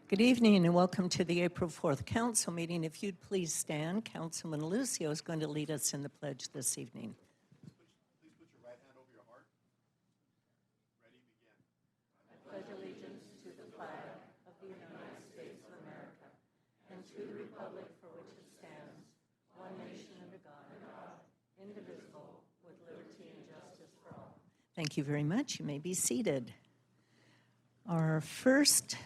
Good evening and welcome to the April 4th Council meeting. If you'd please stand, Councilman Lucio is going to lead us in the pledge this evening. Please put your right hand over your heart. Ready, begin. I pledge allegiance to the flag of the United States of America and to the republic for which it stands, one nation under God, indivisible, with liberty and justice for all. Thank you very much. You may be seated. Our first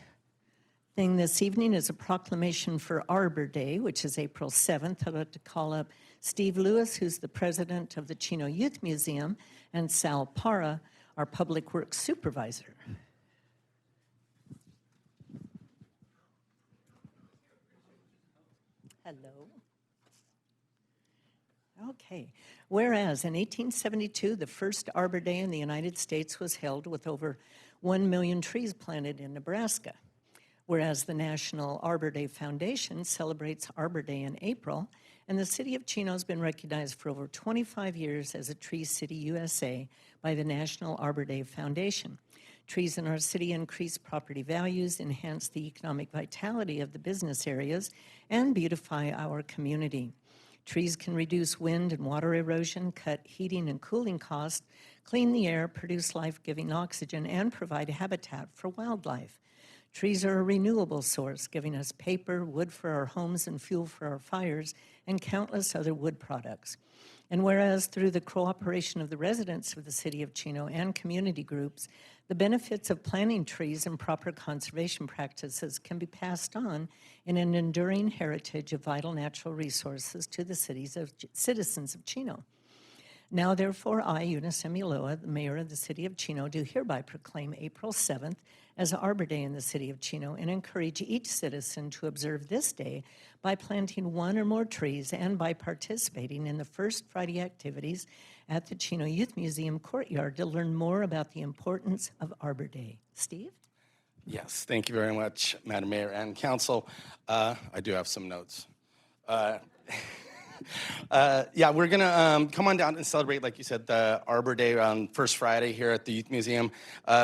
thing this evening is a proclamation for Arbor Day, which is April 7th. I'd like to call up Steve Lewis, who's the president of the Chino Youth Museum, and Sal Para, our public works supervisor. Hello. Okay. Whereas in 1872, the first Arbor Day in the United States was held with over 1 million trees planted in Nebraska. Whereas the National Arbor Day Foundation celebrates Arbor Day in April, and the city of Chino has been recognized for over 25 years as a Tree City USA by the National Arbor Day Foundation. Trees in our city increase property values, enhance the economic vitality of the business areas, and beautify our community. Trees can reduce wind and water erosion, cut heating and cooling costs, clean the air, produce life-giving oxygen, and provide habitat for wildlife. Trees are a renewable source, giving us paper, wood for our homes, and fuel for our fires, and countless other wood products. And whereas through the cooperation of the residents of the city of Chino and community groups, the benefits of planting trees and proper conservation practices can be passed on in an enduring heritage of vital natural resources to the citizens of Chino. Now, therefore, I, Eunice Emiloa, the mayor of the city of Chino, do hereby proclaim April 7th as Arbor Day in the city of Chino and encourage each citizen to observe this day by planting one or more trees and by participating in the First Friday activities at the Chino Youth Museum courtyard to learn more about the importance of Arbor Day. Steve? Yes, thank you very much, Madam Mayor and Council. I do have some notes. Yeah, we're going to come on down and celebrate, like you said, the Arbor Day on First Friday here at the Youth Museum.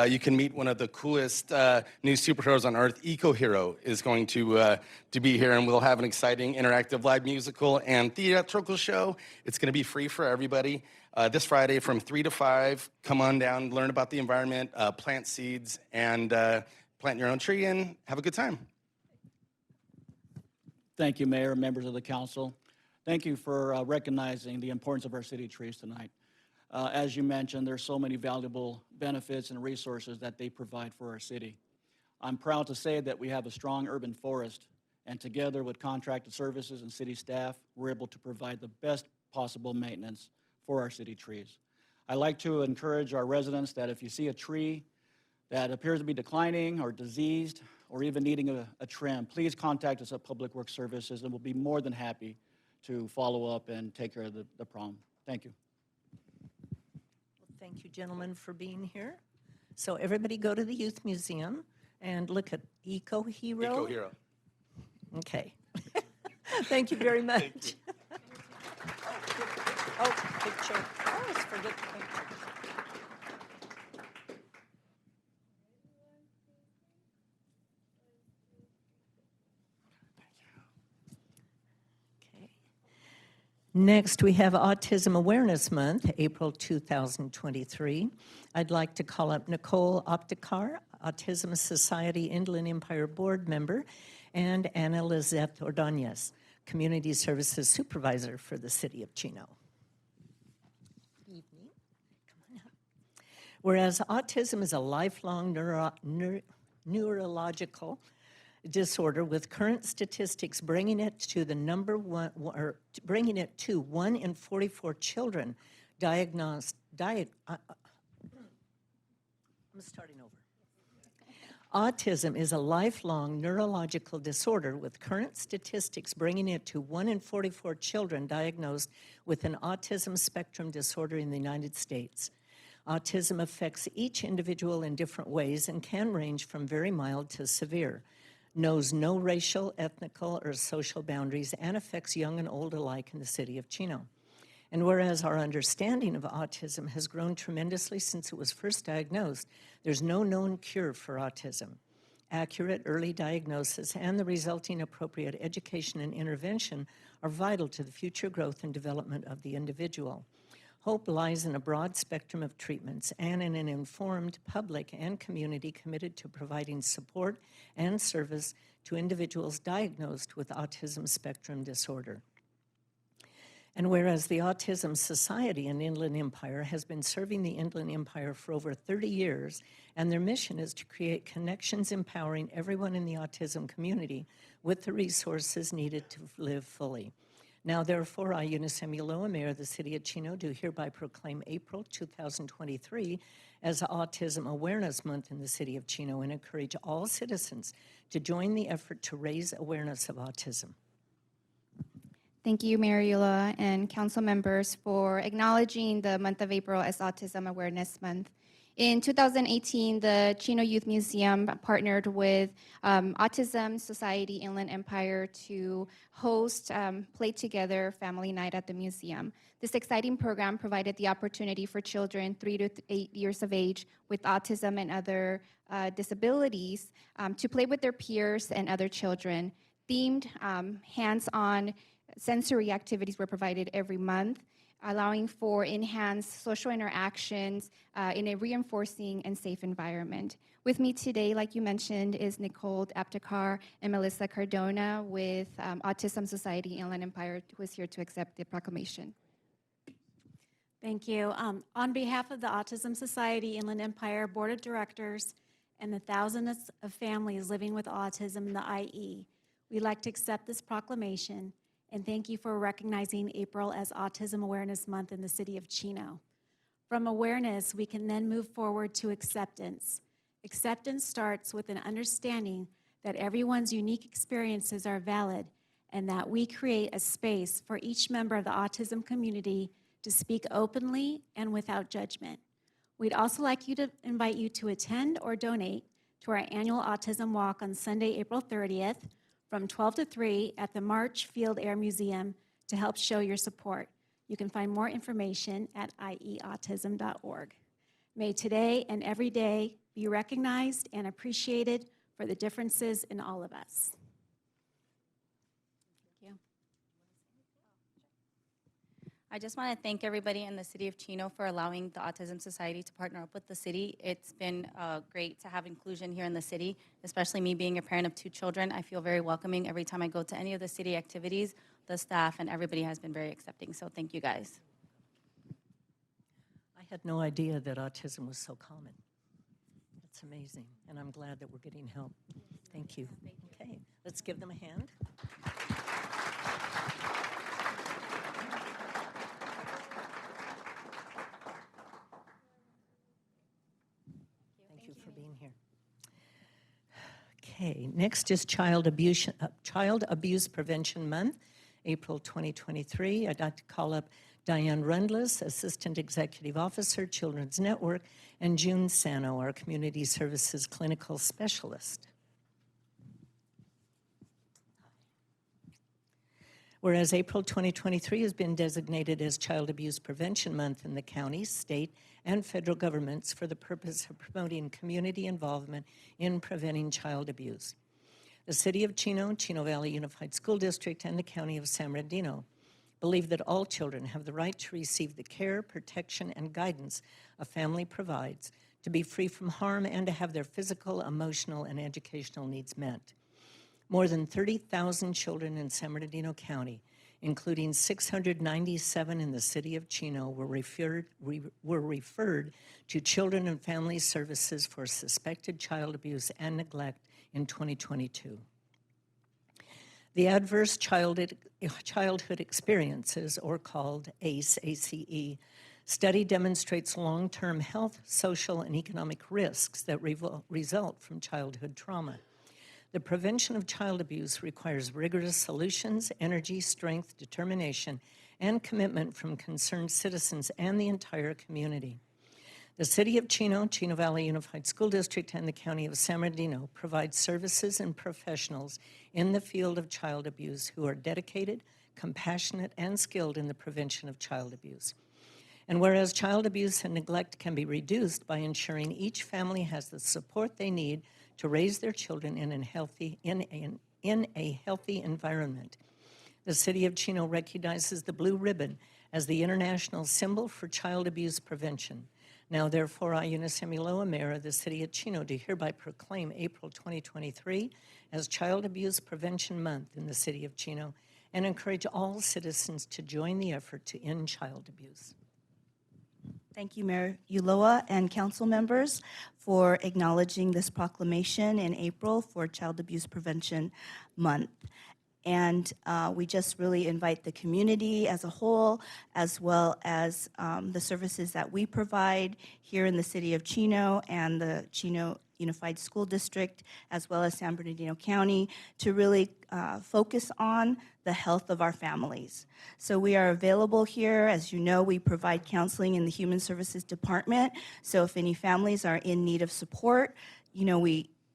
You can meet one of the coolest new superheroes on Earth. Eco Hero is going to be here, and we'll have an exciting interactive live musical and theatrical show. It's going to be free for everybody. This Friday from 3 to 5, come on down, learn about the environment, plant seeds, and plant your own tree, and have a good time. Thank you, Mayor, members of the council. Thank you for recognizing the importance of our city trees tonight. As you mentioned, there's so many valuable benefits and resources that they provide for our city. I'm proud to say that we have a strong urban forest, and together with contracted services and city staff, we're able to provide the best possible maintenance for our city trees. I like to encourage our residents that if you see a tree that appears to be declining or diseased or even needing a trim, please contact us at Public Works Services, and we'll be more than happy to follow up and take care of the problem. Thank you. Well, thank you, gentlemen, for being here. So everybody go to the Youth Museum and look at Eco Hero. Eco Hero. Okay. Thank you very much. Oh, picture. I always forget the picture. Next, we have Autism Awareness Month, April 2023. I'd like to call up Nicole Optikar, Autism Society Inland Empire Board member, and Ana Lizeth Ordonez, Community Services Supervisor for the City of Chino. Evening. Come on up. Whereas autism is a lifelong neurological disorder, with current statistics bringing it to one in 44 children diagnosed. I'm starting over. Autism is a lifelong neurological disorder, with current statistics bringing it to 1 in 44 children diagnosed with an autism spectrum disorder in the United States. Autism affects each individual in different ways and can range from very mild to severe, knows no racial, ethnical, or social boundaries, and affects young and old alike in the city of Chino. And whereas our understanding of autism has grown tremendously since it was first diagnosed, there's no known cure for autism. Accurate early diagnosis and the resulting appropriate education and intervention are vital to the future growth and development of the individual. Hope lies in a broad spectrum of treatments and in an informed public and community committed to providing support and service to individuals diagnosed with autism spectrum disorder. And whereas the Autism Society in Inland Empire has been serving the Inland Empire for over 30 years, and their mission is to create connections empowering everyone in the autism community with the resources needed to live fully. Now, therefore, I, Eunice Emuloa, Mayor of the City of Chino, do hereby proclaim April 2023 as Autism Awareness Month in the City of Chino and encourage all citizens to join the effort to raise awareness of autism. Thank you, Mayor Eula and council members, for acknowledging the month of April as Autism Awareness Month. In 2018, the Chino Youth Museum partnered with Autism Society Inland Empire to host Play Together Family Night at the museum. This exciting program provided the opportunity for children 3 to 8 years of age with autism and other disabilities to play with their peers and other children. Themed hands-on sensory activities were provided every month, allowing for enhanced social interactions in a reinforcing and safe environment. With me today, like you mentioned, is Nicole Aptekar and Melissa Cardona with Autism Society Inland Empire, who is here to accept the proclamation. Thank you. On behalf of the Autism Society Inland Empire Board of Directors and the thousands of families living with autism in the IE, we'd like to accept this proclamation and thank you for recognizing April as Autism Awareness Month in the City of Chino. From awareness, we can then move forward to acceptance. Acceptance starts with an understanding that everyone's unique experiences are valid and that we create a space for each member of the autism community to speak openly and without judgment. We'd also like to invite you to attend or donate to our annual Autism Walk on Sunday, April 30th, from 12 to 3 at the March Field Air Museum to help show your support. You can find more information at ieautism.org. May today and every day be recognized and appreciated for the differences in all of us. Thank you. I just want to thank everybody in the City of Chino for allowing the Autism Society to partner up with the city. It's been great to have inclusion here in the city, especially me being a parent of 2 children. I feel very welcoming every time I go to any of the city activities. The staff and everybody has been very accepting, so thank you guys. I had no idea that autism was so common. It's amazing, and I'm glad that we're getting help. Thank you. Okay, let's give them a hand. Thank you for being here. Okay, next is Child Abuse Prevention Month, April 2023. I'd like to call up Diane Rundles, Assistant Executive Officer, Children's Network, and June Sano, our Community Services Clinical Specialist. Whereas April 2023 has been designated as Child Abuse Prevention Month in the county, state, and federal governments for the purpose of promoting community involvement in preventing child abuse. The City of Chino, Chino Valley Unified School District, and the County of San Bernardino believe that all children have the right to receive the care, protection, and guidance a family provides, to be free from harm, and to have their physical, emotional, and educational needs met. More than 30,000 children in San Bernardino County, including 697 in the City of Chino, were referred to Children and Family Services for suspected child abuse and neglect in 2022. The Adverse Childhood Experiences, or called ACE, ACE, study demonstrates long-term health, social, and economic risks that result from childhood trauma. The prevention of child abuse requires rigorous solutions, energy, strength, determination, and commitment from concerned citizens and the entire community. The City of Chino, Chino Valley Unified School District, and the County of San Bernardino provide services and professionals in the field of child abuse who are dedicated, compassionate, and skilled in the prevention of child abuse. And whereas child abuse and neglect can be reduced by ensuring each family has the support they need to raise their children in a healthy environment. The City of Chino recognizes the blue ribbon as the international symbol for child abuse prevention. Now, therefore, I, Eunice Emiloa, Mayor of the City of Chino, do hereby proclaim April 2023 as Child Abuse Prevention Month in the City of Chino and encourage all citizens to join the effort to end child abuse. Thank you, Mayor Ulloa and council members, for acknowledging this proclamation in April for Child Abuse Prevention Month. And we just really invite the community as a whole, as well as the services that we provide here in the City of Chino and the Chino Unified School District, as well as San Bernardino County, to really focus on the health of our families. So we are available here. As you know, we provide counseling in the Human Services Department. So if any families are in need of support, you know,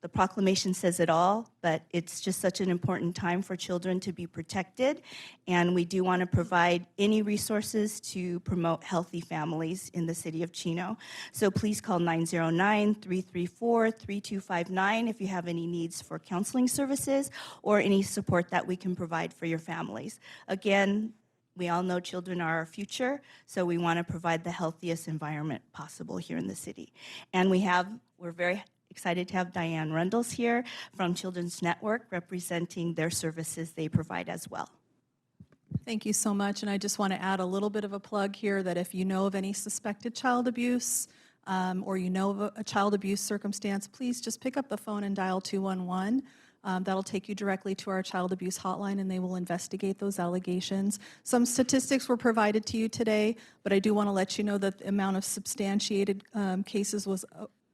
the proclamation says it all, but it's just such an important time for children to be protected, and we do want to provide any resources to promote healthy families in the City of Chino. So please call 909-334-3259 if you have any needs for counseling services or any support that we can provide for your families. Again, we all know children are our future, so we want to provide the healthiest environment possible here in the city. And we're very excited to have Diane Rundles here from Children's Network representing their services they provide as well. Thank you so much. And I just want to add a little bit of a plug here that if you know of any suspected child abuse or you know of a child abuse circumstance, please just pick up the phone and dial 211. That'll take you directly to our child abuse hotline, and they will investigate those allegations. Some statistics were provided to you today, but I do want to let you know that the amount of substantiated cases was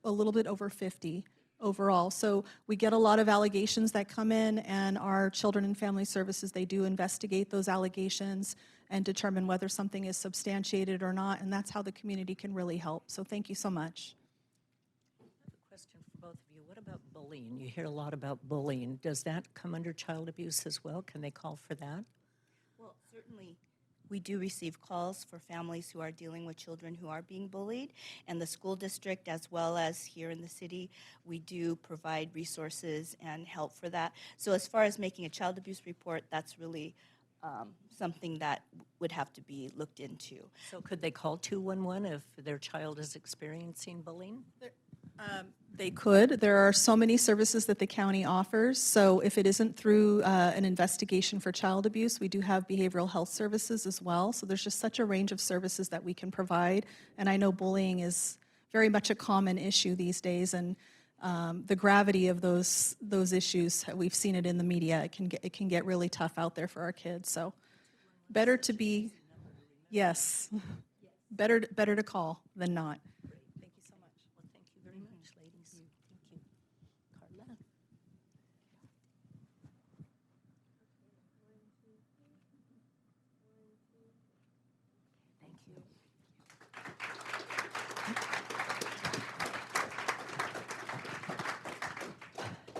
a little bit over 50 overall. So we get a lot of allegations that come in, and our Children and Family Services, they do investigate those allegations and determine whether something is substantiated or not, and that's how the community can really help. So thank you so much. I have a question for both of you. What about bullying? You hear a lot about bullying. Does that come under child abuse as well? Can they call for that? Well, certainly. We do receive calls for families who are dealing with children who are being bullied, and the school district, as well as here in the city, we do provide resources and help for that. So as far as making a child abuse report, that's really something that would have to be looked into. So could they call 211 if their child is experiencing bullying? They could. There are so many services that the county offers. So if it isn't through an investigation for child abuse, we do have behavioral health services as well. So there's just such a range of services that we can provide. And I know bullying is very much a common issue these days. And the gravity of those issues, we've seen it in the media. It can get really tough out there for our kids. So better to be, yes, better to call than not. Thank you so much. Well, thank you very much, ladies. Thank you. Carla? Thank you.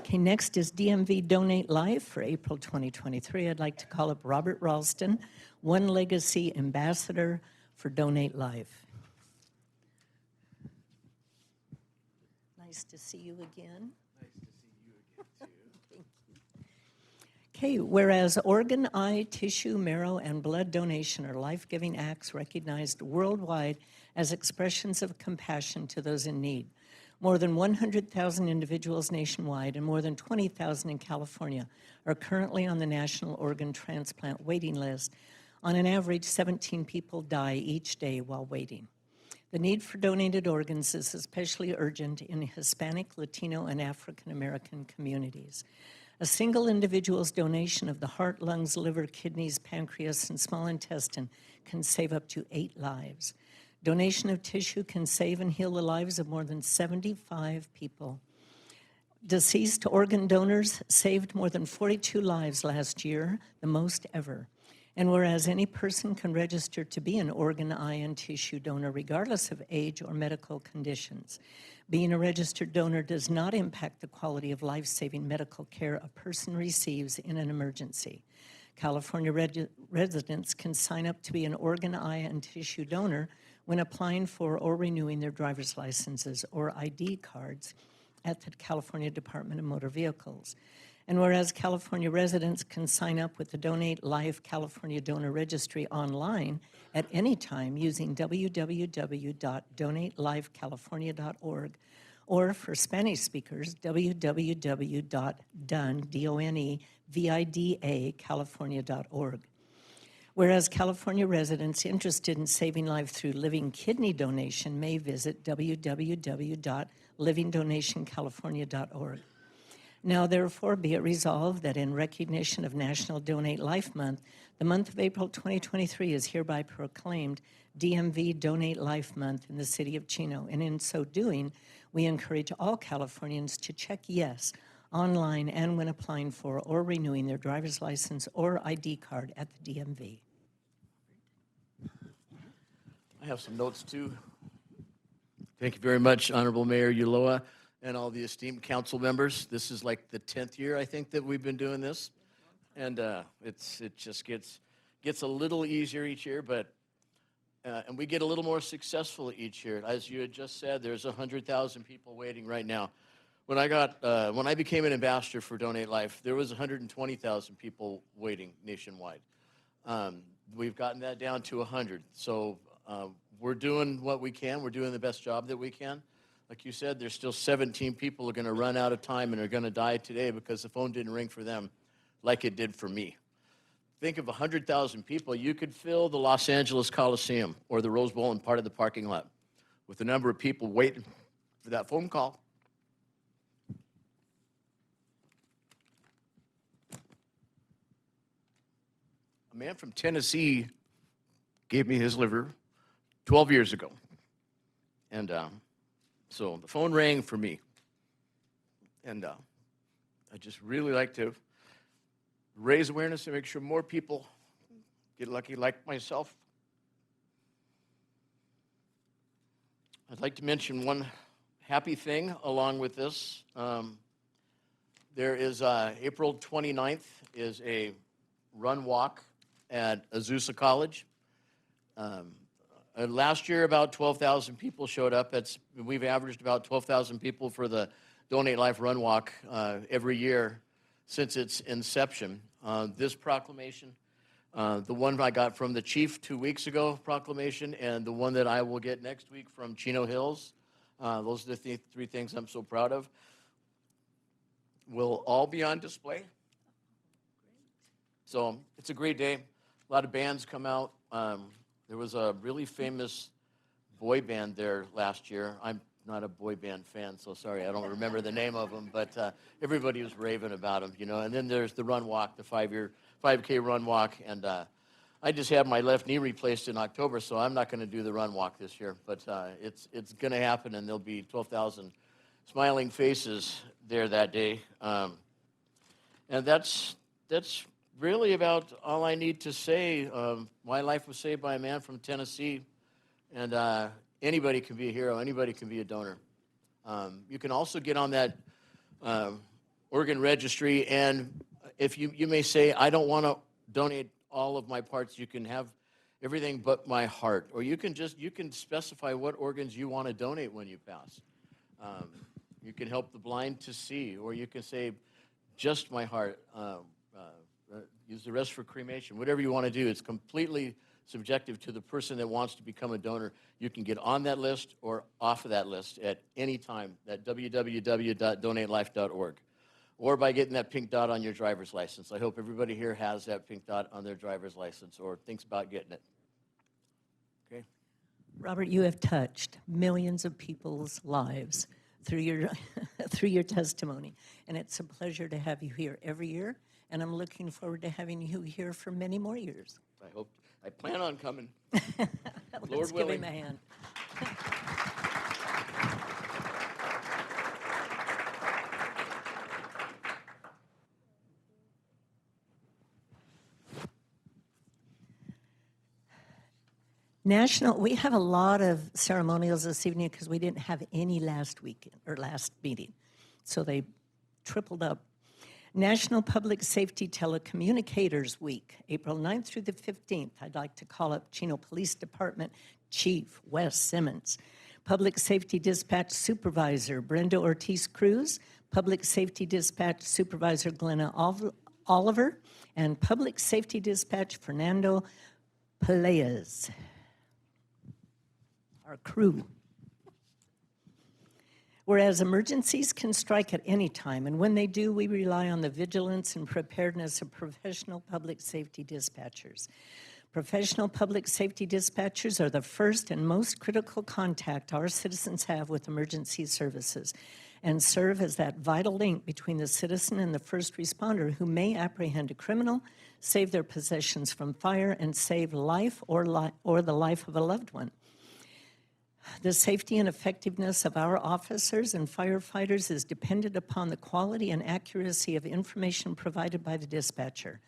Okay, next is DMV Donate Life for April 2023. I'd like to call up Robert Ralston, One Legacy Ambassador for Donate Life. Nice to see you again. Nice to see you again, too. Thank you. Okay, whereas organ, eye, tissue, marrow, and blood donation are life-giving acts recognized worldwide as expressions of compassion to those in need. More than 100,000 individuals nationwide and more than 20,000 in California are currently on the National Organ Transplant waiting list. On an average, 17 people die each day while waiting. The need for donated organs is especially urgent in Hispanic, Latino, and African American communities. A single individual's donation of the heart, lungs, liver, kidneys, pancreas, and small intestine can save up to 8 lives. Donation of tissue can save and heal the lives of more than 75 people. Deceased organ donors saved more than 42 lives last year, the most ever. And whereas any person can register to be an organ, eye, and tissue donor regardless of age or medical conditions, being a registered donor does not impact the quality of life-saving medical care a person receives in an emergency. California residents can sign up to be an organ, eye, and tissue donor when applying for or renewing their driver's licenses or ID cards at the California Department of Motor Vehicles. And whereas California residents can sign up with the Donate Life California Donor Registry online at any time using www.donatelifecalifornia.org, or for Spanish speakers, www.donevida.california.org. Whereas California residents interested in saving life through living kidney donation may visit www.livingdonationcalifornia.org. Now, therefore, be it resolved that in recognition of National Donate Life Month, the month of April 2023 is hereby proclaimed DMV Donate Life Month in the city of Chino. And in so doing, we encourage all Californians to check yes online and when applying for or renewing their driver's license or ID card at the DMV. I have some notes too. Thank you very much, Honorable Mayor Ulloa and all the esteemed council members. This is like the 10th year, I think, that we've been doing this. And it just gets a little easier each year, but and we get a little more successful each year. As you had just said, there's 100,000 people waiting right now. When I became an ambassador for Donate Life, there was 120,000 people waiting nationwide. We've gotten that down to 100. So we're doing what we can. We're doing the best job that we can. Like you said, there's still 17 people who are going to run out of time and are going to die today because the phone didn't ring for them like it did for me. Think of 100,000 people. You could fill the Los Angeles Coliseum or the Rose Bowl in part of the parking lot with the number of people waiting for that phone call. A man from Tennessee gave me his liver 12 years ago. And so the phone rang for me. And I just really like to raise awareness and make sure more people get lucky like myself. I'd like to mention one happy thing along with this. There is April 29th is a run walk at Azusa College. Last year, about 12,000 people showed up. We've averaged about 12,000 people for the Donate Life Run Walk every year since its inception. This proclamation, the one I got from the chief 2 weeks ago proclamation, and the one that I will get next week from Chino Hills, those are the three things I'm so proud of, will all be on display. So it's a great day. A lot of bands come out. There was a really famous boy band there last year. I'm not a boy band fan, so sorry, I don't remember the name of them, but everybody was raving about them, you know. And then there's the run walk, the 5K run walk, and I just had my left knee replaced in October, so I'm not going to do the run walk this year, but it's going to happen, and there'll be 12,000 smiling faces there that day. And that's really about all I need to say. My life was saved by a man from Tennessee, and anybody can be a hero. Anybody can be a donor. You can also get on that organ registry, and if you may say, I don't want to donate all of my parts, you can have everything but my heart, or you can specify what organs you want to donate when you pass. You can help the blind to see, or you can say, just my heart. Use the rest for cremation. Whatever you want to do, it's completely subjective to the person that wants to become a donor. You can get on that list or off of that list at any time at www.donatelife.org, or by getting that pink dot on your driver's license. I hope everybody here has that pink dot on their driver's license or thinks about getting it. Okay. Robert, you have touched millions of people's lives through your through your testimony, and it's a pleasure to have you here every year. And I'm looking forward to having you here for many more years. I plan on coming. Let's Lord give willing. him a hand. We have a lot of ceremonials this evening because we didn't have any last weekend or last meeting. So they tripled up. National Public Safety Telecommunicators Week, April 9th through the 15th. I'd like to call up Chino Police Department Chief Wes Simmons. Public Safety Dispatch Supervisor Brenda Ortiz Cruz, Public Safety Dispatch Supervisor Glenna Oliver, and Public Safety Dispatch Fernando Peleas. Our crew. Whereas emergencies can strike at any time, and when they do, we rely on the vigilance and preparedness of professional public safety dispatchers. Professional public safety dispatchers are the first and most critical contact our citizens have with emergency services and serve as that vital link between the citizen and the first responder who may apprehend a criminal, save their possessions from fire, and save life or the life of a loved one. The safety and effectiveness of our officers and firefighters is dependent upon the quality and accuracy of information provided by the dispatcher.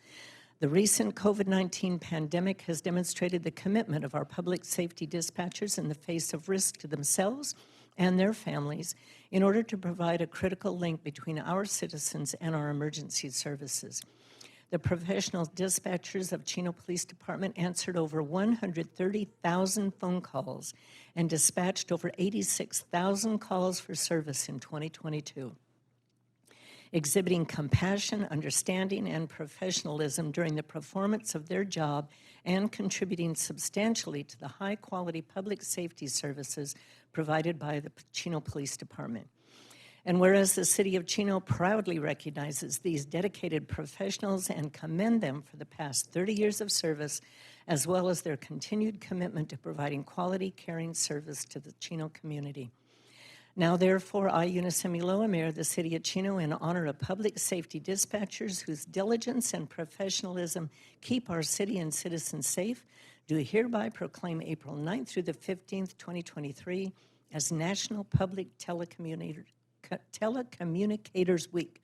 The recent COVID-19 pandemic has demonstrated the commitment of our public safety dispatchers in the face of risk to themselves and their families in order to provide a critical link between our citizens and our emergency services. The professional dispatchers of Chino Police Department answered over 130,000 phone calls and dispatched over 86,000 calls for service in 2022. Exhibiting compassion, understanding, and professionalism during the performance of their job and contributing substantially to the high-quality public safety services provided by the Chino Police Department. And whereas the City of Chino proudly recognizes these dedicated professionals and commend them for the past 30 years of service, as well as their continued commitment to providing quality, caring service to the Chino community. Now, therefore, I, Eunice Miloa, Mayor of the City of Chino, in honor of public safety dispatchers whose diligence and professionalism keep our city and citizens safe, do hereby proclaim April 9th through the 15th, 2023 as National Public Telecommunicators Week.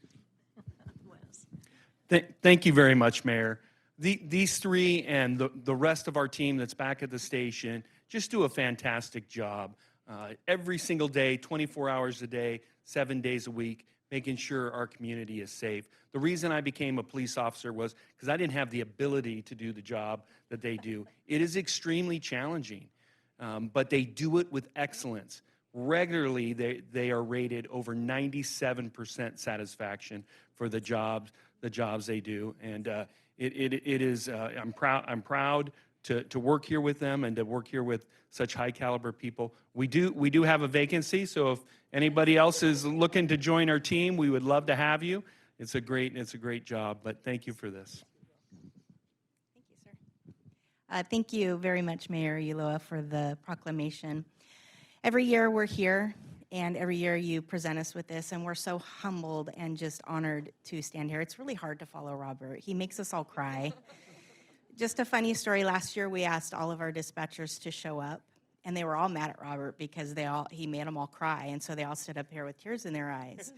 Thank you very much, Mayor. These three and the rest of our team that's back at the station just do a fantastic job. Every single day, 24 hours a day, 7 days a week, making sure our community is safe. The reason I became a police officer was because I didn't have the ability to do the job that they do. It is extremely challenging, but they do it with excellence. Regularly, they are rated over 97% satisfaction for the jobs they do, and it is. I'm proud to work here with them and to work here with such high caliber people. We do have a vacancy, so if anybody else is looking to join our team, we would love to have you. It's a great job, but thank you for this. Thank you, sir. Thank you very much, Mayor Ulloa, for the proclamation. Every year we're here, and every year you present us with this, and we're so humbled and just honored to stand here. It's really hard to follow Robert. He makes us all cry. Just a funny story, last year we asked all of our dispatchers to show up, and they were all mad at Robert because he made them all cry, and so they all stood up here with tears in their eyes.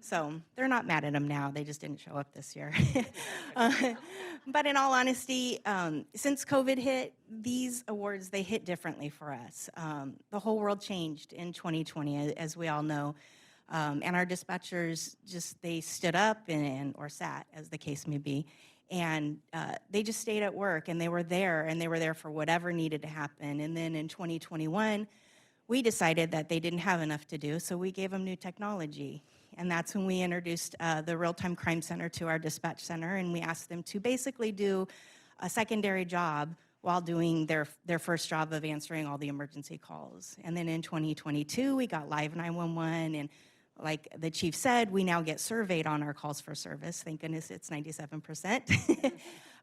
So they're not mad at him now, they just didn't show up this year. But in all honesty, since COVID hit, these awards, they hit differently for us. The whole world changed in 2020, as we all know, and our dispatchers they stood up or sat, as the case may be, and they just stayed at work, and they were there for whatever needed to happen. And then in 2021, we decided that they didn't have enough to do, so we gave them new technology. And that's when we introduced the Real-Time Crime Center to our dispatch center, and we asked them to basically do a secondary job while doing their first job of answering all the emergency calls. And then in 2022, we got Live 911, and like the chief said, we now get surveyed on our calls for service. Thank goodness it's 97%.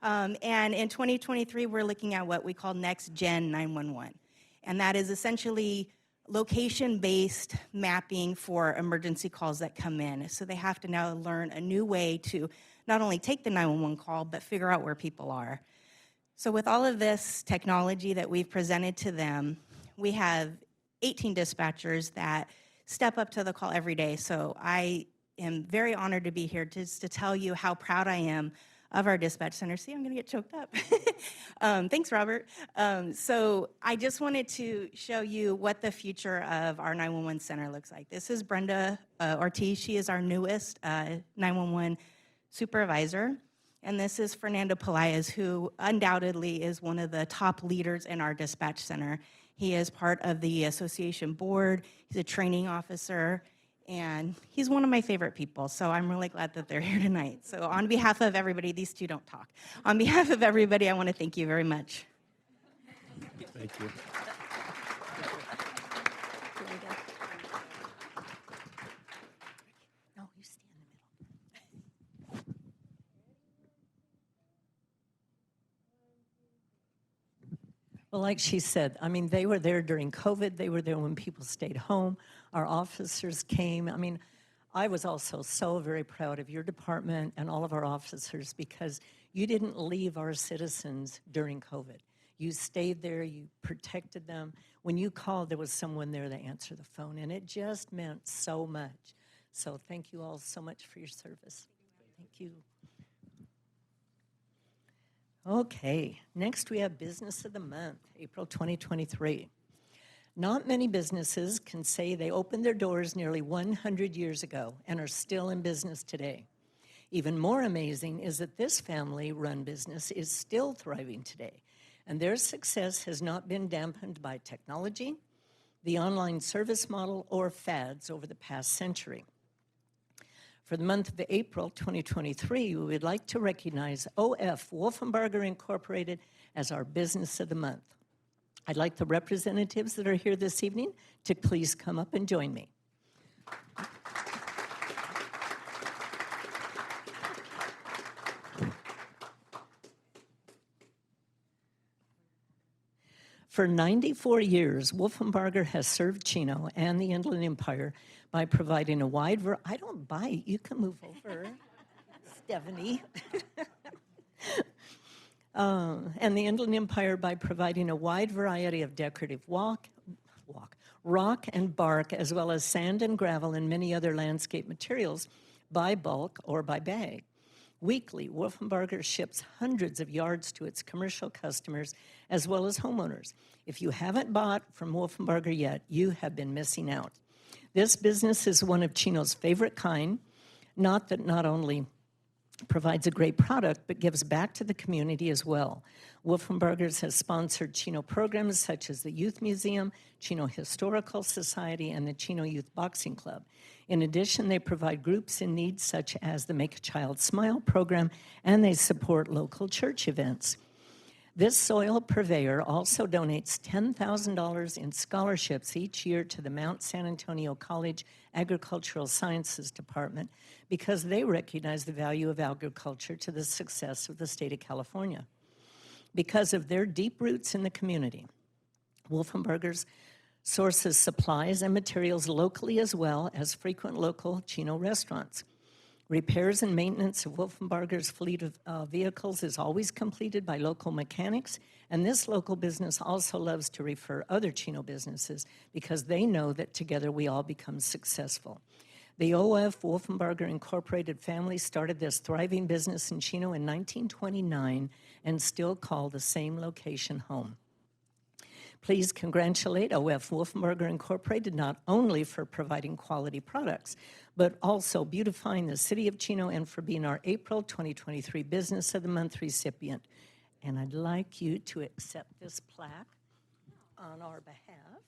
And in 2023, we're looking at what we call Next Gen 911. And that is essentially location-based mapping for emergency calls that come in. So they have to now learn a new way to not only take the 911 call, but figure out where people are. So with all of this technology that we've presented to them, we have 18 dispatchers that step up to the call every day. So I am very honored to be here just to tell you how proud I am of our dispatch center. See, I'm gonna get choked up. Thanks, Robert. So I just wanted to show you what the future of our 911 center looks like. This is Brenda Ortiz. She is our newest 911 supervisor. And this is Fernando Pelaez, who undoubtedly is one of the top leaders in our dispatch center. He is part of the association board. He's a training officer, and he's one of my favorite people, so I'm really glad that they're here tonight. So on behalf of everybody, these two don't talk. On behalf of everybody, I want to thank you very much. Thank you. No, you stay in the middle. Well, like she said, I mean, they were there during COVID. They were there when people stayed home. Our officers came. I mean, I was also so very proud of your department and all of our officers because you didn't leave our citizens during COVID. You stayed there, you protected them. When you called, there was someone there to answer the phone, and it just meant so much. So thank you all so much for your service. Thank you. Okay, next we have Business of the Month, April 2023. Not many businesses can say they opened their doors nearly 100 years ago and are still in business today. Even more amazing is that this family-run business is still thriving today, and their success has not been dampened by technology, the online service model, or fads over the past century. For the month of April 2023, we would like to recognize OF Wolfenbarger Incorporated as our Business of the Month. I'd like the representatives that are here this evening to please come up and join me. For 94 years, Wolfenbarger has served Chino and the Inland Empire by providing a wide variety. I don't bite. You can move over, Stephanie. And the Inland Empire by providing a wide variety of decorative rock and bark, as well as sand and gravel and many other landscape materials by bulk or by bag. Weekly, Wolfenbarger ships hundreds of yards to its commercial customers as well as homeowners. If you haven't bought from Wolfenbarger yet, you have been missing out. This business is one of Chino's favorite kind, not only provides a great product, but gives back to the community as well. Wolfenbargers has sponsored Chino programs such as the Youth Museum, Chino Historical Society, and the Chino Youth Boxing Club. In addition, they provide groups in need such as the Make a Child Smile program, and they support local church events. This soil purveyor also donates $10,000 in scholarships each year to the Mount San Antonio College Agricultural Sciences Department because they recognize the value of agriculture to the success of the state of California. Because of their deep roots in the community, Wolfenbarger's sources supplies and materials locally as well as frequent local Chino restaurants. Repairs and maintenance of Wolfenbarger's fleet of vehicles is always completed by local mechanics, and this local business also loves to refer other Chino businesses because they know that together we all become successful. The OF Wolfenbarger Incorporated family started this thriving business in Chino in 1929 and still call the same location home. Please congratulate OF Wolfenbarger Incorporated not only for providing quality products, but also beautifying the city of Chino and for being our April 2023 Business of the Month recipient. And I'd like you to accept this plaque on our behalf.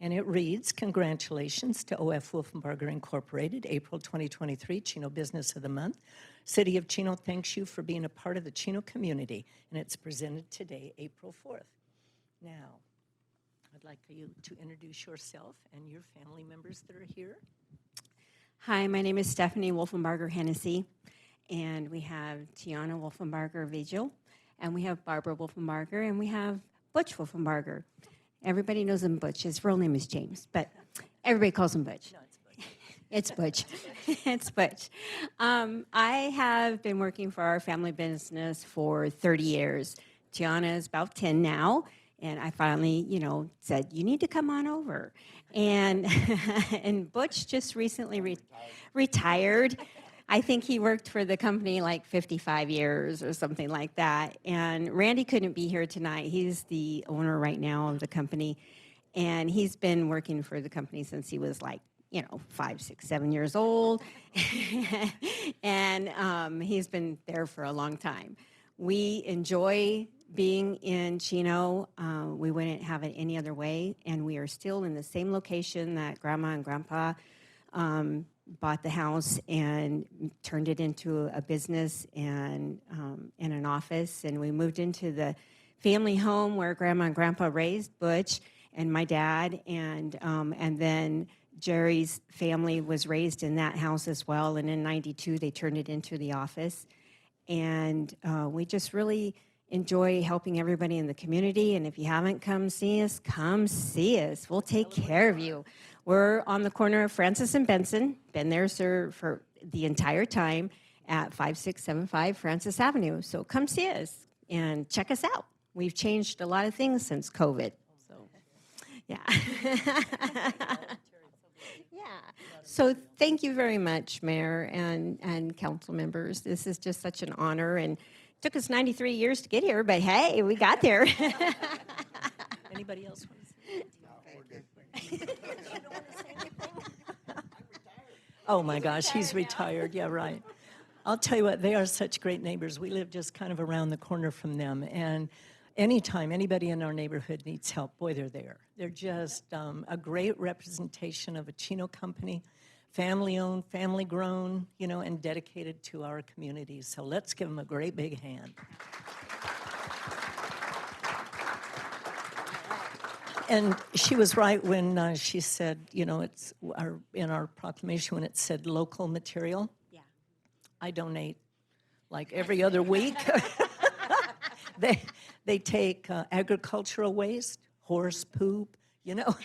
And it reads, congratulations to OF Wolfenbarger Incorporated, April 2023 Chino Business of the Month. City of Chino thanks you for being a part of the Chino community, and it's presented today, April 4th. Now, I'd like you to introduce yourself and your family members that are here. Hi, my name is Stephanie Wolfenbarger Hennessy, and we have Tiana Wolfenbarger Vigil, and we have Barbara Wolfenbarger, and we have Butch Wolfenbarger. Everybody knows him Butch. His real name is James, but everybody calls him Butch. No, it's Butch. It's Butch. It's Butch. I have been working for our family business for 30 years. Tiana is about 10 now. And I finally, said, you need to come on over. And and Butch just recently retired. I think he worked for the company like 55 years or something like that. And Randy couldn't be here tonight. He's the owner right now of the company. And he's been working for the company since he was like, 5, 6, 7 years old. And he's been there for a long time. We enjoy being in Chino, we wouldn't have it any other way, and we are still in the same location that Grandma and Grandpa bought the house and turned it into a business and an office, and we moved into the family home where Grandma and Grandpa raised Butch and my dad, and then Jerry's family was raised in that house as well, and in '92 they turned it into the office. And we just really enjoy helping everybody in the community. And if you haven't come see us, come see us. We'll take care of you. We're on the corner of Francis and Benson. Been there, sir, for the entire time at 5675 Francis Avenue. So come see us and check us out. We've changed a lot of things since COVID. So, yeah. Yeah. So thank you very much, Mayor and council members. This is just such an honor, and it took us 93 years to get here, but hey, we got there. Anybody else want to say anything? Oh my gosh, he's retired. Yeah, right. I'll tell you what, they are such great neighbors. We live just kind of around the corner from them, and anytime anybody in our neighborhood needs help, boy, they're there. They're just a great representation of a Chino company, family-owned, family-grown, you know, and dedicated to our community. So let's give them a great big hand. And she was right when she said, you know, it's in our proclamation when it said local material. Yeah. I donate like every other week. They take agricultural waste, horse poop, you know.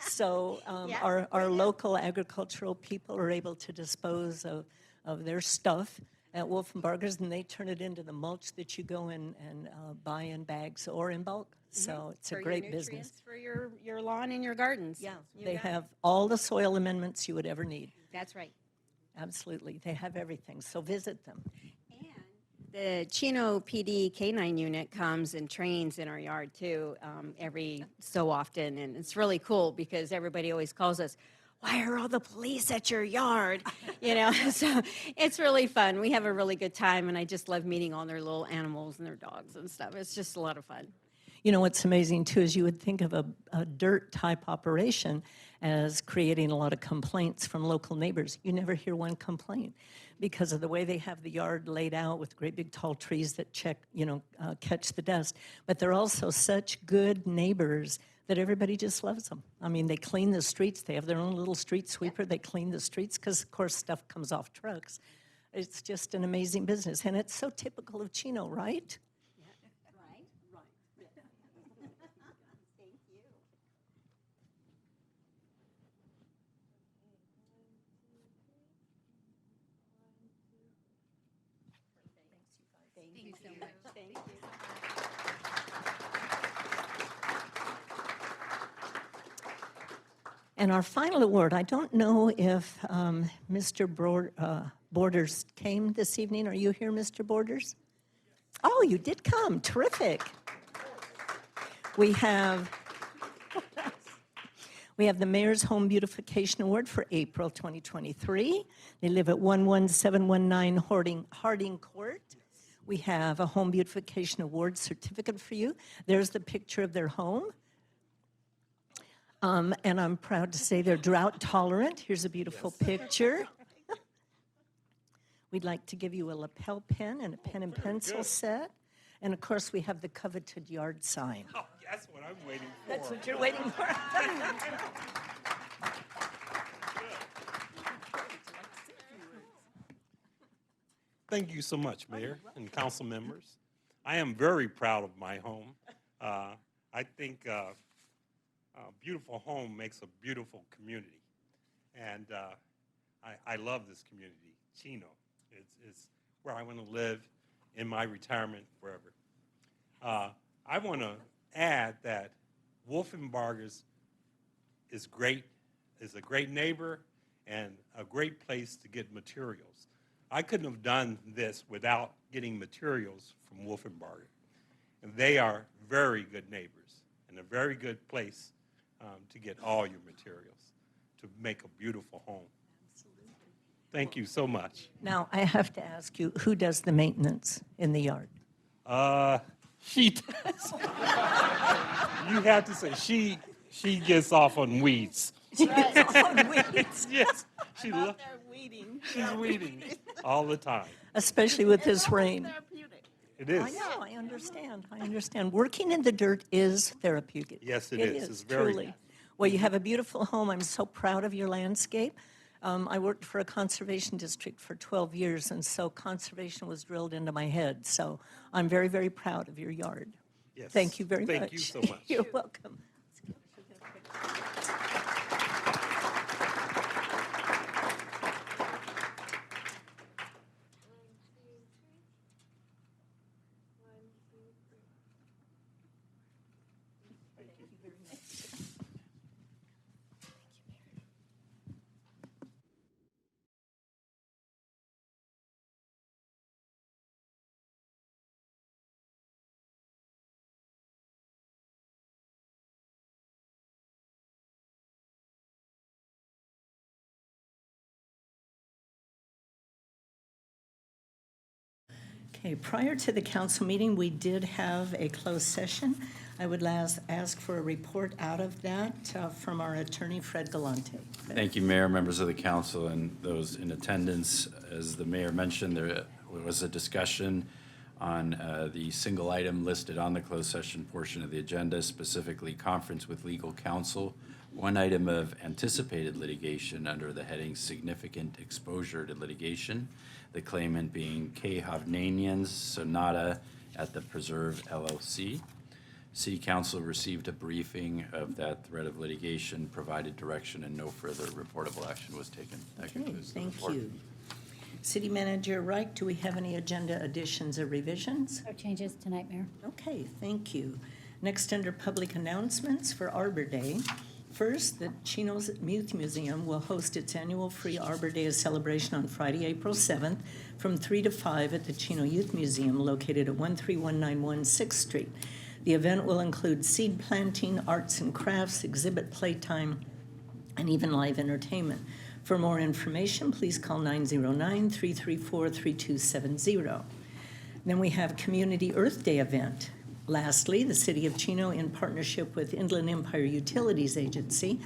So our local agricultural people are able to dispose of their stuff at Wolfenbarger's, and they turn it into the mulch that you go and buy in bags or in bulk. So it's a great business. For your lawn and your gardens. Yeah, they have all the soil amendments you would ever need. That's right. Absolutely, they have everything. So visit them. The Chino PD K-9 unit comes and trains in our yard too every so often, and it's really cool because everybody always calls us, why are all the police at your yard? You know, so it's really fun. We have a really good time, and I just love meeting all their little animals and their dogs and stuff. It's just a lot of fun. You know, what's amazing, too, is you would think of a dirt-type operation as creating a lot of complaints from local neighbors. You never hear one complaint because of the way they have the yard laid out with great big tall trees that catch the dust. But they're also such good neighbors that everybody just loves them. I mean, they clean the streets. They have their own little street sweeper. They clean the streets because, of course, stuff comes off trucks. It's just an amazing business. And it's so typical of Chino, right? Thank you so much. Thank you. And our final award, I don't know if Mr. Borders came this evening. Are you here, Mr. Borders? Oh, you did come. Terrific. We have the Mayor's Home Beautification Award for April 2023. They live at 11719 Harding Court. We have a Home Beautification Award certificate for you. There's the picture of their home. And I'm proud to say they're drought tolerant. Here's a beautiful picture. We'd like to give you a lapel pen and a pen and pencil set. And of course, we have the coveted yard sign. Oh, that's what I'm waiting for. That's what you're waiting for. Thank you so much, Mayor and council members. I am very proud of my home. I think a beautiful home makes a beautiful community. And I love this community, Chino. It's where I want to live in my retirement forever. I want to add that Wolfenbarger's is a great neighbor and a great place to get materials. I couldn't have done this without getting materials from Wolfenbarger. And they are very good neighbors and a very good place to get all your materials to make a beautiful home. Thank you so much. Now, I have to ask you, who does the maintenance in the yard? She does. You have to say she gets off on weeds. Yes, she loves. She's weeding all the time. Especially with this rain. It is. I know, I understand, I understand. Working in the dirt is therapeutic. Yes, it is. It's very truly. nice. Well, you have a beautiful home. I'm so proud of your landscape. I worked for a conservation district for 12 years, and so conservation was drilled into my head. So I'm very, very proud of your yard. Yes. Thank you very much. Thank you so much. You're welcome. Okay, prior to the council meeting, we did have a closed session. I would ask for a report out of that from our attorney, Fred Galante. Thank you, Mayor, members of the council, and those in attendance. As the mayor mentioned, there was a discussion on the single item listed on the closed session portion of the agenda, specifically conference with legal counsel. One item of anticipated litigation under the heading significant exposure to litigation, the claimant being K. Hovnanian's Sonata at the Preserve LLC. City Council received a briefing of that threat of litigation, provided direction, and no further reportable action was taken. That Okay, concludes the thank report. you. City Manager Reich, do we have any agenda additions or revisions? No changes tonight, Mayor. Okay, thank you. Next, under public announcements for Arbor Day. First, the Chino's Youth Museum will host its annual free Arbor Day celebration on Friday, April 7th from 3 to 5 at the Chino Youth Museum located at 13191 6th Street. The event will include seed planting, arts and crafts, exhibit playtime, and even live entertainment. For more information, please call 909-334-3270. Then we have Community Earth Day event. Lastly, the City of Chino, in partnership with Inland Empire Utilities Agency,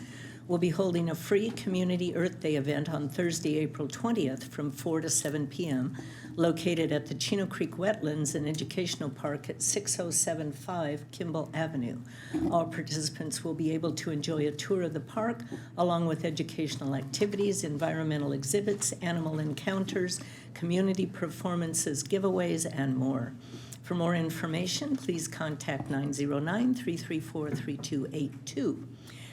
will be holding a free Community Earth Day event on Thursday, April 20th from 4 to 7 p.m., located at the Chino Creek Wetlands and Educational Park at 6075 Kimball Avenue. All participants will be able to enjoy a tour of the park, along with educational activities, environmental exhibits, animal encounters, community performances, giveaways, and more. For more information, please contact 909-334-3282.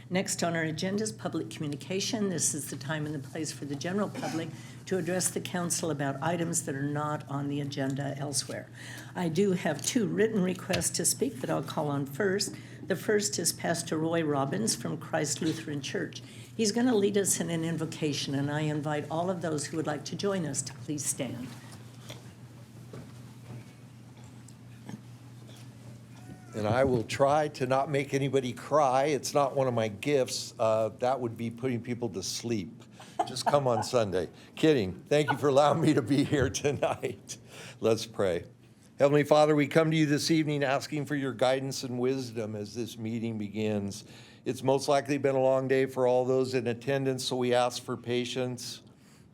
Next on our agenda is public communication. This is the time and the place for the general public to address the council about items that are not on the agenda elsewhere. I do have two written requests to speak that I'll call on first. The first is Pastor Roy Robbins from Christ Lutheran Church. He's going to lead us in an invocation, and I invite all of those who would like to join us to please stand. And I will try to not make anybody cry. It's not one of my gifts. That would be putting people to sleep. Just come on Sunday. Kidding. Thank you for allowing me to be here tonight. Let's pray. Heavenly Father, we come to you this evening asking for your guidance and wisdom as this meeting begins. It's most likely been a long day for all those in attendance, so we ask for patience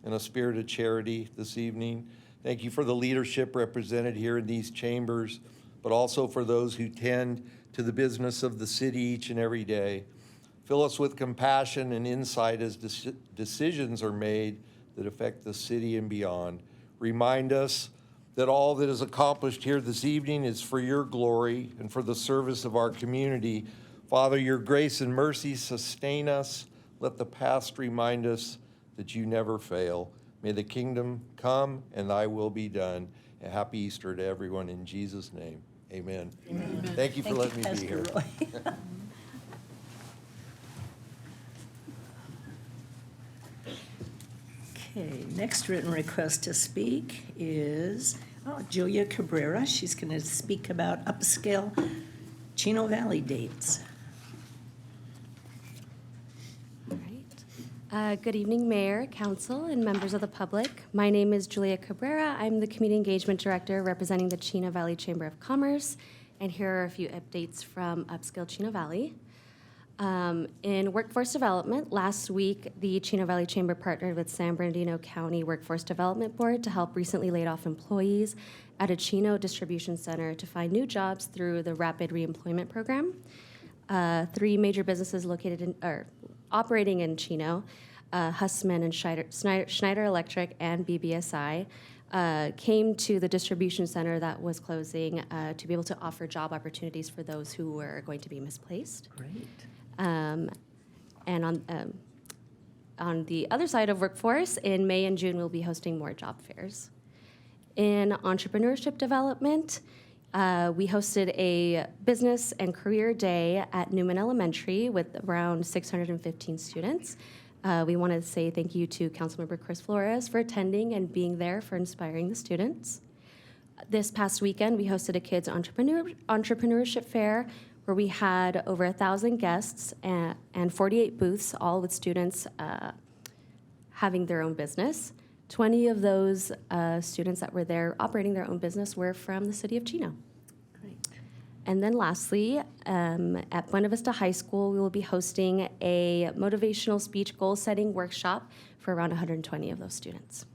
and a spirit of charity this evening. Thank you for the leadership represented here in these chambers, but also for those who tend to the business of the city each and every day. Fill us with compassion and insight as decisions are made that affect the city and beyond. Remind us that all that is accomplished here this evening is for your glory and for the service of our community. Father, your grace and mercy sustain us. Let the past remind us that you never fail. May the kingdom come and thy will be done. A happy Easter to everyone in Jesus' name. Amen. Amen. Thank you for letting me be here. Roy. Okay, next written request to speak is Julia Cabrera. She's going to speak about upscale Chino Valley dates. All right. Good evening, Mayor, Council, and members of the public. My name is Julia Cabrera. I'm the Community Engagement Director representing the Chino Valley Chamber of Commerce, and here are a few updates from Upscale Chino Valley. In workforce development, last week, the Chino Valley Chamber partnered with San Bernardino County Workforce Development Board to help recently laid off employees at a Chino distribution center to find new jobs through the Rapid Reemployment Program. 3 major businesses located in, or operating in Chino, Hussman and Schneider Electric and BBSI, came to the distribution center that was closing to be able to offer job opportunities for those who were going to be misplaced. Great. And on the other side of workforce, in May and June, we'll be hosting more job fairs. In entrepreneurship development, we hosted a business and career day at Newman Elementary with around 615 students. We want to say thank you to Councilmember Chris Flores for attending and being there for inspiring the students. This past weekend, we hosted a kids entrepreneurship fair where we had over 1,000 guests and 48 booths, all with students having their own business. 20 of those students that were there operating their own business were from the city of Chino. Great. And then lastly, at Buena Vista High School, we will be hosting a motivational speech goal-setting workshop for around 120 of those students.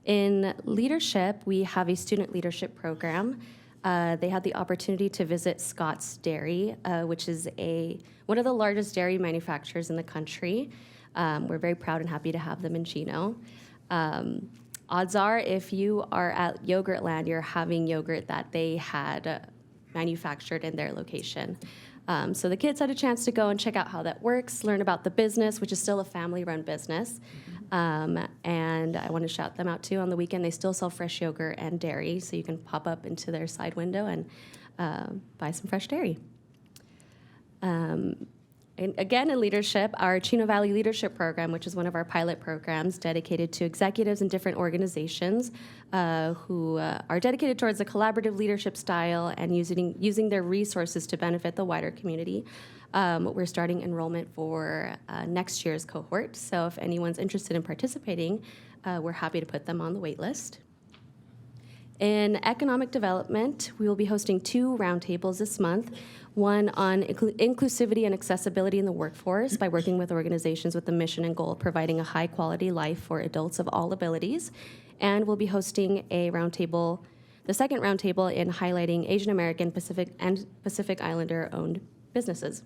In leadership, we have a student leadership program. They had the opportunity to visit Scott's Dairy, which is one of the largest dairy manufacturers in the country. We're very proud and happy to have them in Chino. Odds are, if you are at Yogurtland, you're having yogurt that they had manufactured in their location. So the kids had a chance to go and check out how that works, learn about the business, which is still a family-run business. And I want to shout them out too. On the weekend, they still sell fresh yogurt and dairy, so you can pop up into their side window and buy some fresh dairy. And again, in leadership, our Chino Valley Leadership Program, which is one of our pilot programs dedicated to executives in different organizations who are dedicated towards a collaborative leadership style and using their resources to benefit the wider community. We're starting enrollment for next year's cohort. So if anyone's interested in participating, we're happy to put them on the wait list. In economic development, we will be hosting 2 roundtables this month. One on inclusivity and accessibility in the workforce by working with organizations with the mission and goal of providing a high-quality life for adults of all abilities. And we'll be hosting a roundtable, the second roundtable in highlighting Asian American, Pacific, and Pacific Islander-owned businesses.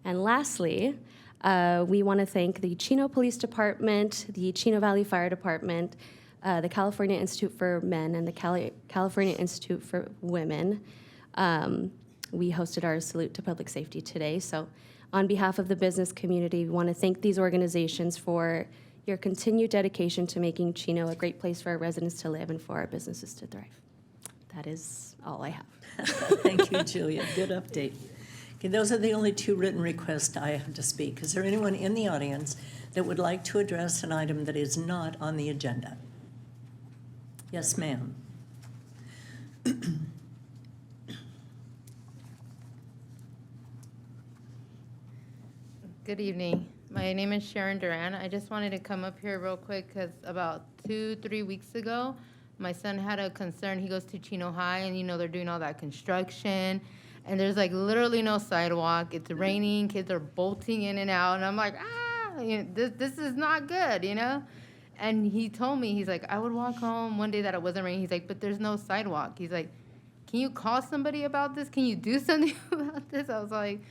And lastly, we want to thank the Chino Police Department, the Chino Valley Fire Department, the California Institute for Men, and the California Institute for Women. We hosted our salute to public safety today. So on behalf of the business community, we want to thank these organizations for your continued dedication to making Chino a great place for our residents to live and for our businesses to thrive. That is all I have. Thank you, Julia. Good update. Okay, those are the only 2 written requests I have to speak. Is there anyone in the audience that would like to address an item that is not on the agenda? Yes, ma'am. Good evening. My name is Sharon Duran. I just wanted to come up here real quick because about 2-3 weeks ago, my son had a concern. He goes to Chino High, and they're doing all that construction, and there's like literally no sidewalk. It's raining. Kids are bolting in and out, and I'm like, this is not good, And he told me, he's like, I would walk home one day that it wasn't raining. He's like, but there's no sidewalk. He's like, can you call somebody about this? Can you do something about this? I was like,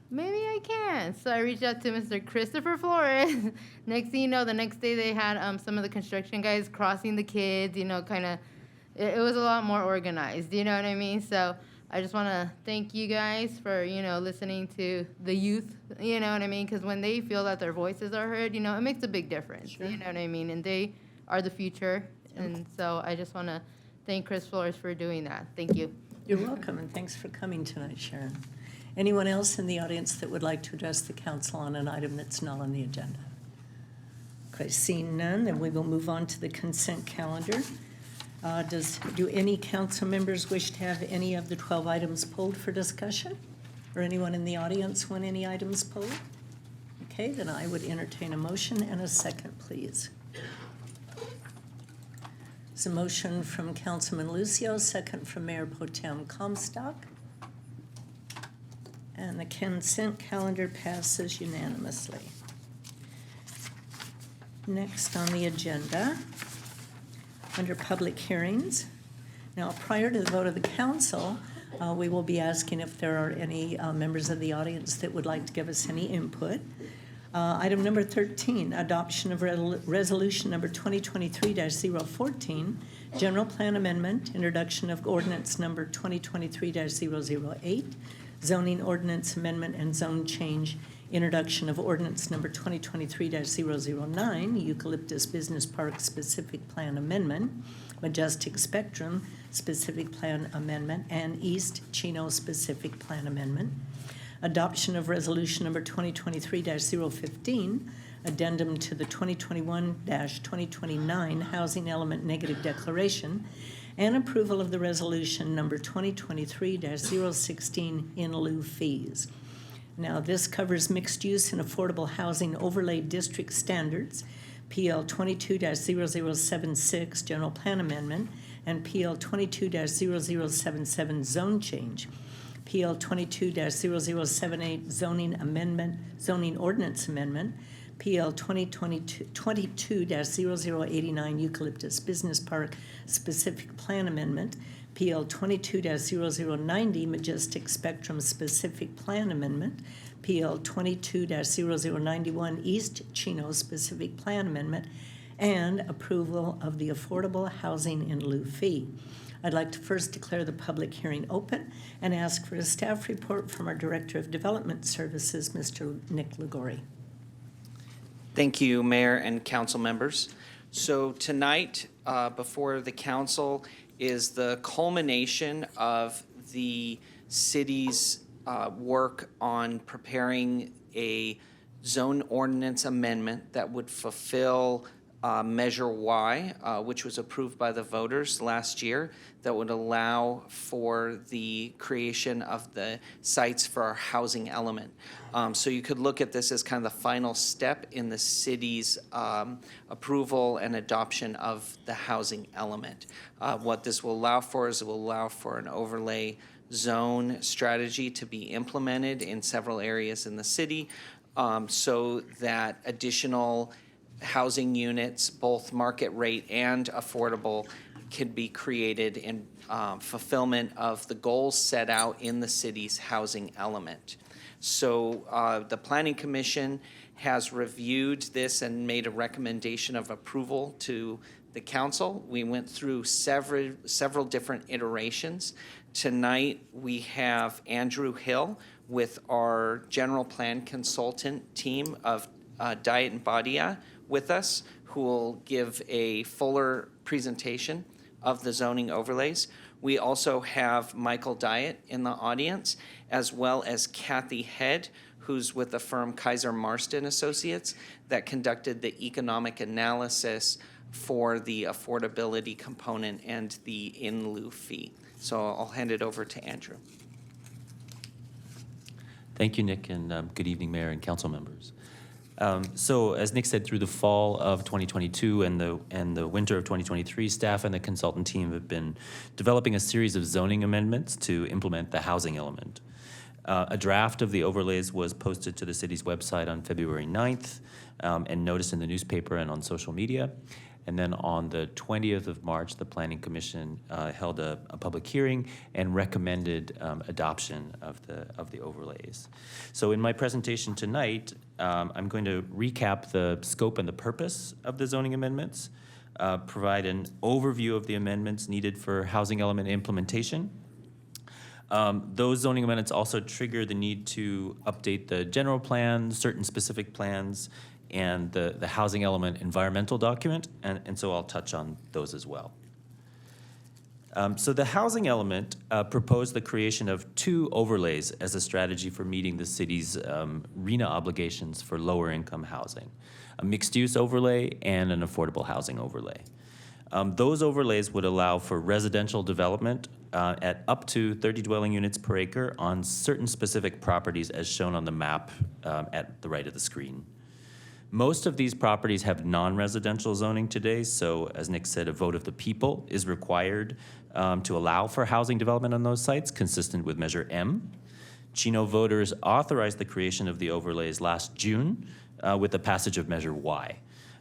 maybe I can. So I reached out to Mr. Christopher Flores. Next thing you know, the next day they had some of the construction guys crossing the kids, kind of, it was a lot more organized, you know what I mean? So I just want to thank you guys for, listening to the youth, you know what I mean? Because when they feel that their voices are heard, it makes a big difference, sure. You know what I mean? And they are the future. And so I just want to thank Chris Flores for doing that. Thank you. You're welcome, and thanks for coming tonight, Sharon. Anyone else in the audience that would like to address the council on an item that's not on the agenda? Okay, seeing none, then we will move on to the consent calendar. Do any council members wish to have any of the 12 items pulled for discussion? Or anyone in the audience want any items pulled? Okay, then I would entertain a motion and a second, please. It's a motion from Councilman Lucio, second from Mayor Pro Tem Comstock. And the consent calendar passes unanimously. Next on the agenda, under public hearings. Now, prior to the vote of the council, we will be asking if there are any members of the audience that would like to give us any input. Item number 13, adoption of resolution number 2023-014, general plan amendment, introduction of ordinance number 2023-008, zoning ordinance amendment and zone change, introduction of ordinance number 2023-009, Eucalyptus Business Park Specific Plan Amendment, Majestic Spectrum Specific Plan Amendment, and East Chino Specific Plan Amendment. Adoption of resolution number 2023-015, addendum to the 2021-2029 Housing Element Negative Declaration, and approval of the resolution number 2023-016 in lieu fees. Now, this covers mixed use and affordable housing overlay district standards, PL 22-0076 General Plan Amendment, and PL 22-0077 Zone Change, PL 22-0078 Zoning Amendment, Zoning Ordinance Amendment, PL 22-0089 Eucalyptus Business Park Specific Plan Amendment, PL 22-0090 Majestic Spectrum Specific Plan Amendment, PL 22-0091 East Chino Specific Plan Amendment, and approval of the Affordable Housing in Lieu Fee. I'd like to first declare the public hearing open and ask for a staff report from our Director of Development Services, Mr. Nick Ligori. Thank you, Mayor and council members. So tonight, before the council is the culmination of the city's work on preparing a zone ordinance amendment that would fulfill Measure Y, which was approved by the voters last year, that would allow for the creation of the sites for our housing element. So you could look at this as kind of the final step in the city's approval and adoption of the housing element. What this will allow for is it will allow for an overlay zone strategy to be implemented in several areas in the city, so that additional housing units, both market rate and affordable, can be created in fulfillment of the goals set out in the city's housing element. So the Planning Commission has reviewed this and made a recommendation of approval to the council. We went through several different iterations. Tonight we have Andrew Hill with our general plan consultant team of Diet and Badia with us, who will give a fuller presentation of the zoning overlays. We also have Michael Diet in the audience, as well as Kathy Head, who's with the firm Kaiser Marston Associates that conducted the economic analysis for the affordability component and the in lieu fee. So I'll hand it over to Andrew. Thank you, Nick, and good evening, Mayor and council members. So as Nick said, through the fall of 2022 and the winter of 2023, staff and the consultant team have been developing a series of zoning amendments to implement the housing element. A draft of the overlays was posted to the city's website on February 9th and noticed in the newspaper and on social media. And then on the 20th of March, the Planning Commission held a public hearing and recommended adoption of the overlays. So in my presentation tonight, I'm going to recap the scope and the purpose of the zoning amendments, provide an overview of the amendments needed for housing element implementation. Those zoning amendments also trigger the need to update the general plan, certain specific plans, and the housing element environmental document, and so I'll touch on those as well. So the housing element proposed the creation of 2 overlays as a strategy for meeting the city's RHNA obligations for lower income housing, a mixed use overlay and an affordable housing overlay. Those overlays would allow for residential development at up to 30 dwelling units per acre on certain specific properties as shown on the map at the right of the screen. Most of these properties have non-residential zoning today, so as Nick said, a vote of the people is required to allow for housing development on those sites, consistent with Measure M. Chino voters authorized the creation of the overlays last June with the passage of Measure Y.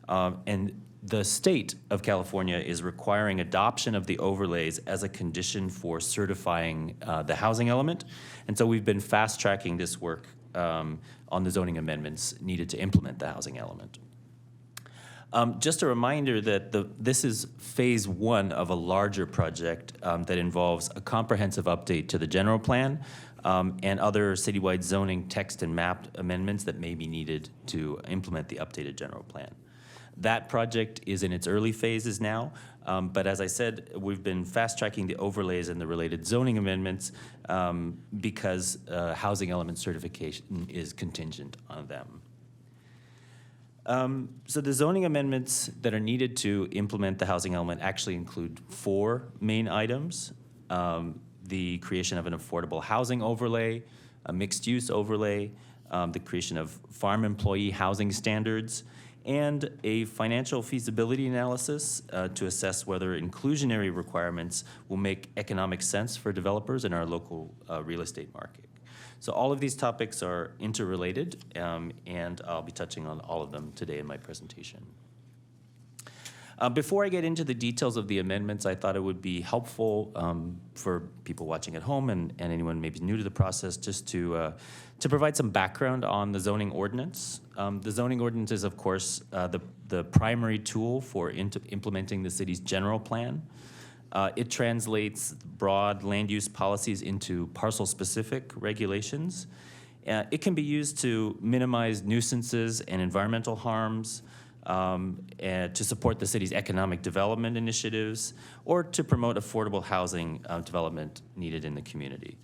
And the state of California is requiring adoption of the overlays as a condition for certifying the housing element. And so we've been fast-tracking this work on the zoning amendments needed to implement the housing element. Just a reminder that this is phase one of a larger project that involves a comprehensive update to the general plan and other citywide zoning text and map amendments that may be needed to implement the updated general plan. That project is in its early phases now, but as I said, we've been fast-tracking the overlays and the related zoning amendments because housing element certification is contingent on them. So the zoning amendments that are needed to implement the housing element actually include 4 main items. The creation of an affordable housing overlay, a mixed-use overlay, the creation of farm employee housing standards, and a financial feasibility analysis to assess whether inclusionary requirements will make economic sense for developers in our local real estate market. So all of these topics are interrelated, and I'll be touching on all of them today in my presentation. Before I get into the details of the amendments, I thought it would be helpful for people watching at home and anyone maybe new to the process just to provide some background on the zoning ordinance. The zoning ordinance is, of course, the primary tool for implementing the city's general plan. It translates broad land use policies into parcel-specific regulations. It can be used to minimize nuisances and environmental harms, and to support the city's economic development initiatives, or to promote affordable housing development needed in the community.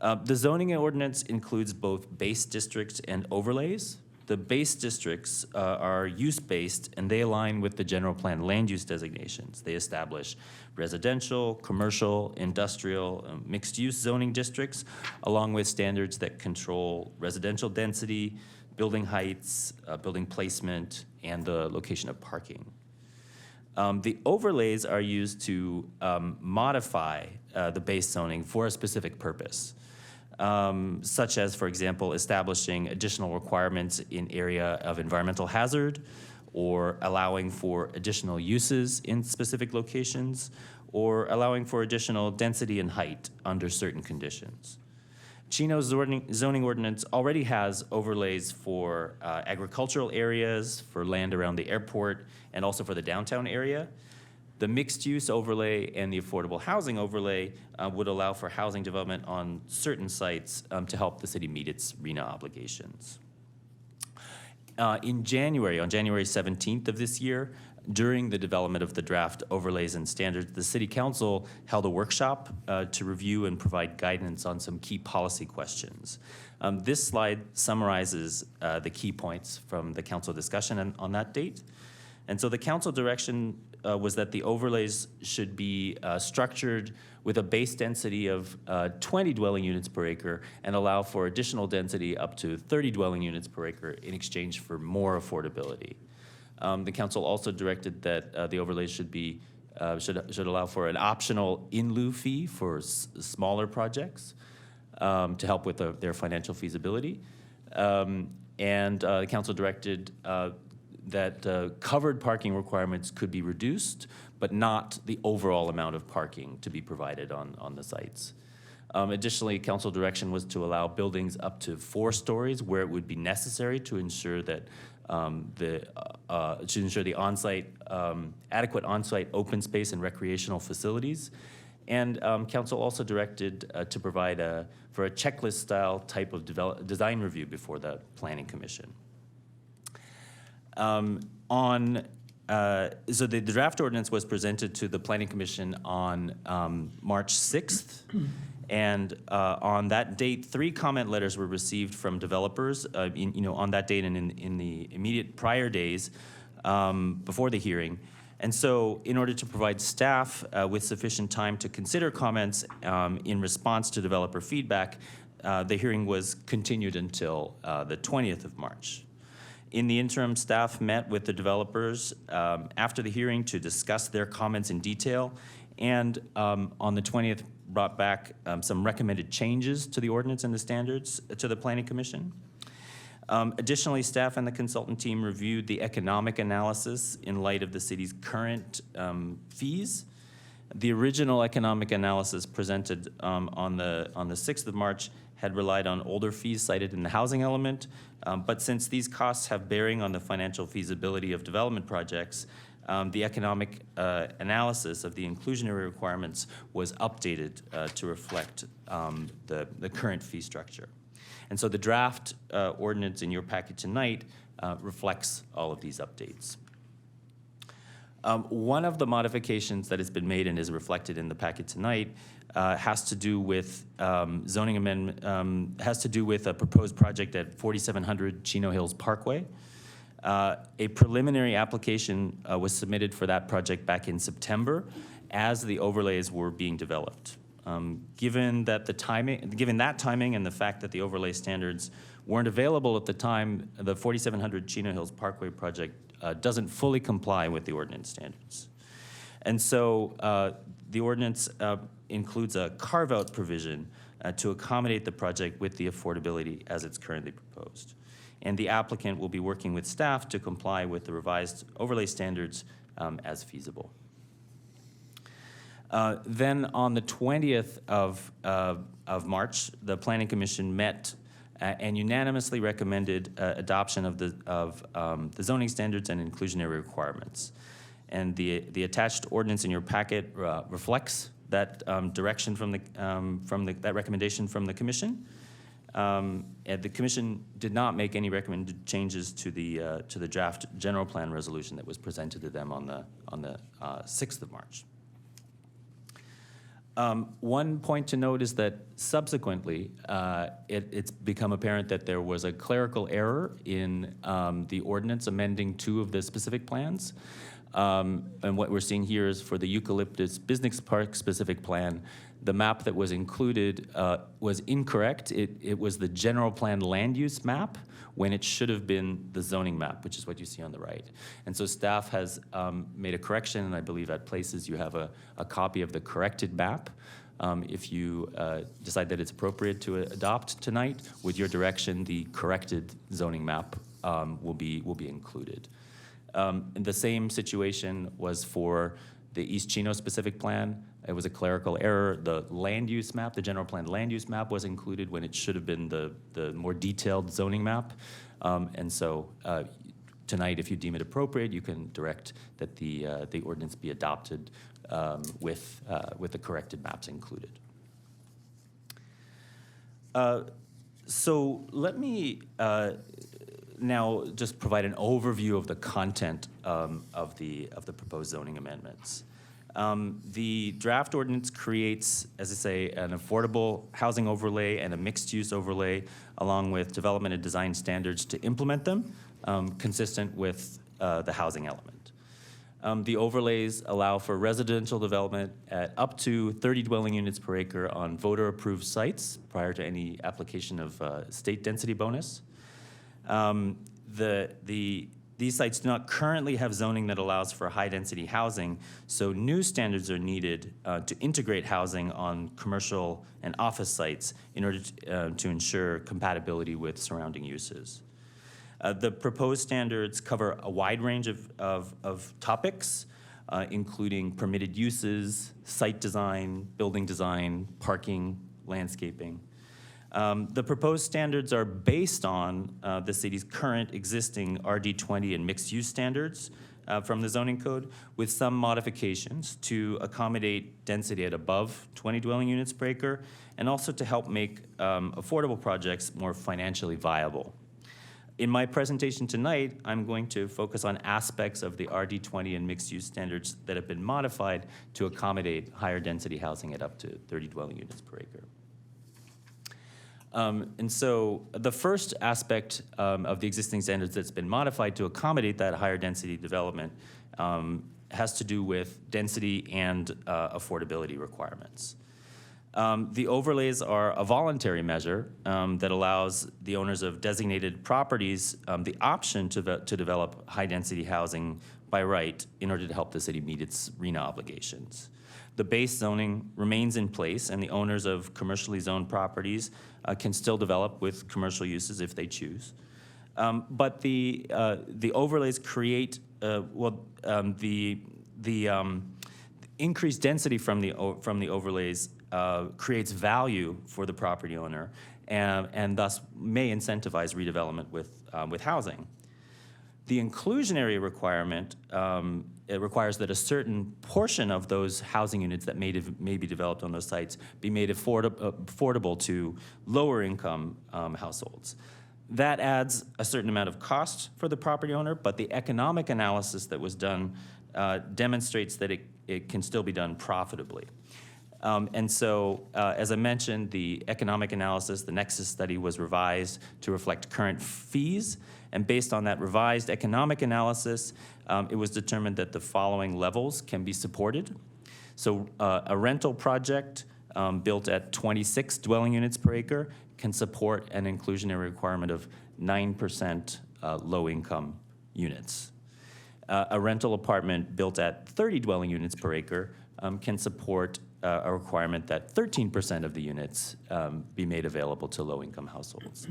The zoning ordinance includes both base districts and overlays. The base districts are use-based, and they align with the general plan land use designations. They establish residential, commercial, industrial, mixed-use zoning districts, along with standards that control residential density, building heights, building placement, and the location of parking. The overlays are used to modify the base zoning for a specific purpose, such as, for example, establishing additional requirements in area of environmental hazard, or allowing for additional uses in specific locations, or allowing for additional density and height under certain conditions. Chino's zoning ordinance already has overlays for agricultural areas, for land around the airport, and also for the downtown area. The mixed-use overlay and the affordable housing overlay would allow for housing development on certain sites to help the city meet its RHNA obligations. On January 17th of this year, during the development of the draft overlays and standards, the City Council held a workshop to review and provide guidance on some key policy questions. This slide summarizes the key points from the council discussion on that date. And so the council direction was that the overlays should be structured with a base density of 20 dwelling units per acre and allow for additional density up to 30 dwelling units per acre in exchange for more affordability. The council also directed that the overlays should allow for an optional in lieu fee for smaller projects to help with their financial feasibility. The council directed that covered parking requirements could be reduced, but not the overall amount of parking to be provided on the sites. Additionally, council direction was to allow buildings up to 4 stories where it would be necessary to ensure that the on-site, adequate on-site open space and recreational facilities. And council also directed to provide for a checklist-style type of design review before the Planning Commission. So the draft ordinance was presented to the Planning Commission on March 6th. And on that date, 3 comment letters were received from developers on that date and in the immediate prior days before the hearing. And so in order to provide staff with sufficient time to consider comments in response to developer feedback, the hearing was continued until the 20th of March. In the interim, staff met with the developers after the hearing to discuss their comments in detail, and on the 20th brought back some recommended changes to the ordinance and the standards to the Planning Commission. Additionally, staff and the consultant team reviewed the economic analysis in light of the city's current fees. The original economic analysis presented on the 6th of March had relied on older fees cited in the housing element, but since these costs have bearing on the financial feasibility of development projects, the economic analysis of the inclusionary requirements was updated to reflect the current fee structure. And so the draft ordinance in your packet tonight reflects all of these updates. One of the modifications that has been made and is reflected in the packet tonight has to do with zoning amendment, has to do with a proposed project at 4700 Chino Hills Parkway. A preliminary application was submitted for that project back in September as the overlays were being developed. Given that timing and the fact that the overlay standards weren't available at the time, the 4700 Chino Hills Parkway project doesn't fully comply with the ordinance standards. And so the ordinance includes a carve-out provision to accommodate the project with the affordability as it's currently proposed. And the applicant will be working with staff to comply with the revised overlay standards as feasible. Then on the 20th of March, the Planning Commission met and unanimously recommended adoption of the zoning standards and inclusionary requirements. And the attached ordinance in your packet reflects that direction from that recommendation from the Commission. And the Commission did not make any recommended changes to the draft general plan resolution that was presented to them on the 6th of March. One point to note is that subsequently, it's become apparent that there was a clerical error in the ordinance amending 2 of the specific plans. And what we're seeing here is for the Eucalyptus Business Park specific plan, the map that was included was incorrect. It was the general plan land use map when it should have been the zoning map, which is what you see on the right. And so staff has made a correction, and I believe at places you have a copy of the corrected map. If you decide that it's appropriate to adopt tonight, with your direction, the corrected zoning map will be included. And the same situation was for the East Chino specific plan. It was a clerical error. The land use map, the general plan land use map was included when it should have been the more detailed zoning map. And so tonight, if you deem it appropriate, you can direct that the ordinance be adopted with the corrected maps included. So let me now just provide an overview of the content of the proposed zoning amendments. The draft ordinance creates, as I say, an affordable housing overlay and a mixed-use overlay, along with development and design standards to implement them, consistent with the housing element. The overlays allow for residential development at up to 30 dwelling units per acre on voter-approved sites prior to any application of state density bonus. These sites do not currently have zoning that allows for high-density housing, so new standards are needed to integrate housing on commercial and office sites in order to ensure compatibility with surrounding uses. The proposed standards cover a wide range of topics, including permitted uses, site design, building design, parking, landscaping. The proposed standards are based on the city's current existing RD20 and mixed-use standards from the zoning code, with some modifications to accommodate density at above 20 dwelling units per acre, and also to help make affordable projects more financially viable. In my presentation tonight, I'm going to focus on aspects of the RD20 and mixed-use standards that have been modified to accommodate higher density housing at up to 30 dwelling units per acre. And so the first aspect of the existing standards that's been modified to accommodate that higher density development has to do with density and affordability requirements. The overlays are a voluntary measure that allows the owners of designated properties the option to develop high-density housing by right in order to help the city meet its RENA obligations. The base zoning remains in place, and the owners of commercially zoned properties can still develop with commercial uses if they choose. But the overlays create, the increased density from the overlays creates value for the property owner, and thus may incentivize redevelopment with housing. The inclusionary requirement it requires that a certain portion of those housing units that may be developed on those sites be made affordable to lower income households. That adds a certain amount of cost for the property owner, but the economic analysis that was done demonstrates that it can still be done profitably. And so, as I mentioned, the economic analysis, the Nexus study, was revised to reflect current fees. And based on that revised economic analysis, it was determined that the following levels can be supported. So a rental project built at 26 dwelling units per acre can support an inclusionary requirement of 9% low-income units. A rental apartment built at 30 dwelling units per acre can support a requirement that 13% of the units be made available to low-income households.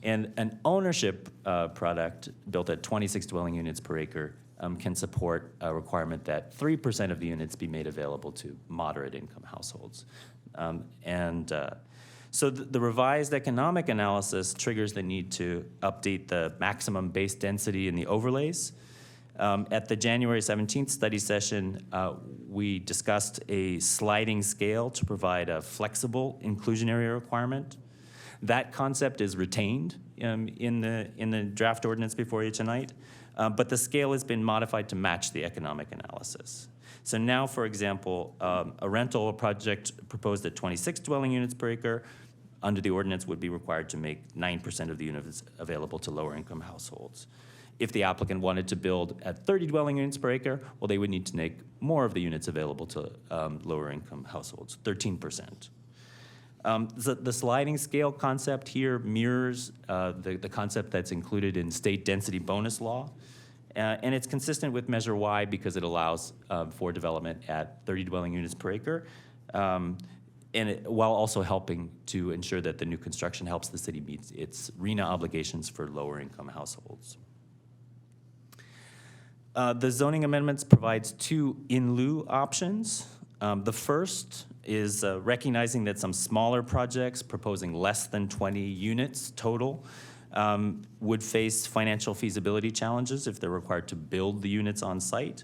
And an ownership product built at 26 dwelling units per acre can support a requirement that 3% of the units be made available to moderate income households. So the revised economic analysis triggers the need to update the maximum base density in the overlays. At the January 17th study session, we discussed a sliding scale to provide a flexible inclusionary requirement. That concept is retained in the draft ordinance before you tonight, but the scale has been modified to match the economic analysis. So now, for example, a rental project proposed at 26 dwelling units per acre under the ordinance would be required to make 9% of the units available to lower income households. If the applicant wanted to build at 30 dwelling units per acre, well, they would need to make more of the units available to lower income households, 13%. The sliding scale concept here mirrors the concept that's included in state density bonus law. And it's consistent with Measure Y because it allows for development at 30 dwelling units per acre, while also helping to ensure that the new construction helps the city meet its RENA obligations for lower income households. The zoning amendments provides two in lieu options. The first is recognizing that some smaller projects proposing less than 20 units total would face financial feasibility challenges if they're required to build the units on site.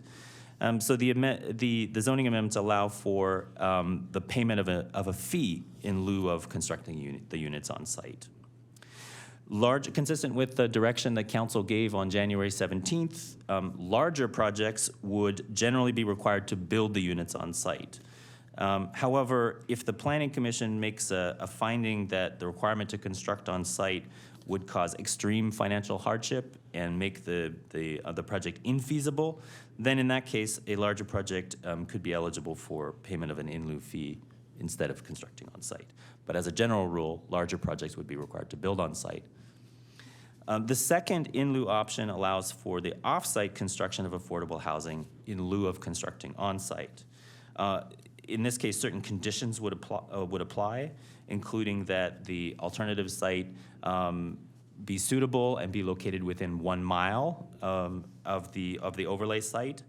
So the zoning amendments allow for the payment of a fee in lieu of constructing the units on site. Consistent with the direction that council gave on January 17th, larger projects would generally be required to build the units on site. However, if the Planning Commission makes a finding that the requirement to construct on site would cause extreme financial hardship and make the project infeasible, then in that case, a larger project could be eligible for payment of an in lieu fee instead of constructing on site. But as a general rule, larger projects would be required to build on site. The second in lieu option allows for the off-site construction of affordable housing in lieu of constructing on site. In this case, certain conditions would apply, including that the alternative site be suitable and be located within 1 mile of the overlay site.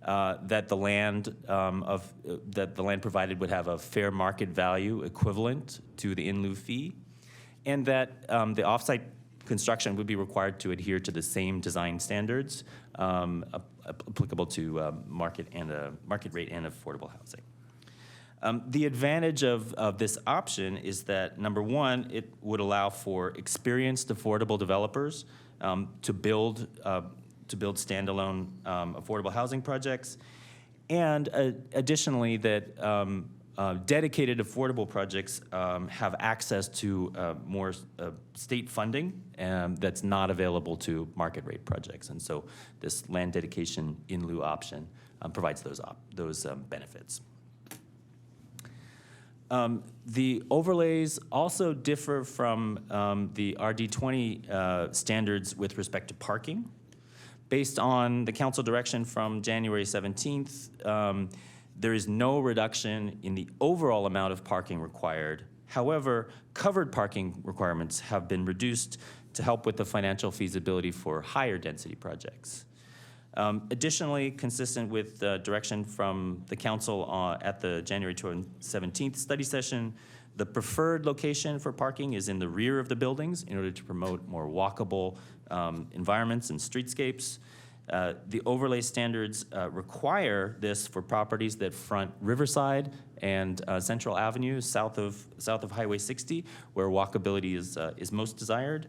That the land provided would have a fair market value equivalent to the in lieu fee, and that the offsite construction would be required to adhere to the same design standards applicable to market rate and affordable housing. The advantage of this option is that, number one, it would allow for experienced affordable developers to build standalone affordable housing projects, and additionally that dedicated affordable projects have access to more state funding that's not available to market rate projects. And so this land dedication in lieu option provides those benefits. The overlays also differ from the RD20 standards with respect to parking. Based on the council direction from January 17th, there is no reduction in the overall amount of parking required. However, covered parking requirements have been reduced to help with the financial feasibility for higher density projects. Additionally, consistent with the direction from the council at the January 17th study session, the preferred location for parking is in the rear of the buildings in order to promote more walkable environments and streetscapes. The overlay standards require this for properties that front Riverside and Central Avenue south of Highway 60, where walkability is most desired.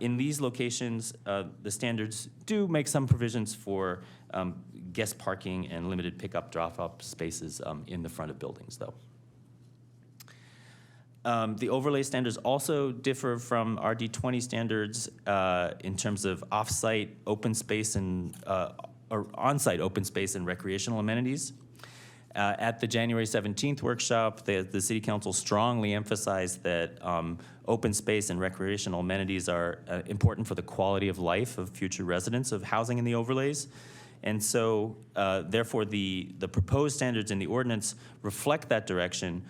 In these locations, the standards do make some provisions for guest parking and limited pickup drop-off spaces in the front of buildings, though. The overlay standards also differ from RD20 standards in terms of off-site open space and or on-site open space and recreational amenities. At the January 17th workshop, the City Council strongly emphasized that open space and recreational amenities are important for the quality of life of future residents of housing in the overlays. And so, therefore, the proposed standards in the ordinance reflect that direction,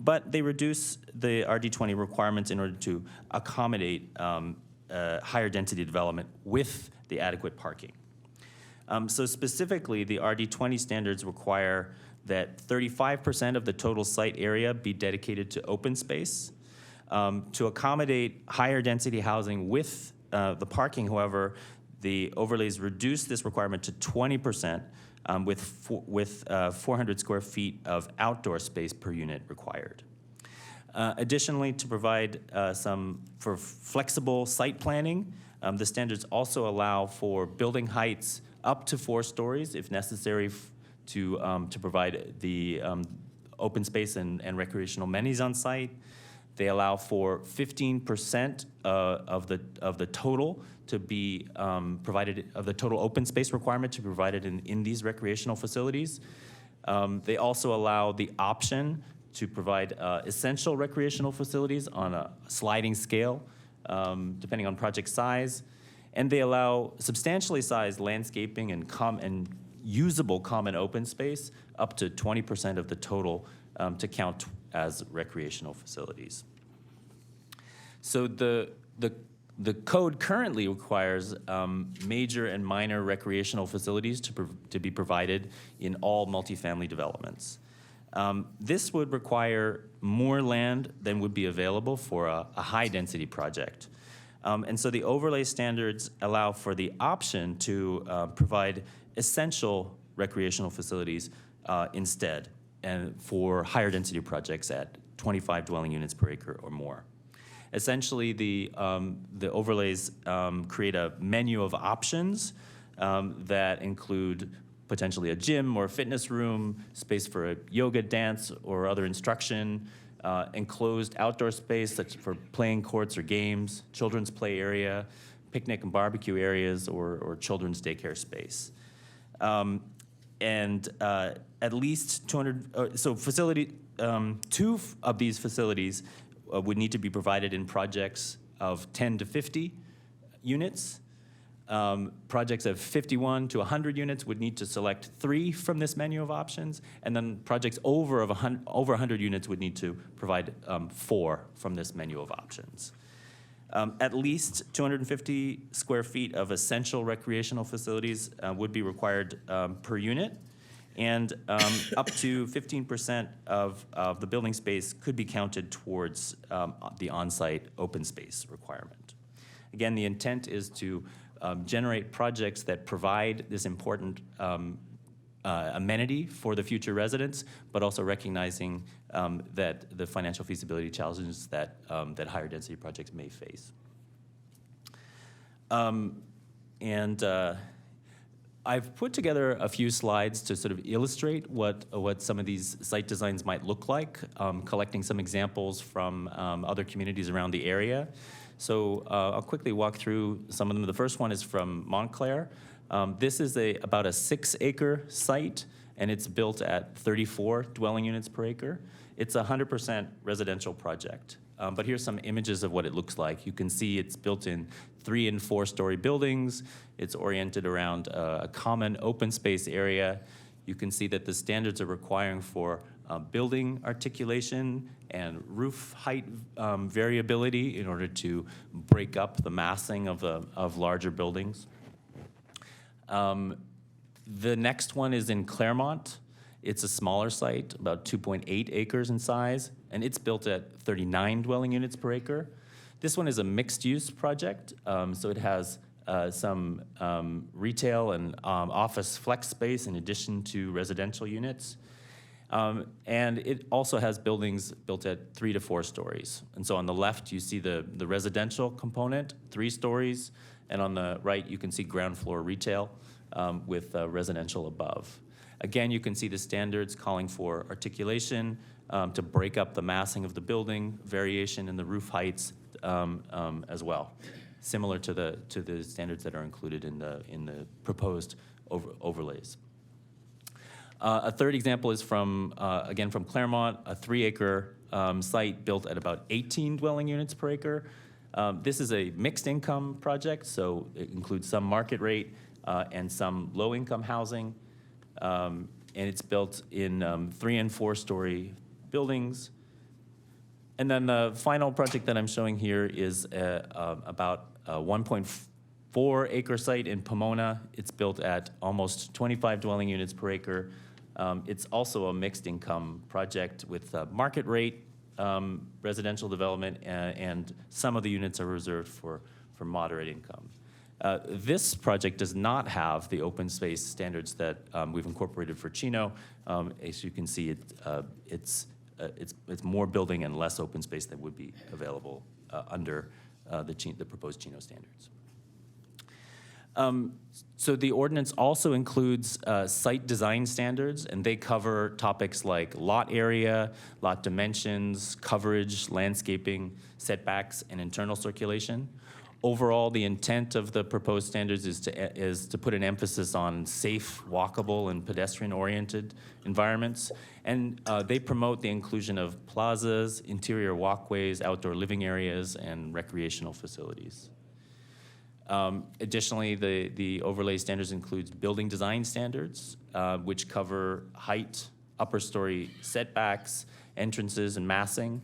but they reduce the RD20 requirements in order to accommodate higher density development with the adequate parking. So specifically, the RD20 standards require that 35% of the total site area be dedicated to open space. To accommodate higher density housing with the parking, however, the overlays reduce this requirement to 20% with 400 square feet of outdoor space per unit required. Additionally, to provide for flexible site planning, the standards also allow for building heights up to 4 stories if necessary to provide the open space and recreational amenities on site. They allow for 15% of the total to be provided, of the total open space requirement to be provided in these recreational facilities. They also allow the option to provide essential recreational facilities on a sliding scale, depending on project size. And they allow substantially sized landscaping and usable common open space up to 20% of the total to count as recreational facilities. So the code currently requires major and minor recreational facilities to be provided in all multifamily developments. This would require more land than would be available for a high-density project. And so the overlay standards allow for the option to provide essential recreational facilities instead, and for higher density projects at 25 dwelling units per acre or more. Essentially, the overlays create a menu of options that include potentially a gym or a fitness room, space for a yoga, dance, or other instruction, enclosed outdoor space such for playing courts or games, children's play area, picnic and barbecue areas, or children's daycare space. At least 200, so facility, 2 of these facilities would need to be provided in projects of 10 to 50 units. Projects of 51 to 100 units would need to select 3 from this menu of options, and then projects over 100 units would need to provide 4 from this menu of options. At least 250 square feet of essential recreational facilities would be required per unit, and up to 15% of the building space could be counted towards the on-site open space requirement. Again, the intent is to generate projects that provide this important amenity for the future residents, but also recognizing that the financial feasibility challenges that higher density projects may face. I've put together a few slides to sort of illustrate what some of these site designs might look like, collecting some examples from other communities around the area. So I'll quickly walk through some of them. The first one is from Montclair. This is about a 6-acre site, and it's built at 34 dwelling units per acre. It's a 100% residential project. But here's some images of what it looks like. You can see it's built in 3- and 4-story buildings. It's oriented around a common open space area. You can see that the standards are requiring for building articulation and roof height variability in order to break up the massing of larger buildings. The next one is in Claremont. It's a smaller site, about 2.8 acres in size, and it's built at 39 dwelling units per acre. This one is a mixed-use project, so it has some retail and office flex space in addition to residential units. And it also has buildings built at 3 to 4 stories. And so on the left, you see the residential component, 3 stories, and on the right, you can see ground floor retail with residential above. Again, you can see the standards calling for articulation to break up the massing of the building, variation in the roof heights as well, similar to the standards that are included in the proposed overlays. A third example is again from Claremont, a 3-acre site built at about 18 dwelling units per acre. This is a mixed income project, so it includes some market rate and some low income housing. And it's built in 3- and 4-story buildings. And then the final project that I'm showing here is about a 1.4-acre site in Pomona. It's built at almost 25 dwelling units per acre. It's also a mixed income project with market rate residential development, and some of the units are reserved for moderate income. This project does not have the open space standards that we've incorporated for Chino. As you can see, it's more building and less open space that would be available under the proposed Chino standards. So the ordinance also includes site design standards, and they cover topics like lot area, lot dimensions, coverage, landscaping, setbacks, and internal circulation. Overall, the intent of the proposed standards is to put an emphasis on safe, walkable, and pedestrian-oriented environments, and they promote the inclusion of plazas, interior walkways, outdoor living areas, and recreational facilities. Additionally, the overlay standards includes building design standards, which cover height, upper story setbacks, entrances, and massing.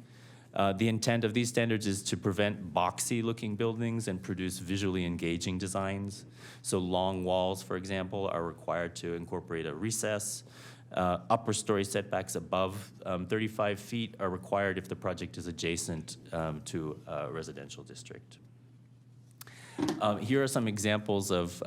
The intent of these standards is to prevent boxy-looking buildings and produce visually engaging designs. So long walls, for example, are required to incorporate a recess. Upper story setbacks above 35 feet are required if the project is adjacent to a residential district. Here are some examples of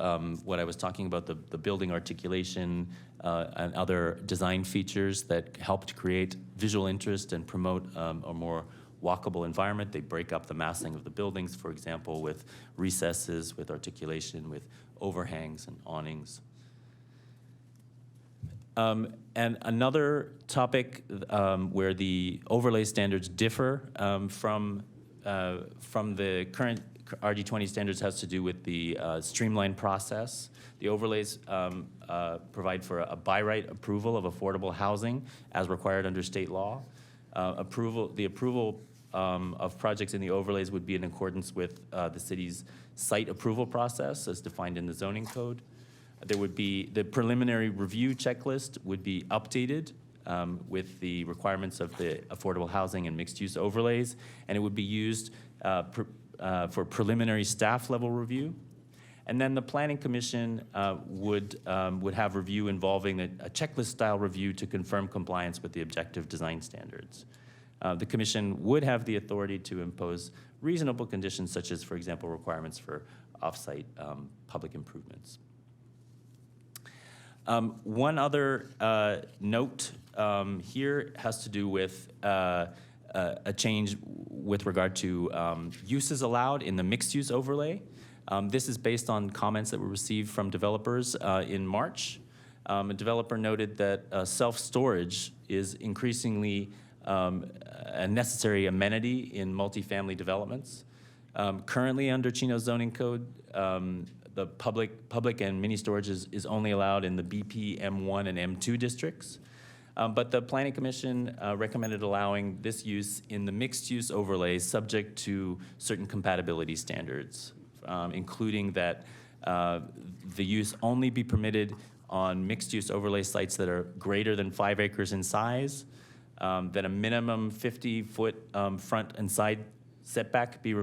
what I was talking about, the building articulation and other design features that help to create visual interest and promote a more walkable environment. They break up the massing of the buildings, for example, with recesses, with articulation, with overhangs and awnings. And another topic where the overlay standards differ from the current RD20 standards has to do with the streamlined process. The overlays provide for a by right approval of affordable housing as required under state law. The approval of projects in the overlays would be in accordance with the city's site approval process as defined in the zoning code. There would be the preliminary review checklist would be updated with the requirements of the affordable housing and mixed use overlays, and it would be used for preliminary staff level review. And then the Planning Commission would have review involving a checklist style review to confirm compliance with the objective design standards. The Commission would have the authority to impose reasonable conditions such as, for example, requirements for off-site public improvements. One other note here has to do with a change with regard to uses allowed in the mixed-use overlay. This is based on comments that were received from developers in March. A developer noted that self-storage is increasingly a necessary amenity in multifamily developments. Currently, under Chino's zoning code, the public and mini storage is only allowed in the BP, M1, and M2 districts. But the Planning Commission recommended allowing this use in the mixed-use overlays subject to certain compatibility standards, including that the use only be permitted on mixed-use overlay sites that are greater than 5 acres in size, that a minimum 50-foot front and side setback be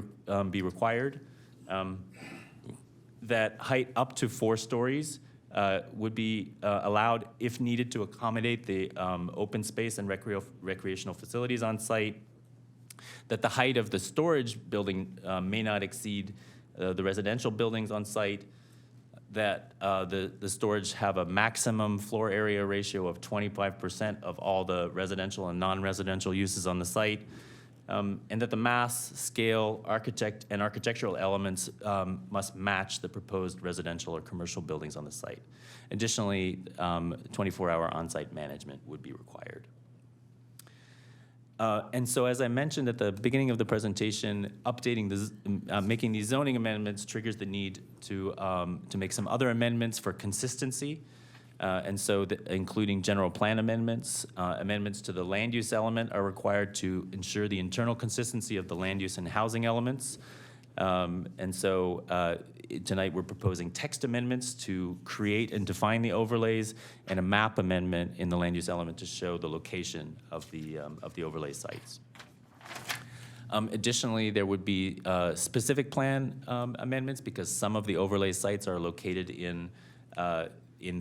required, that height up to 4 stories would be allowed if needed to accommodate the open space and recreational facilities on site, that the height of the storage building may not exceed the residential buildings on site, that the storage have a maximum floor area ratio of 25% of all the residential and non-residential uses on the site, and that the mass, scale, architectural elements must match the proposed residential or commercial buildings on the site. Additionally, 24-hour on-site management would be required. And so, as I mentioned at the beginning of the presentation, making these zoning amendments triggers the need to make some other amendments for consistency. And so, including general plan amendments, amendments to the land use element are required to ensure the internal consistency of the land use and housing elements. And so tonight we're proposing text amendments to create and define the overlays, and a map amendment in the land use element to show the location of the overlay sites. Additionally, there would be specific plan amendments because some of the overlay sites are located in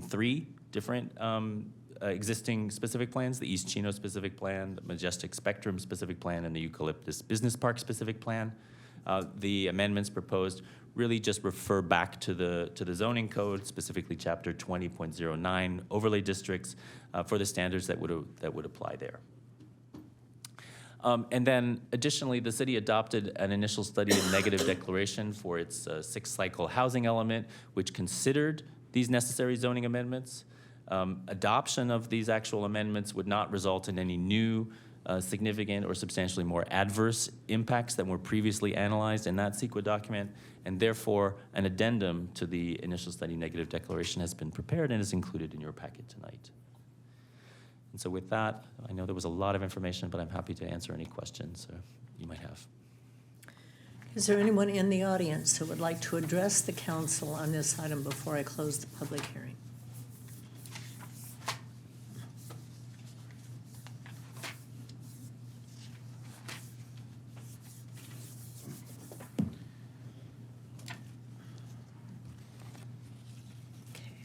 3 different existing specific plans: the East Chino specific plan, the Majestic Spectrum specific plan, and the Eucalyptus Business Park specific plan. The amendments proposed really just refer back to the zoning code, specifically Chapter 20.09 overlay districts, for the standards that would apply there. And then additionally, the city adopted an initial study and negative declaration for its 6-cycle housing element, which considered these necessary zoning amendments. Adoption of these actual amendments would not result in any new significant or substantially more adverse impacts than were previously analyzed in that CEQA document, and therefore an addendum to the initial study negative declaration has been prepared and is included in your packet tonight. And so with that, I know there was a lot of information, but I'm happy to answer any questions you might have. Is there anyone in the audience who would like to address the council on this item before I close the public hearing?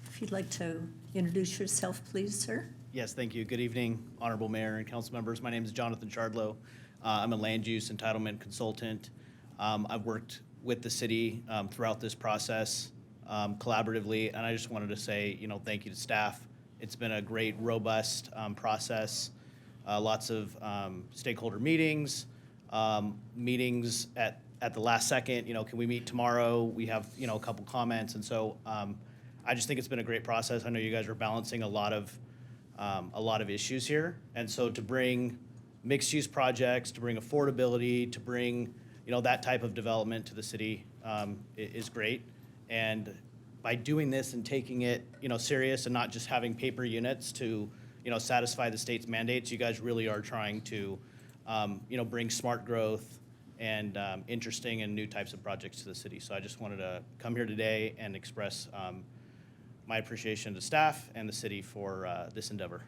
If you'd like to introduce yourself, please, sir. Yes, thank you. Good evening, Honorable Mayor and council members. My name is Jonathan Chardlow. I'm a land use entitlement consultant. I've worked with the city throughout this process collaboratively, and I just wanted to say, thank you to staff. It's been a great, robust process. Lots of stakeholder meetings, meetings at the last second. Can we meet tomorrow? We have a couple comments, and so I just think it's been a great process. I know you guys are balancing a lot of issues here, and so to bring mixed-use projects, to bring affordability, to bring that type of development to the city is great. And by doing this and taking it serious and not just having paper units to satisfy the state's mandates, you guys really are trying to bring smart growth and interesting and new types of projects to the city. So I just wanted to come here today and express my appreciation to staff and the city for this endeavor.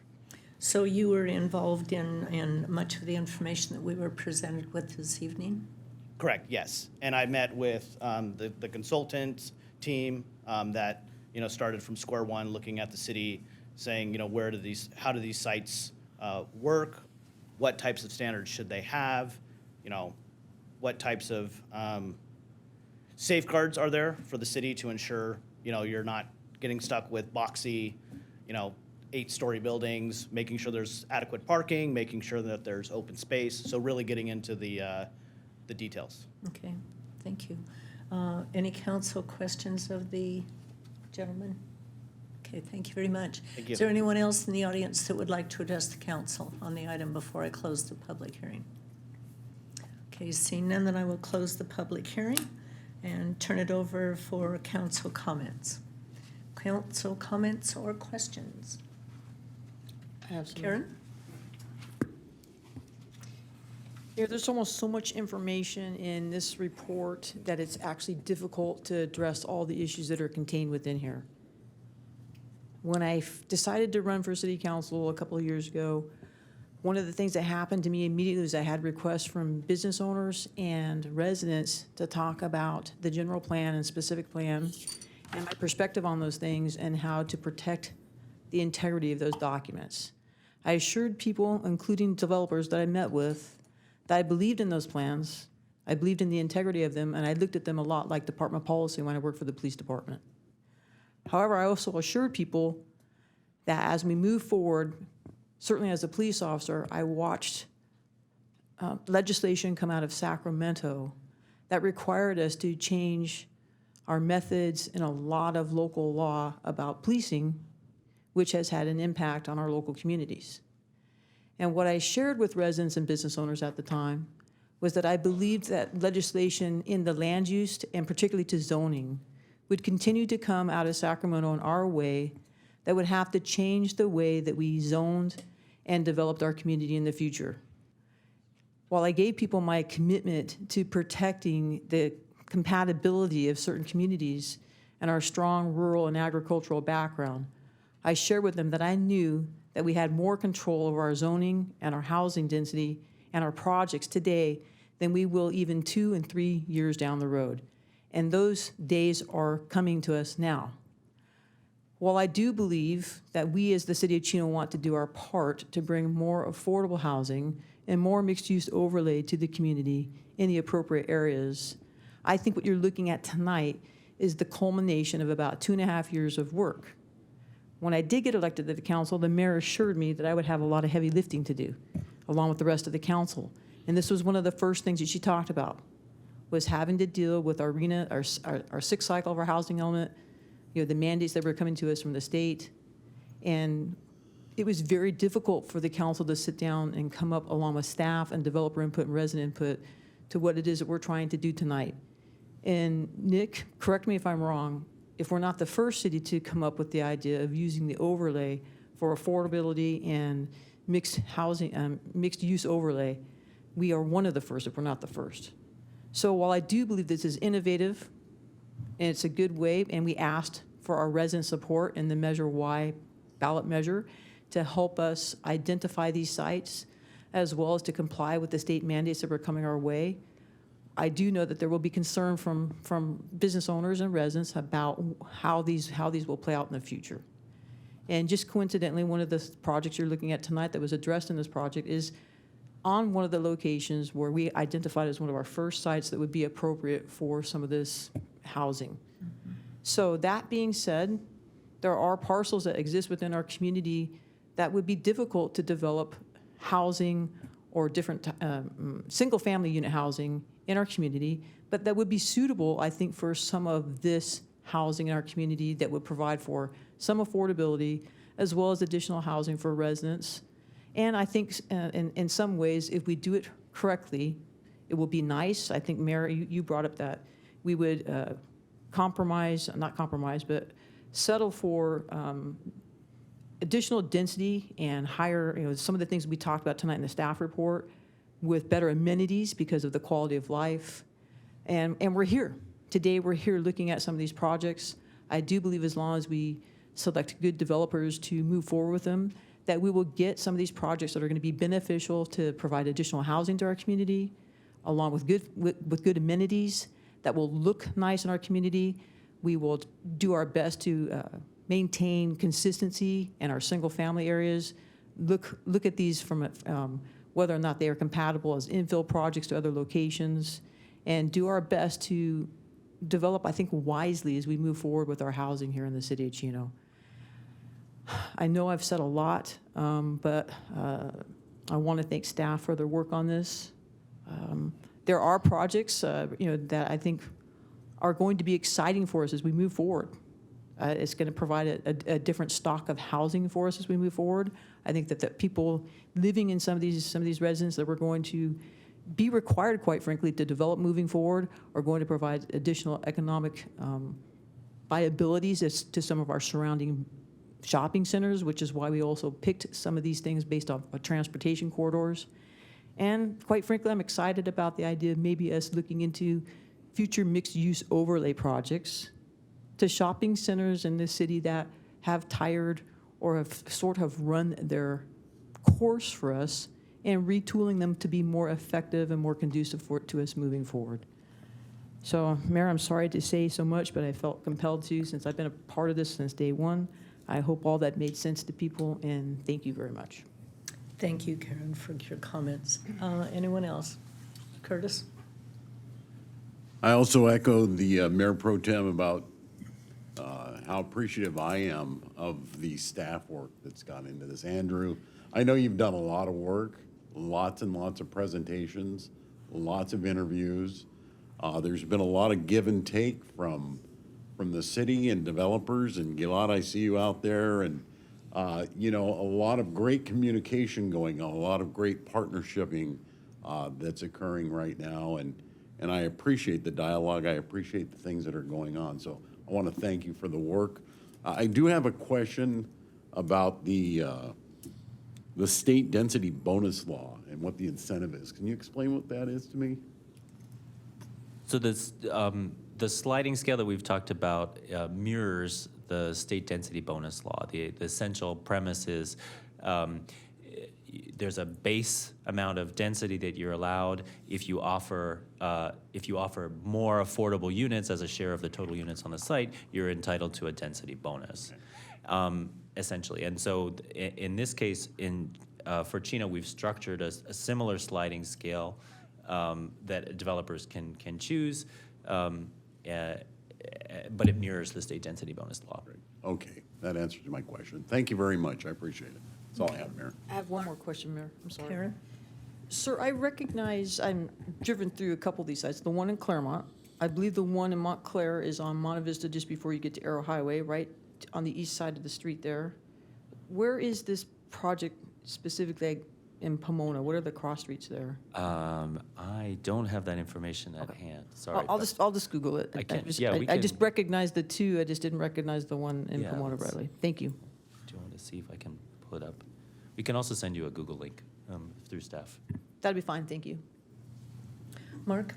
So you were involved in much of the information that we were presented with this evening? Correct, yes. And I met with the consultant team that started from square one, looking at the city, saying how do these sites work, what types of standards should they have, what types of safeguards are there for the city to ensure you're not getting stuck with boxy 8-story buildings, making sure there's adequate parking, making sure that there's open space. So really getting into the details. Okay, thank you. Any council questions of the gentleman? Okay, thank you very much. Thank you. Is there anyone else in the audience that would like to address the council on the item before I close the public hearing? Okay, seeing none, then I will close the public hearing and turn it over for council comments. Council comments or questions? I have some. Karen? Yeah, there's almost so much information in this report that it's actually difficult to address all the issues that are contained within here. When I decided to run for city council a couple of years ago, one of the things that happened to me immediately was I had requests from business owners and residents to talk about the general plan and specific plan and my perspective on those things and how to protect the integrity of those documents. I assured people, including developers that I met with, that I believed in those plans, I believed in the integrity of them, and I looked at them a lot like department policy when I worked for the police department. However, I also assured people that as we move forward, certainly as a police officer, I watched legislation come out of Sacramento that required us to change our methods in a lot of local law about policing, which has had an impact on our local communities. And what I shared with residents and business owners at the time was that I believed that legislation in the land use, and particularly to zoning, would continue to come out of Sacramento in our way that would have to change the way that we zoned and developed our community in the future. While I gave people my commitment to protecting the compatibility of certain communities and our strong rural and agricultural background, I shared with them that I knew that we had more control over our zoning and our housing density and our projects today than we will even 2 and 3 years down the road. And those days are coming to us now. While I do believe that we as the city of Chino want to do our part to bring more affordable housing and more mixed-use overlay to the community in the appropriate areas, I think what you're looking at tonight is the culmination of about 2.5 years of work. When I did get elected to the council, the mayor assured me that I would have a lot of heavy lifting to do, along with the rest of the council. And this was one of the first things that she talked about, was having to deal with our RENA, our sixth cycle of our housing element, the mandates that were coming to us from the state. And it was very difficult for the council to sit down and come up along with staff and developer input and resident input to what it is that we're trying to do tonight. And Nick, correct me if I'm wrong, if we're not the first city to come up with the idea of using the overlay for affordability and mixed housing, mixed use overlay, we are one of the first if we're not the first. So while I do believe this is innovative and it's a good way, and we asked for our resident support in the Measure Y ballot measure to help us identify these sites as well as to comply with the state mandates that were coming our way, I do know that there will be concern from business owners and residents about how these will play out in the future. And just coincidentally, one of the projects you're looking at tonight that was addressed in this project is on one of the locations where we identified as one of our first sites that would be appropriate for some of this housing. So that being said, there are parcels that exist within our community that would be difficult to develop housing or different single-family unit housing in our community, but that would be suitable, I think, for some of this housing in our community that would provide for some affordability as well as additional housing for residents. And I think in some ways, if we do it correctly, it will be nice. I think, Mayor, you brought up that we would not compromise, but settle for additional density and higher, some of the things we talked about tonight in the staff report, with better amenities because of the quality of life. And we're here. Today we're here looking at some of these projects. I do believe as long as we select good developers to move forward with them, that we will get some of these projects that are going to be beneficial to provide additional housing to our community, along with good amenities that will look nice in our community. We will do our best to maintain consistency in our single-family areas. Look at these from whether or not they are compatible as infill projects to other locations, and do our best to develop, I think, wisely as we move forward with our housing here in the city of Chino. I know I've said a lot, but I want to thank staff for their work on this. There are projects, that I think are going to be exciting for us as we move forward. It's going to provide a different stock of housing for us as we move forward. I think that the people living in some of these residences that we're going to be required, quite frankly, to develop moving forward are going to provide additional economic viabilities to some of our surrounding shopping centers, which is why we also picked some of these things based off of transportation corridors. And quite frankly, I'm excited about the idea of maybe us looking into future mixed-use overlay projects to shopping centers in the city that have tired or have sort of run their course for us, and retooling them to be more effective and more conducive to us moving forward. So, Mayor, I'm sorry to say so much, but I felt compelled to since I've been a part of this since day one. I hope all that made sense to people, and thank you very much. Thank you, Karen, for your comments. Anyone else? Curtis? I also echo the Mayor Pro Tem about how appreciative I am of the staff work that's gone into this. Andrew, I know you've done a lot of work, lots and lots of presentations, lots of interviews. There's been a lot of give and take from the city and developers, and Gilad, I see you out there, and you know, a lot of great communication going on, a lot of great partnershiping that's occurring right now, and I appreciate the dialogue. I appreciate the things that are going on. So I want to thank you for the work. I do have a question about the state density bonus law and what the incentive is. Can you explain what that is to me? So this, the sliding scale that we've talked about mirrors the state density bonus law. The essential premise is there's a base amount of density that you're allowed. If you offer more affordable units as a share of the total units on the site, you're entitled to a density bonus, essentially. And so in this case, for Chino, we've structured a similar sliding scale that developers can choose, but it mirrors the state density bonus law. Okay, that answers my question. Thank you very much. I appreciate it. That's all I have, Mayor. I have one more question, Mayor. I'm sorry. Karen? Sir, I recognize, I'm driven through a couple of these sites. The one in Claremont, I believe the one in Montclair is on Monte Vista just before you get to Arrow Highway, right on the east side of the street there. Where is this project specifically in Pomona? What are the cross streets there? I don't have that information at hand. Sorry. I'll just Google it. I can. I just recognize the two. I just didn't recognize the one in Pomona rightly. Thank you. Do you want to see if I can pull it up? We can also send you a Google link through staff. That'd be fine. Thank you. Mark?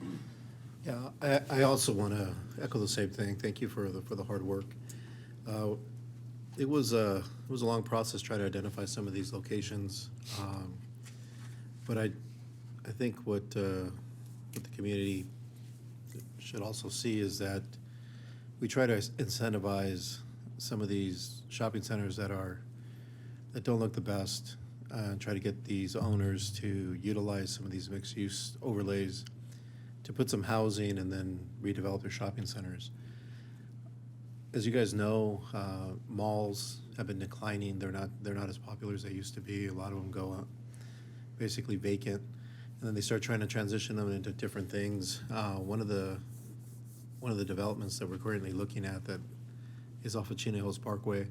Yeah, I also want to echo the same thing. Thank you for the hard work. It was a long process trying to identify some of these locations, but I think what the community should also see is that we try to incentivize some of these shopping centers that don't look the best, and try to get these owners to utilize some of these mixed-use overlays to put some housing and then redevelop their shopping centers. As you guys know, malls have been declining. They're not as popular as they used to be. A lot of them go basically vacant, and then they start trying to transition them into different things. One of the developments that we're currently looking at that is off of Chino Hills Parkway.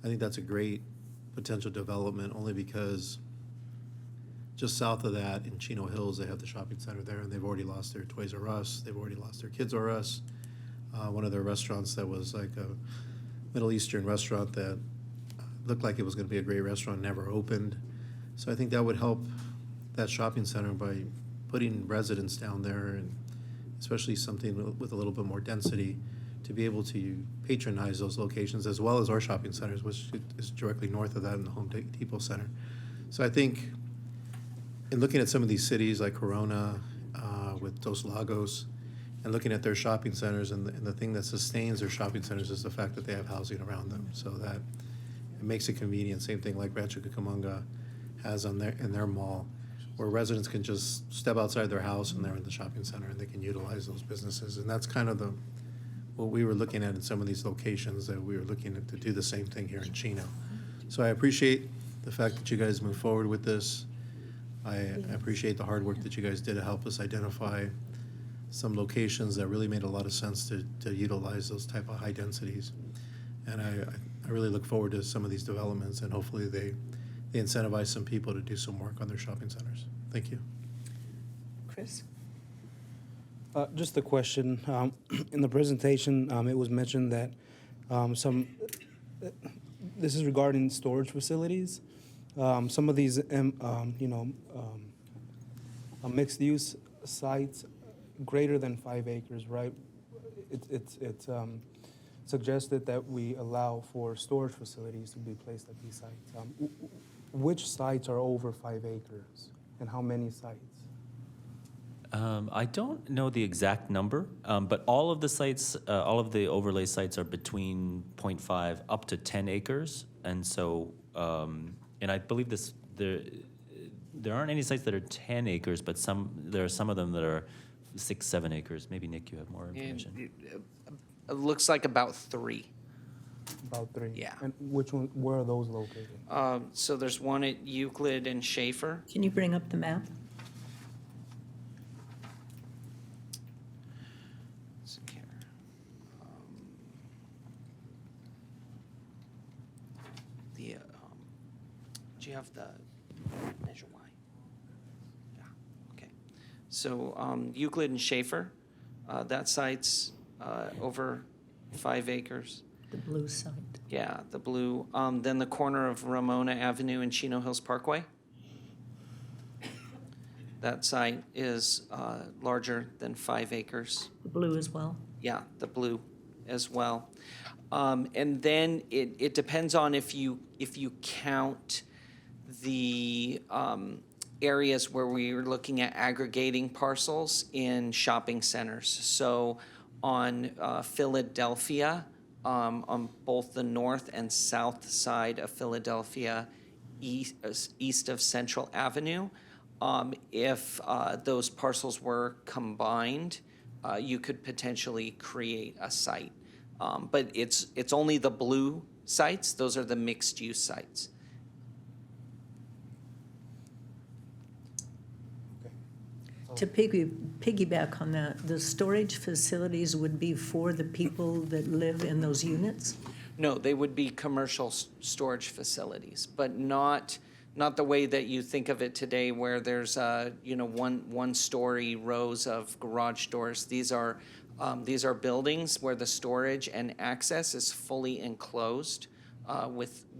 I think that's a great potential development only because just south of that in Chino Hills, they have the shopping center there, and they've already lost their Toys R Us. They've already lost their Kids R Us. One of their restaurants that was like a Middle Eastern restaurant that looked like it was going to be a great restaurant never opened. So I think that would help that shopping center by putting residents down there, and especially something with a little bit more density, to be able to patronize those locations as well as our shopping centers, which is directly north of that in the Home Depot Center. So I think in looking at some of these cities like Corona, with Dos Lagos, and looking at their shopping centers, and the thing that sustains their shopping centers is the fact that they have housing around them, so that it makes it convenient. Same thing like Rancho Cucamonga has in their mall, where residents can just step outside their house and they're in the shopping center and they can utilize those businesses. And that's kind of what we were looking at in some of these locations, that we were looking at to do the same thing here in Chino. So I appreciate the fact that you guys moved forward with this. I appreciate the hard work that you guys did to help us identify some locations that really made a lot of sense to utilize those type of high densities. And I really look forward to some of these developments, and hopefully they incentivize some people to do some work on their shopping centers. Thank you. Chris? Just a question. In the presentation, it was mentioned that this is regarding storage facilities. Some of these, mixed-use sites greater than 5 acres, right? It's suggested that we allow for storage facilities to be placed at these sites. Which sites are over 5 acres, and how many sites? I don't know the exact number, but all of the sites, all of the overlay sites are between 0.5 up to 10 acres. And so, and I believe there aren't any sites that are 10 acres, but there are some of them that are 6, 7 acres. Maybe, Nick, you have more information. It looks like about 3. About 3? Yeah. And where are those located? So there's one at Euclid and Schaefer. Can you bring up the map? Let's see here. Do you have the Measure Y? Yeah, okay. So Euclid and Schaefer, that site's over 5 acres. The blue site. Yeah, the blue. Then the corner of Ramona Avenue and Chino Hills Parkway. That site is larger than 5 acres. The blue as well? Yeah, the blue as well. And then it depends on if you count the areas where we were looking at aggregating parcels in shopping centers. So on Philadelphia, on both the north and south side of Philadelphia, east of Central Avenue, if those parcels were combined, you could potentially create a site. But it's only the blue sites. Those are the mixed-use sites. To piggyback on that, the storage facilities would be for the people that live in those units? No, they would be commercial storage facilities, but not the way that you think of it today, where there's one-story rows of garage doors. These are buildings where the storage and access is fully enclosed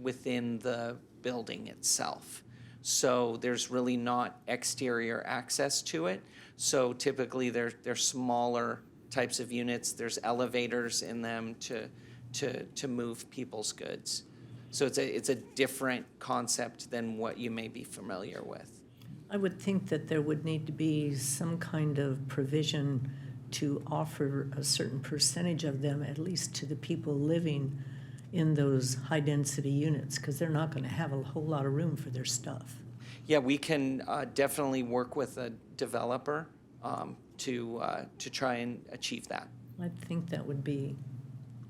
within the building itself. So there's really not exterior access to it. So typically they're smaller types of units. There's elevators in them to move people's goods. So it's a different concept than what you may be familiar with. I would think that there would need to be some kind of provision to offer a certain percentage of them, at least to the people living in those high-density units, because they're not going to have a whole lot of room for their stuff. Yeah, we can definitely work with a developer to try and achieve that. I think that would be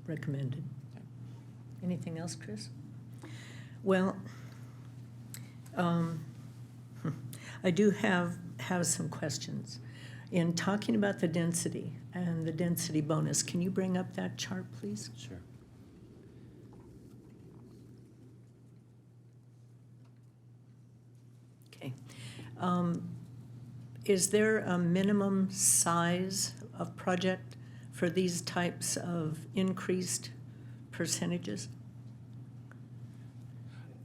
recommended. Anything else, Chris? Well, I do have some questions. In talking about the density and the density bonus, can you bring up that chart, please? Sure. Okay. Is there a minimum size of project for these types of increased percentages?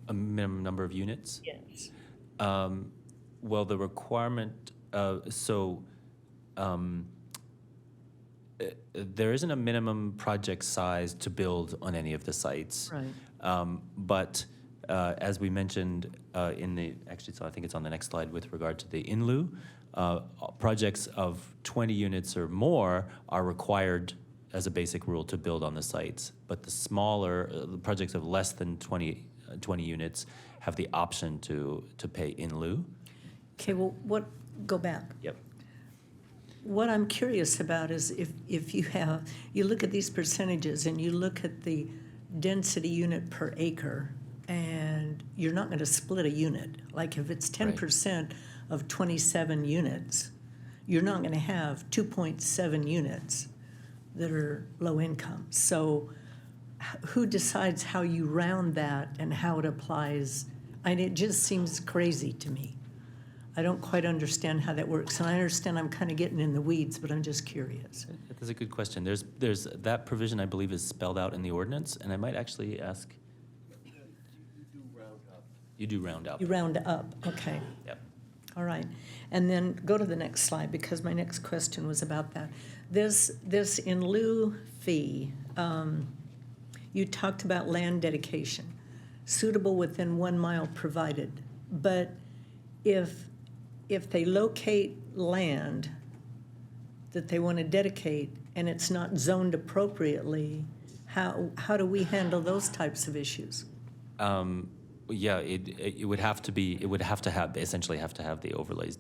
A minimum number of units? Yes. Well, the requirement, there isn't a minimum project size to build on any of the sites. Right. But as we mentioned actually, so I think it's on the next slide with regard to the in lieu, projects of 20 units or more are required as a basic rule to build on the sites. But the smaller, projects of less than 20 units have the option to pay in lieu. Okay, well, go back. Yep. What I'm curious about is if you look at these percentages and you look at the density unit per acre, and you're not going to split a unit. Like if it's 10% of 27 units, you're not going to have 2.7 units that are low income. So who decides how you round that and how it applies? And it just seems crazy to me. I don't quite understand how that works. And I understand I'm kind of getting in the weeds, but I'm just curious. That's a good question. There's that provision, I believe, is spelled out in the ordinance, and I might actually ask. You do round up. You round up, okay. Yep. All right. And then go to the next slide, because my next question was about that. This in lieu fee, you talked about land dedication, suitable within 1 mile provided. But if they locate land that they want to dedicate and it's not zoned appropriately, how do we handle those types of issues? Yeah, it would have to be. It would have to have essentially have to have the overlays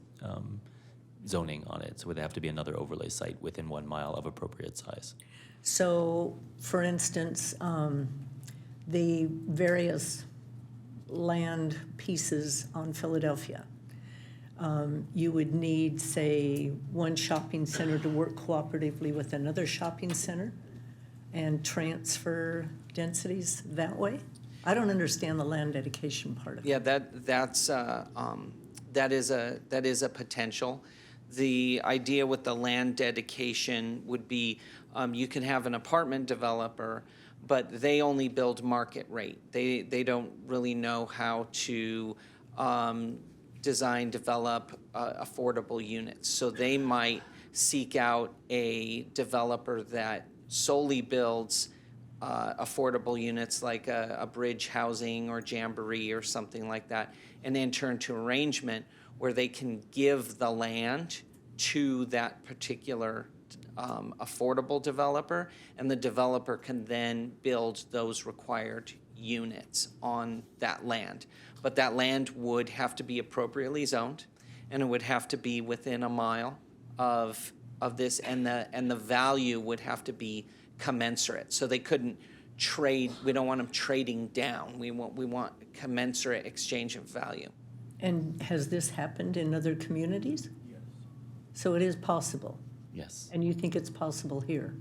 zoning on it. So it would have to be another overlay site within 1 mile of appropriate size. So, for instance, the various land pieces on Philadelphia, you would need, say, one shopping center to work cooperatively with another shopping center and transfer densities that way? I don't understand the land dedication part of it. Yeah, that is a potential. The idea with the land dedication would be you can have an apartment developer, but they only build market rate. They don't really know how to design, develop affordable units. So they might seek out a developer that solely builds affordable units like a bridge housing or Jamboree or something like that, and enter into arrangement where they can give the land to that particular affordable developer, and the developer can then build those required units on that land. But that land would have to be appropriately zoned, and it would have to be within 1 mile of this, and the value would have to be commensurate. So they couldn't trade. We don't want them trading down. We want commensurate exchange of value. And has this happened in other communities? Yes. So it is possible? Yes. And you think it's possible here?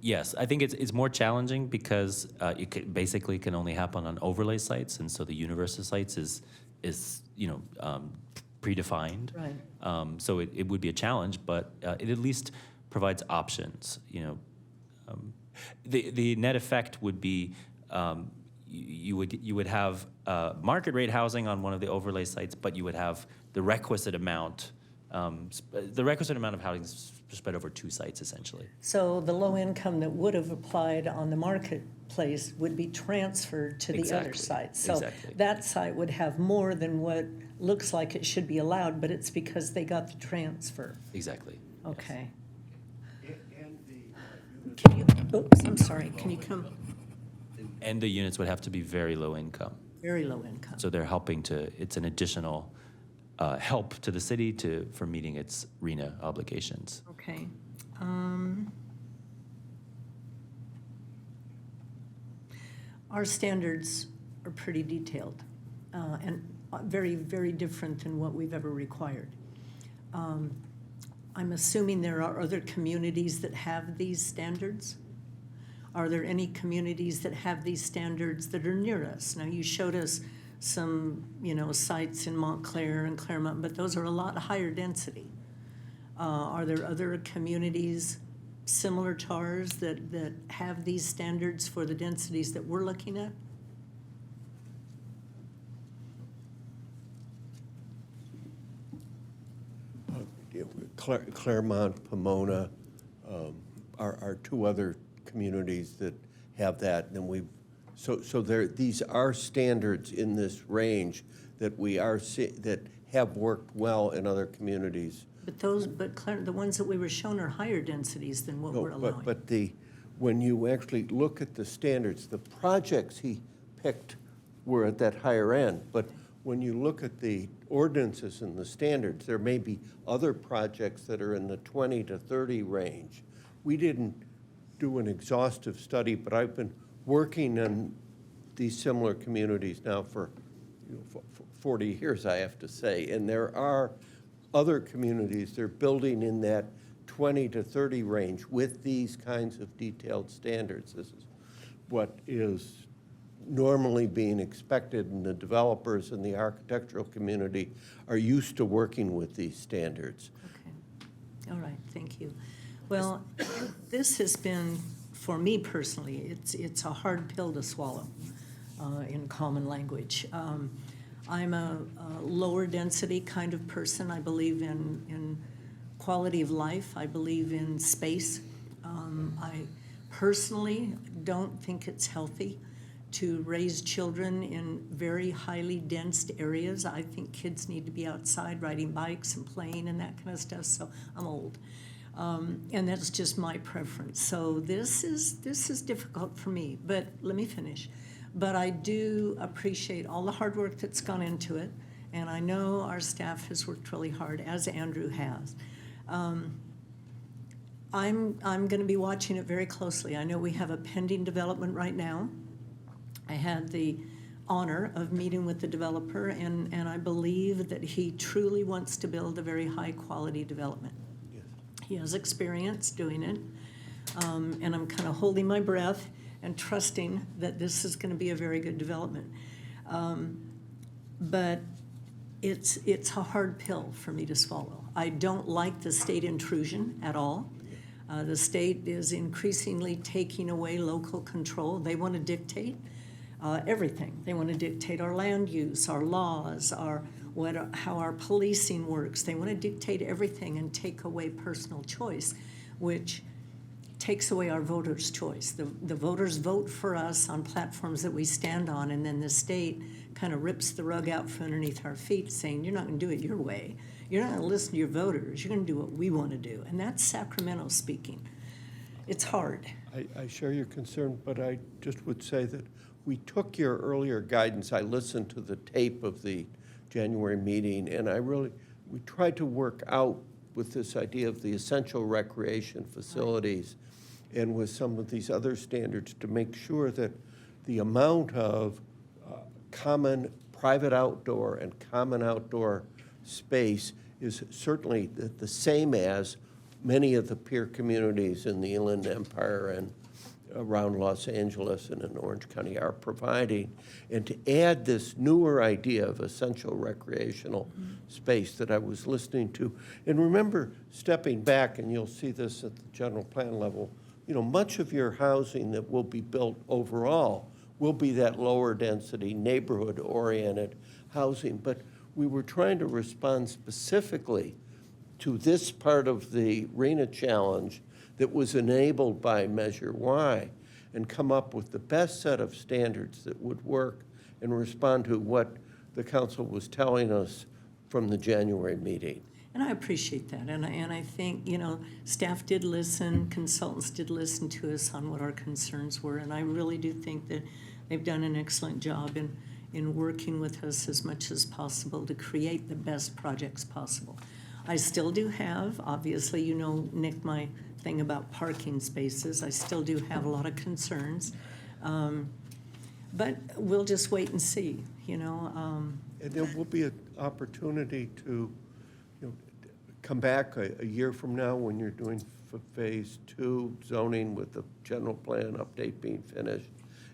Yes, I think it's more challenging because it basically can only happen on overlay sites, and so the universe of sites is predefined. Right. So it would be a challenge, but it at least provides options. The net effect would be you would have market rate housing on one of the overlay sites, but you would have the requisite amount of housing spread over 2 sites essentially. So the low income that would have applied on the marketplace would be transferred to the other site. So that site would have more than what looks like it should be allowed, but it's because they got the transfer. Exactly. Okay. Can you, oops, I'm sorry, can you come? And the units would have to be very low income. Very low income. So they're helping it's an additional help to the city for meeting its RENA obligations. Okay. Our standards are pretty detailed and very, very different than what we've ever required. I'm assuming there are other communities that have these standards. Are there any communities that have these standards that are near us? Now, you showed us some, sites in Montclair and Claremont, but those are a lot higher density. Are there other communities similar to ours that have these standards for the densities that we're looking at? Claremont, Pomona are 2 other communities that have that, and these are standards in this range that that have worked well in other communities. But the ones that we were shown are higher densities than what we're allowing. But when you actually look at the standards, the projects he picked were at that higher end, but when you look at the ordinances and the standards, there may be other projects that are in the 20 to 30 range. We didn't do an exhaustive study, but I've been working in these similar communities now for 40 years, I have to say, and there are other communities, they're building in that 20 to 30 range with these kinds of detailed standards. This is what is normally being expected, and the developers and the architectural community are used to working with these standards. Okay. All right, thank you. Well, this has been, for me personally, it's a hard pill to swallow in common language. I'm a lower density kind of person. I believe in quality of life. I believe in space. I personally don't think it's healthy to raise children in very highly dense areas. I think kids need to be outside riding bikes and playing and that kind of stuff, so I'm old. And that's just my preference. So this is difficult for me, but let me finish. But I do appreciate all the hard work that's gone into it, and I know our staff has worked really hard, as Andrew has. I'm going to be watching it very closely. I know we have a pending development right now. I had the honor of meeting with the developer, and I believe that he truly wants to build a very high-quality development. Yes. He has experience doing it, and I'm kind of holding my breath and trusting that this is going to be a very good development. But it's a hard pill for me to swallow. I don't like the state intrusion at all. The state is increasingly taking away local control. They want to dictate everything. They want to dictate our land use, our laws, how our policing works. They want to dictate everything and take away personal choice, which takes away our voters' choice. The voters vote for us on platforms that we stand on, and then the state kind of rips the rug out from underneath our feet, saying, you're not going to do it your way. You're not going to listen to your voters. You're going to do what we want to do. And that's Sacramento speaking. It's hard. I share your concern, but I just would say that we took your earlier guidance. I listened to the tape of the January meeting, and we tried to work out with this idea of the essential recreation facilities and with some of these other standards to make sure that the amount of common private outdoor and common outdoor space is certainly the same as many of the peer communities in the Inland Empire and around Los Angeles and in Orange County are providing, and to add this newer idea of essential recreational space that I was listening to. And remember, stepping back, and you'll see this at the general plan level, much of your housing that will be built overall will be that lower density, neighborhood-oriented housing. But we were trying to respond specifically to this part of the RENA challenge that was enabled by Measure Y and come up with the best set of standards that would work and respond to what the council was telling us from the January meeting. And I appreciate that. And I think, staff did listen, consultants did listen to us on what our concerns were. And I really do think that they've done an excellent job in working with us as much as possible to create the best projects possible. I still do have, obviously, Nick, my thing about parking spaces. I still do have a lot of concerns. But we'll just wait and see, And there will be an opportunity to come back a year from now when you're doing phase 2 zoning with the general plan update being finished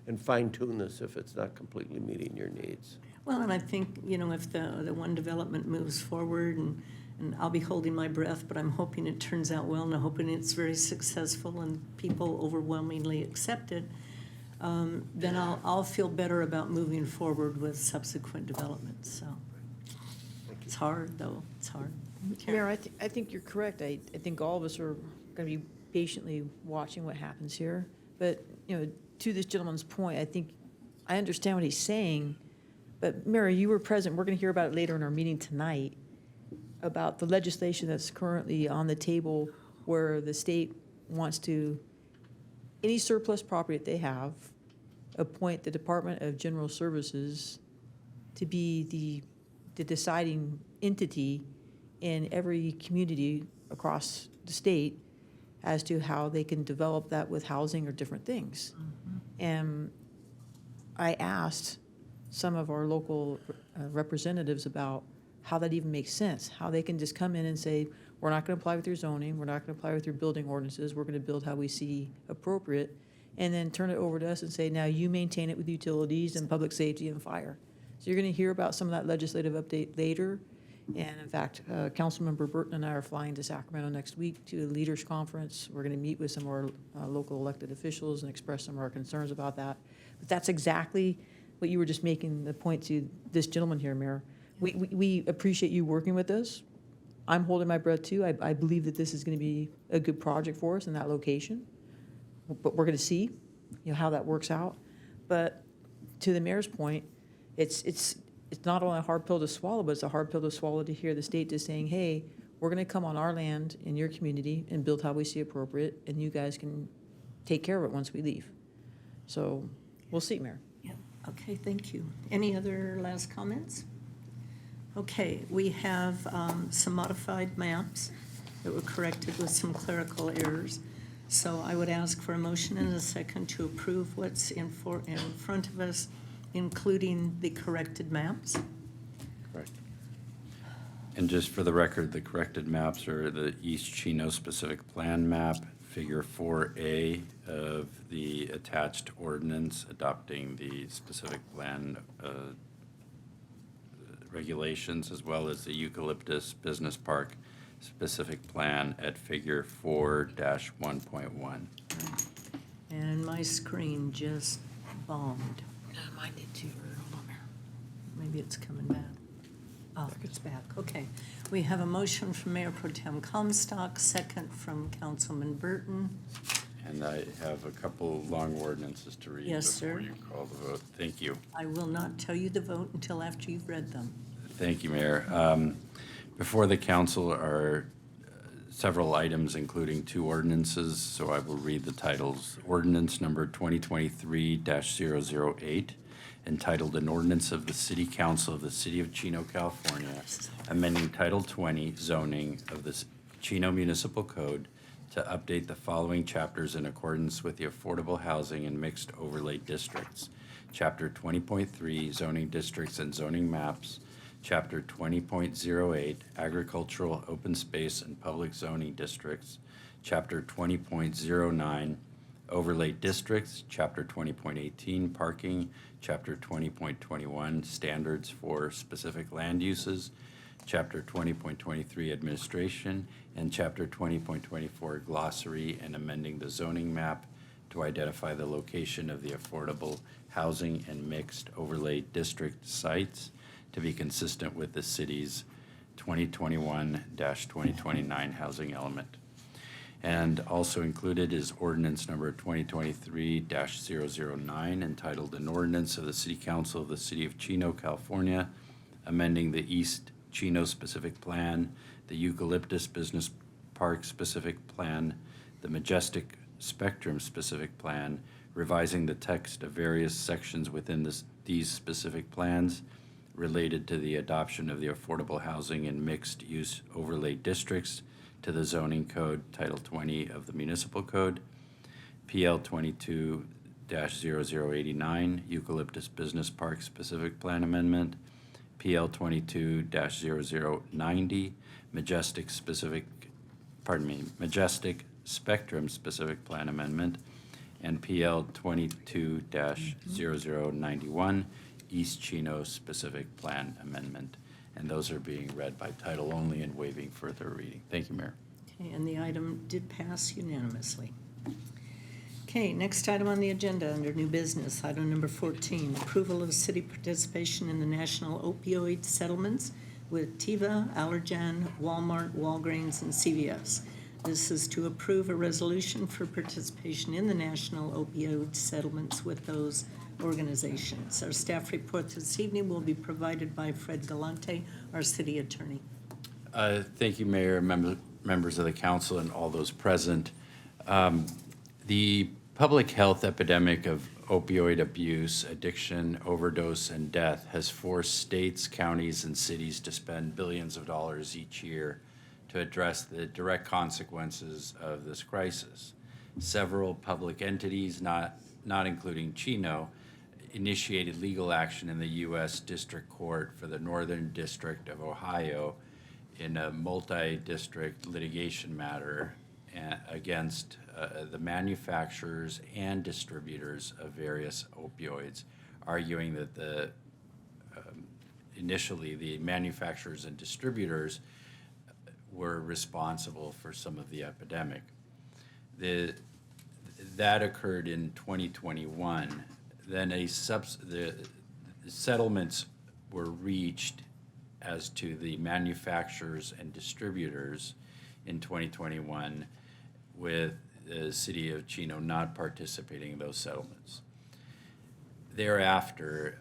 and fine-tune this if it's not completely meeting your needs. Well, and I think, if the one development moves forward, and I'll be holding my breath, but I'm hoping it turns out well, and I'm hoping it's very successful and people overwhelmingly accept it, then I'll feel better about moving forward with subsequent developments. So it's hard, though. It's hard. Mayor, I think you're correct. I think all of us are going to be patiently watching what happens here. But, to this gentleman's point, I think I understand what he's saying. But, Mayor, you were present. We're going to hear about it later in our meeting tonight about the legislation that's currently on the table where the state wants to, any surplus property that they have, appoint the Department of General Services to be the deciding entity in every community across the state as to how they can develop that with housing or different things. And I asked some of our local representatives about how that even makes sense, how they can just come in and say, we're not going to apply with your zoning, we're not going to apply with your building ordinances, we're going to build how we see appropriate, and then turn it over to us and say, now you maintain it with utilities and public safety and fire. So you're going to hear about some of that legislative update later. And in fact, Councilmember Burton and I are flying to Sacramento next week to a leaders conference. We're going to meet with some of our local elected officials and express some of our concerns about that. But that's exactly what you were just making the point to this gentleman here, Mayor. We appreciate you working with us. I'm holding my breath too. I believe that this is going to be a good project for us in that location. But we're going to see, how that works out. But to the mayor's point, it's not only a hard pill to swallow, but it's a hard pill to swallow to hear the state just saying, hey, we're going to come on our land in your community and build how we see appropriate, and you guys can take care of it once we leave. So we'll see, Mayor. Yeah, okay, thank you. Any other last comments? Okay, we have some modified maps that were corrected with some clerical errors. So I would ask for a motion and a second to approve what's in front of us, including the corrected maps. Correct. And just for the record, the corrected maps are the East Chino specific plan map, figure 4A of the attached ordinance adopting the specific plan regulations, as well as the Eucalyptus Business Park specific plan at figure 4-1.1. And my screen just bombed. No, mine did too. Hold on, Mayor. Maybe it's coming back. Oh, it's back. Okay. We have a motion from Mayor Pro Tem Comstock, second from Councilman Burton. And I have a couple long ordinances to read Yes, before sir. you call the vote. Thank you. I will not tell you the vote until after you've read them. Thank you, Mayor. Before the council are several items, including 2 ordinances, so I will read the titles. Ordinance number 2023-008, entitled An Ordinance of the City Council of the City of Chino, California, amending Title 20 zoning of the Chino Municipal Code to update the following chapters in accordance with the Affordable Housing and Mixed Overlay Districts. Chapter 20.3, Zoning Districts and Zoning Maps. Chapter 20.08, Agricultural, Open Space, and Public Zoning Districts. Chapter 20.09, Overlay Districts. Chapter 20.18, Parking. Chapter 20.21, Standards for Specific Land Uses. Chapter 20.23, Administration. And Chapter 20.24, Glossary and amending the zoning map to identify the location of the affordable housing and mixed overlay district sites to be consistent with the city's 2021-2029 housing element. And also included is ordinance number 2023-009, entitled An Ordinance of the City Council of the City of Chino, California, amending the East Chino specific plan, the Eucalyptus Business Park specific plan, the Majestic Spectrum specific plan, revising the text of various sections within these specific plans related to the adoption of the affordable housing and mixed use overlay districts to the zoning code, Title 20 of the Municipal Code, PL 22-0089, Eucalyptus Business Park specific plan amendment, PL 22-0090, Majestic Spectrum specific plan amendment, and PL 22-0091, East Chino specific plan amendment. And those are being read by title only and waiving further reading. Thank you, Mayor. Okay, and the item did pass unanimously. Okay, next item on the agenda under new business, item number 14, approval of city participation in the national opioid settlements with Teva, Allergan, Walmart, Walgreens, and CVS. This is to approve a resolution for participation in the national opioid settlements with those organizations. Our staff report this evening will be provided by Fred Galante, our city attorney. Thank you, Mayor, members of the council, and all those present. The public health epidemic of opioid abuse, addiction, overdose, and death has forced states, counties, and cities to spend billions of dollars each year to address the direct consequences of this crisis. Several public entities, not including Chino, initiated legal action in the U.S. District Court for the Northern District of Ohio in a multi-district litigation matter against the manufacturers and distributors of various opioids, arguing that initially the manufacturers and distributors were responsible for some of the epidemic. That occurred in 2021. Then the settlements were reached as to the manufacturers and distributors in 2021, with the city of Chino not participating in those settlements. Thereafter,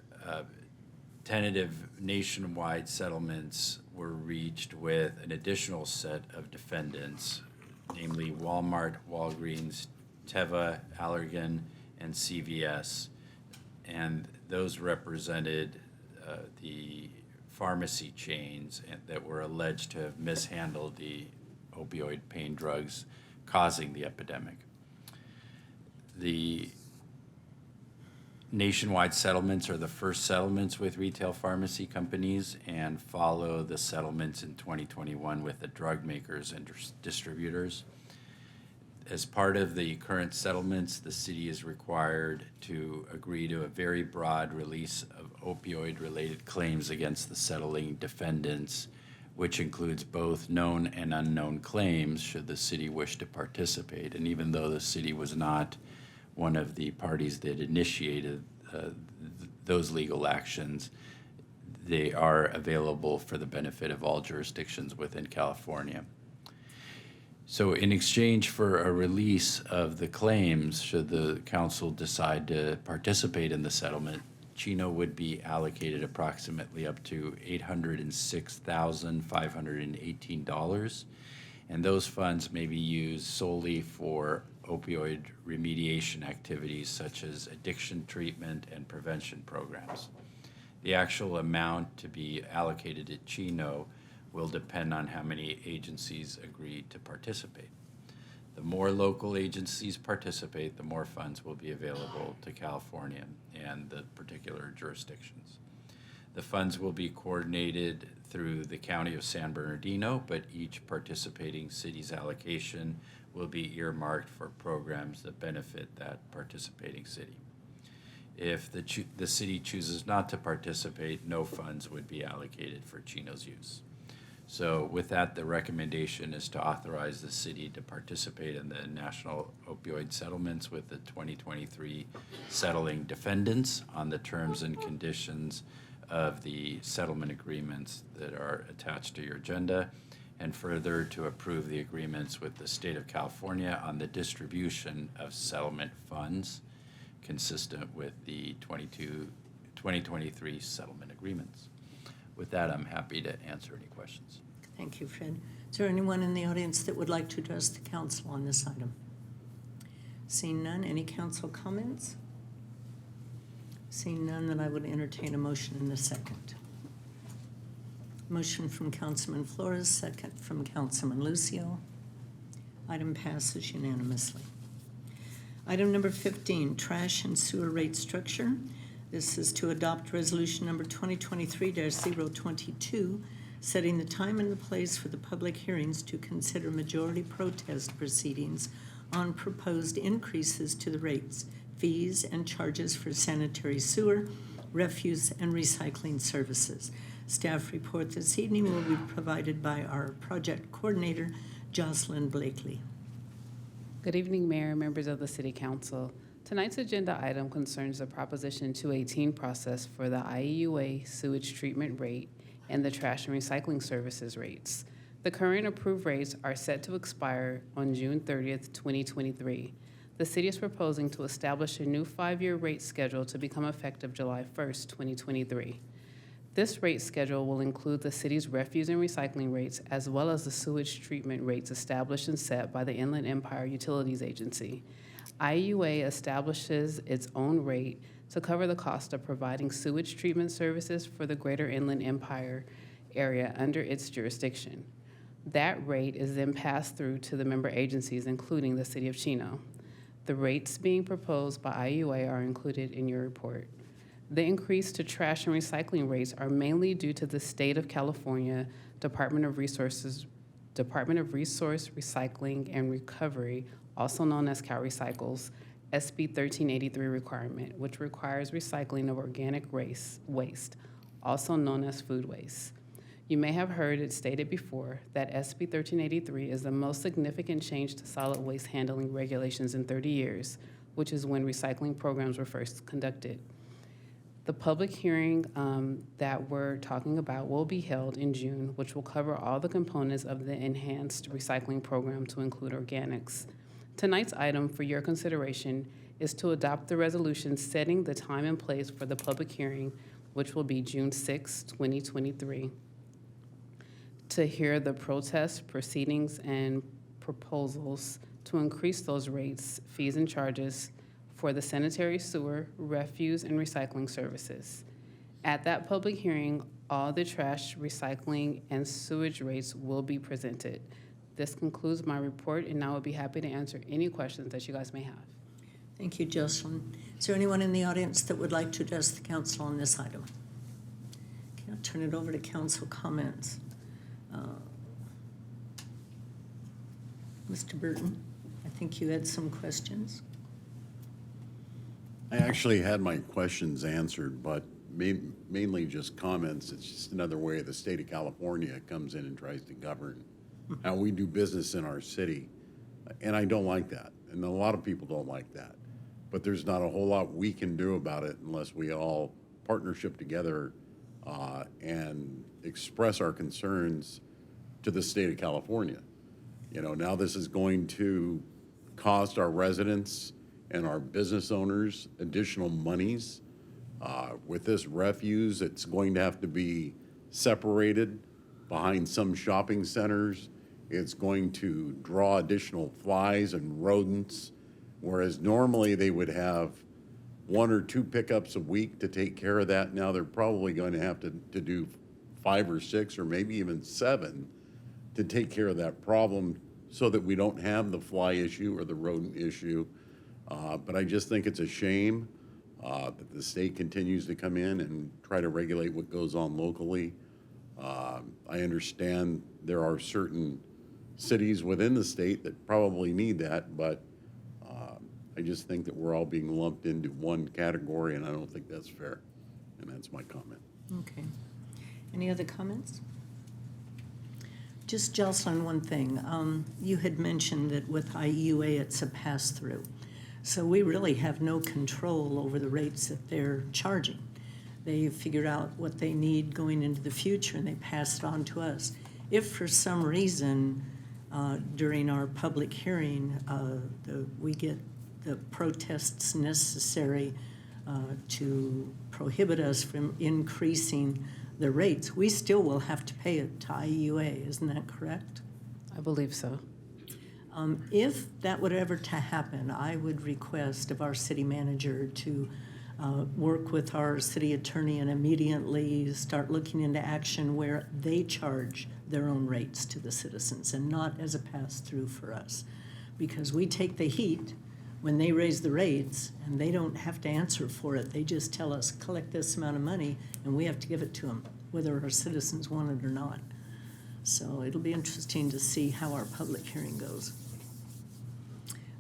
tentative nationwide settlements were reached with an additional set of defendants, namely Walmart, Walgreens, Teva, Allergan, and CVS, and those represented the pharmacy chains that were alleged to have mishandled the opioid pain drugs causing the epidemic. The nationwide settlements are the first settlements with retail pharmacy companies and follow the settlements in 2021 with the drug makers and distributors. As part of the current settlements, the city is required to agree to a very broad release of opioid-related claims against the settling defendants, which includes both known and unknown claims should the city wish to participate. And even though the city was not one of the parties that initiated those legal actions, they are available for the benefit of all jurisdictions within California. So in exchange for a release of the claims, should the council decide to participate in the settlement, Chino would be allocated approximately up to $806,518, and those funds may be used solely for opioid remediation activities such as addiction treatment and prevention programs. The actual amount to be allocated at Chino will depend on how many agencies agree to participate. The more local agencies participate, the more funds will be available to California and the particular jurisdictions. The funds will be coordinated through the County of San Bernardino, but each participating city's allocation will be earmarked for programs that benefit that participating city. If the city chooses not to participate, no funds would be allocated for Chino's use. So with that, the recommendation is to authorize the city to participate in the national opioid settlements with the 2023 settling defendants on the terms and conditions of the settlement agreements that are attached to your agenda, and further to approve the agreements with the state of California on the distribution of settlement funds consistent with the 2023 settlement agreements. With that, I'm happy to answer any questions. Thank you, Fred. Is there anyone in the audience that would like to address the council on this item? Seeing none, any council comments? Seeing none, then I would entertain a motion in a second. Motion from Councilman Flores, second from Councilman Lucio. Item passes unanimously. Item number 15, trash and sewer rate structure. This is to adopt resolution number 2023-022, setting the time and the place for the public hearings to consider majority protest proceedings on proposed increases to the rates, fees, and charges for sanitary sewer, refuse, and recycling services. Staff report this evening will be provided by our project coordinator, Jocelyn Blakely. Good evening, Mayor and members of the City Council. Tonight's agenda item concerns the Proposition 218 process for the IEUA sewage treatment rate and the trash and recycling services rates. The current approved rates are set to expire on June 30th, 2023. The city is proposing to establish a new 5-year rate schedule to become effective July 1st, 2023. This rate schedule will include the city's refuse and recycling rates as well as the sewage treatment rates established and set by the Inland Empire Utilities Agency. IUA establishes its own rate to cover the cost of providing sewage treatment services for the Greater Inland Empire area under its jurisdiction. That rate is then passed through to the member agencies, including the City of Chino. The rates being proposed by IUA are included in your report. The increase to trash and recycling rates are mainly due to the State of California Department of Resource Recycling and Recovery, also known as Cal Recycles, SB 1383 requirement, which requires recycling of organic waste, also known as food waste. You may have heard it stated before that SB 1383 is the most significant change to solid waste handling regulations in 30 years, which is when recycling programs were first conducted. The public hearing that we're talking about will be held in June, which will cover all the components of the enhanced recycling program to include organics. Tonight's item for your consideration is to adopt the resolution setting the time and place for the public hearing, which will be June 6, 2023, to hear the protests, proceedings, and proposals to increase those rates, fees, and charges for the sanitary sewer, refuse, and recycling services. At that public hearing, all the trash, recycling, and sewage rates will be presented. This concludes my report, and I would be happy to answer any questions that you guys may have. Thank you, Jocelyn. Is there anyone in the audience that would like to address the council on this item? Okay, I'll turn it over to council comments. Mr. Burton, I think you had some questions. I actually had my questions answered, but mainly just comments. It's just another way the state of California comes in and tries to govern how we do business in our city. And I don't like that. And a lot of people don't like that. But there's not a whole lot we can do about it unless we all partnership together and express our concerns to the state of California. You know, now this is going to cost our residents and our business owners additional monies. With this refuse, it's going to have to be separated behind some shopping centers. It's going to draw additional flies and rodents, whereas normally they would have 1 or 2 pickups a week to take care of that. Now they're probably going to have to do 5 or 6 or maybe even 7 to take care of that problem so that we don't have the fly issue or the rodent issue. But I just think it's a shame that the state continues to come in and try to regulate what goes on locally. I understand there are certain cities within the state that probably need that, but I just think that we're all being lumped into one category, and I don't think that's fair. And that's my comment. Okay. Any other comments? Just, Jocelyn, one thing. You had mentioned that with IUA, it's a pass-through. So we really have no control over the rates that they're charging. They figure out what they need going into the future, and they pass it on to us. If for some reason during our public hearing we get the protests necessary to prohibit us from increasing the rates, we still will have to pay it to IUA. Isn't that correct? I believe so. If that would ever to happen, I would request of our city manager to work with our city attorney and immediately start looking into action where they charge their own rates to the citizens and not as a pass-through for us. Because we take the heat when they raise the rates, and they don't have to answer for it. They just tell us, collect this amount of money, and we have to give it to them, whether our citizens want it or not. So it'll be interesting to see how our public hearing goes.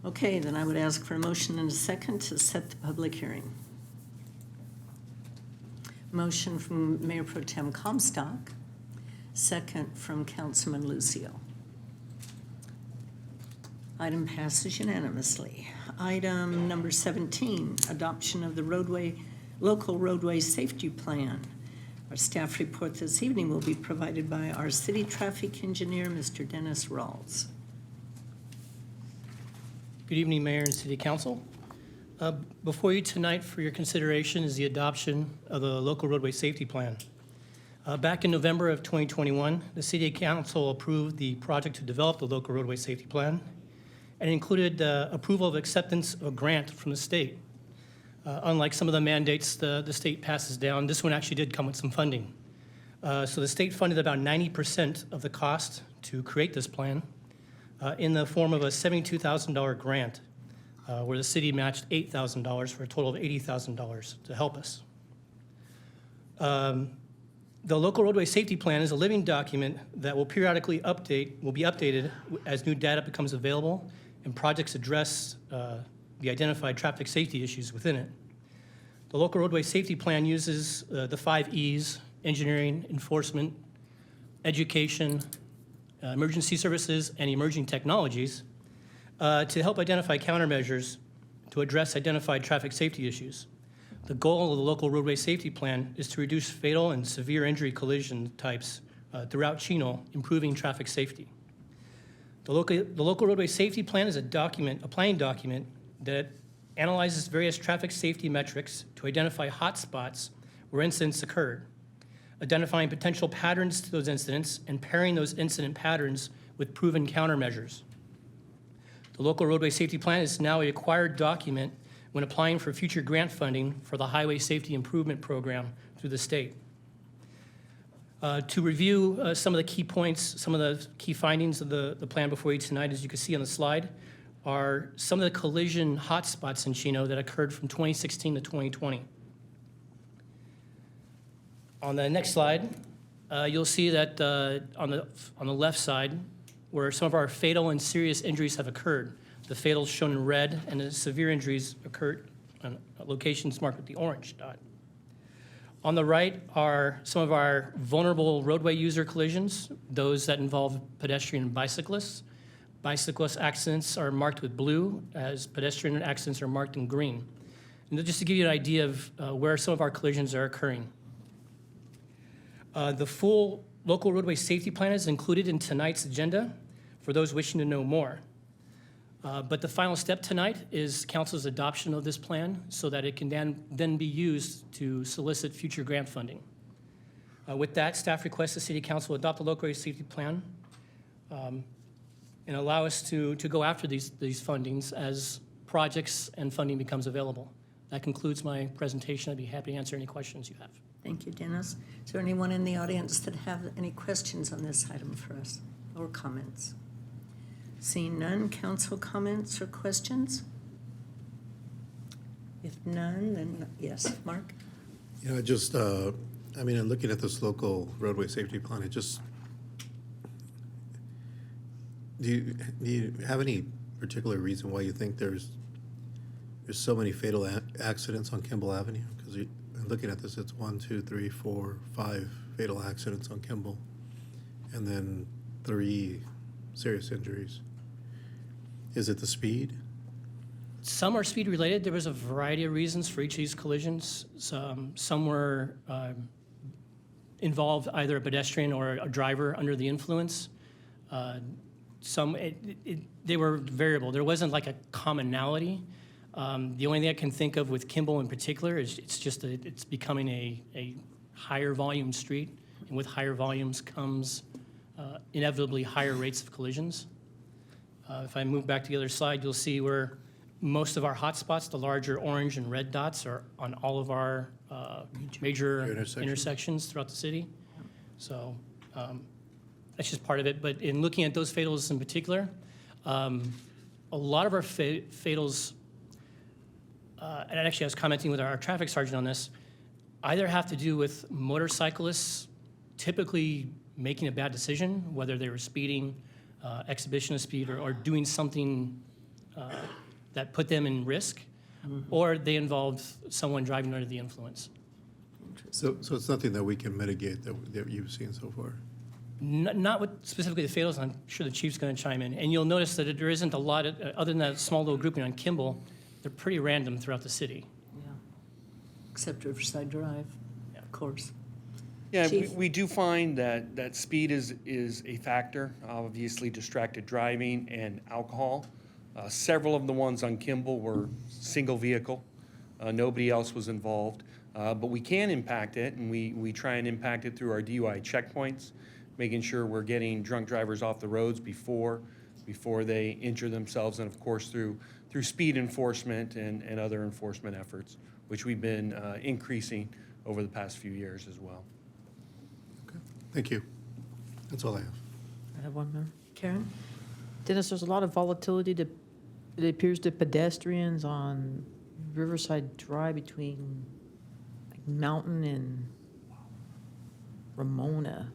Okay, then I would ask for a motion and a second to set the public hearing. Motion from Mayor Pro Tem Comstock, second from Councilman Lucio. Item passes unanimously. Item number 17, adoption of the local roadway safety plan. Our staff report this evening will be provided by our city traffic engineer, Mr. Dennis Rawls. Good evening, Mayor and City Council. Before you tonight for your consideration is the adoption of the local roadway safety plan. Back in November of 2021, the City Council approved the project to develop the local roadway safety plan, and included approval of acceptance of a grant from the state. Unlike some of the mandates the state passes down, this one actually did come with some funding. So the state funded about 90% of the cost to create this plan in the form of a $72,000 grant, where the city matched $8,000 for a total of $80,000 to help us. The local roadway safety plan is a living document that will periodically be updated as new data becomes available and projects address the identified traffic safety issues within it. The local roadway safety plan uses the 5 E's: engineering, enforcement, education, emergency services, and emerging technologies to help identify countermeasures to address identified traffic safety issues. The goal of the local roadway safety plan is to reduce fatal and severe injury collision types throughout Chino, improving traffic safety. The local roadway safety plan is a planning document that analyzes various traffic safety metrics to identify hot spots where incidents occurred, identifying potential patterns to those incidents, and pairing those incident patterns with proven countermeasures. The local roadway safety plan is now a required document when applying for future grant funding for the Highway Safety Improvement Program through the state. To review some of the key points, some of the key findings of the plan before you tonight, as you can see on the slide, are some of the collision hotspots in Chino that occurred from 2016 to 2020. On the next slide, you'll see that on the left side, where some of our fatal and serious injuries have occurred. The fatals shown in red, and the severe injuries occurred on locations marked with the orange dot. On the right are some of our vulnerable roadway user collisions, those that involve pedestrian and bicyclists. Bicyclist accidents are marked with blue, as pedestrian accidents are marked in green. And just to give you an idea of where some of our collisions are occurring. The full local roadway safety plan is included in tonight's agenda for those wishing to know more. But the final step tonight is council's adoption of this plan so that it can then be used to solicit future grant funding. With that, staff requests the City Council adopt the local roadway safety plan and allow us to go after these fundings as projects and funding becomes available. That concludes my presentation. I'd be happy to answer any questions you have. Thank you, Dennis. Is there anyone in the audience that have any questions on this item for us or comments? Seeing none, council comments or questions? If none, then yes, Mark? You know, just, I mean, in looking at this local roadway safety plan, it just, do you have any particular reason why you think there's so many fatal accidents on Kimball Avenue? Because looking at this, it's 1, 2, 3, 4, 5 fatal accidents on Kimball, and then 3 serious injuries. Is it the speed? Some are speed related. There was a variety of reasons for each of these collisions. Some were involved either a pedestrian or a driver under the influence. They were variable. There wasn't like a commonality. The only thing I can think of with Kimball in particular is it's becoming a higher volume street, and with higher volumes comes inevitably higher rates of collisions. If I move back to the other slide, you'll see where most of our hotspots, the larger orange and red dots, are on all of our major intersections throughout the city. So that's just part of it. But in looking at those fatals in particular, a lot of our fatals, and actually I was commenting with our traffic sergeant on this, either have to do with motorcyclists typically making a bad decision, whether they were speeding, exhibition of speed, or doing something that put them in risk, or they involved someone driving under the influence. So it's nothing that we can mitigate that you've seen so far? Not with specifically the fatals. I'm sure the chief's going to chime in. And you'll notice that there isn't a lot, other than that small little grouping on Kimball, they're pretty random throughout the city. Yeah, except Riverside Drive, of course. Yeah, we do find that speed is a factor, obviously distracted driving and alcohol. Several of the ones on Kimball were single vehicle. Nobody else was involved. But we can impact it, and we try and impact it through our DUI checkpoints, making sure we're getting drunk drivers off the roads before they injure themselves, and of course through speed enforcement and other enforcement efforts, which we've been increasing over the past few years as well. Thank you. That's all I have. I have one more. Karen? Dennis, there's a lot of volatility it appears to pedestrians on Riverside Drive between like Mountain and Ramona.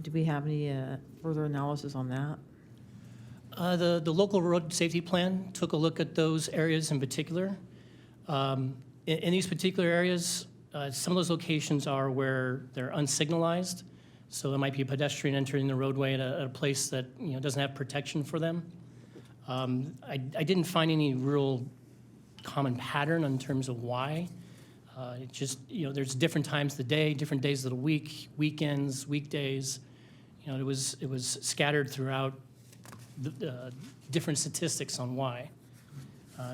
Do we have any further analysis on that? The local road safety plan took a look at those areas in particular. In these particular areas, some of those locations are where they're unsignalized. So there might be a pedestrian entering the roadway at a place that doesn't have protection for them. I didn't find any real common pattern in terms of why. It just, there's different times of the day, different days of the week, weekends, weekdays. It was scattered throughout the different statistics on why.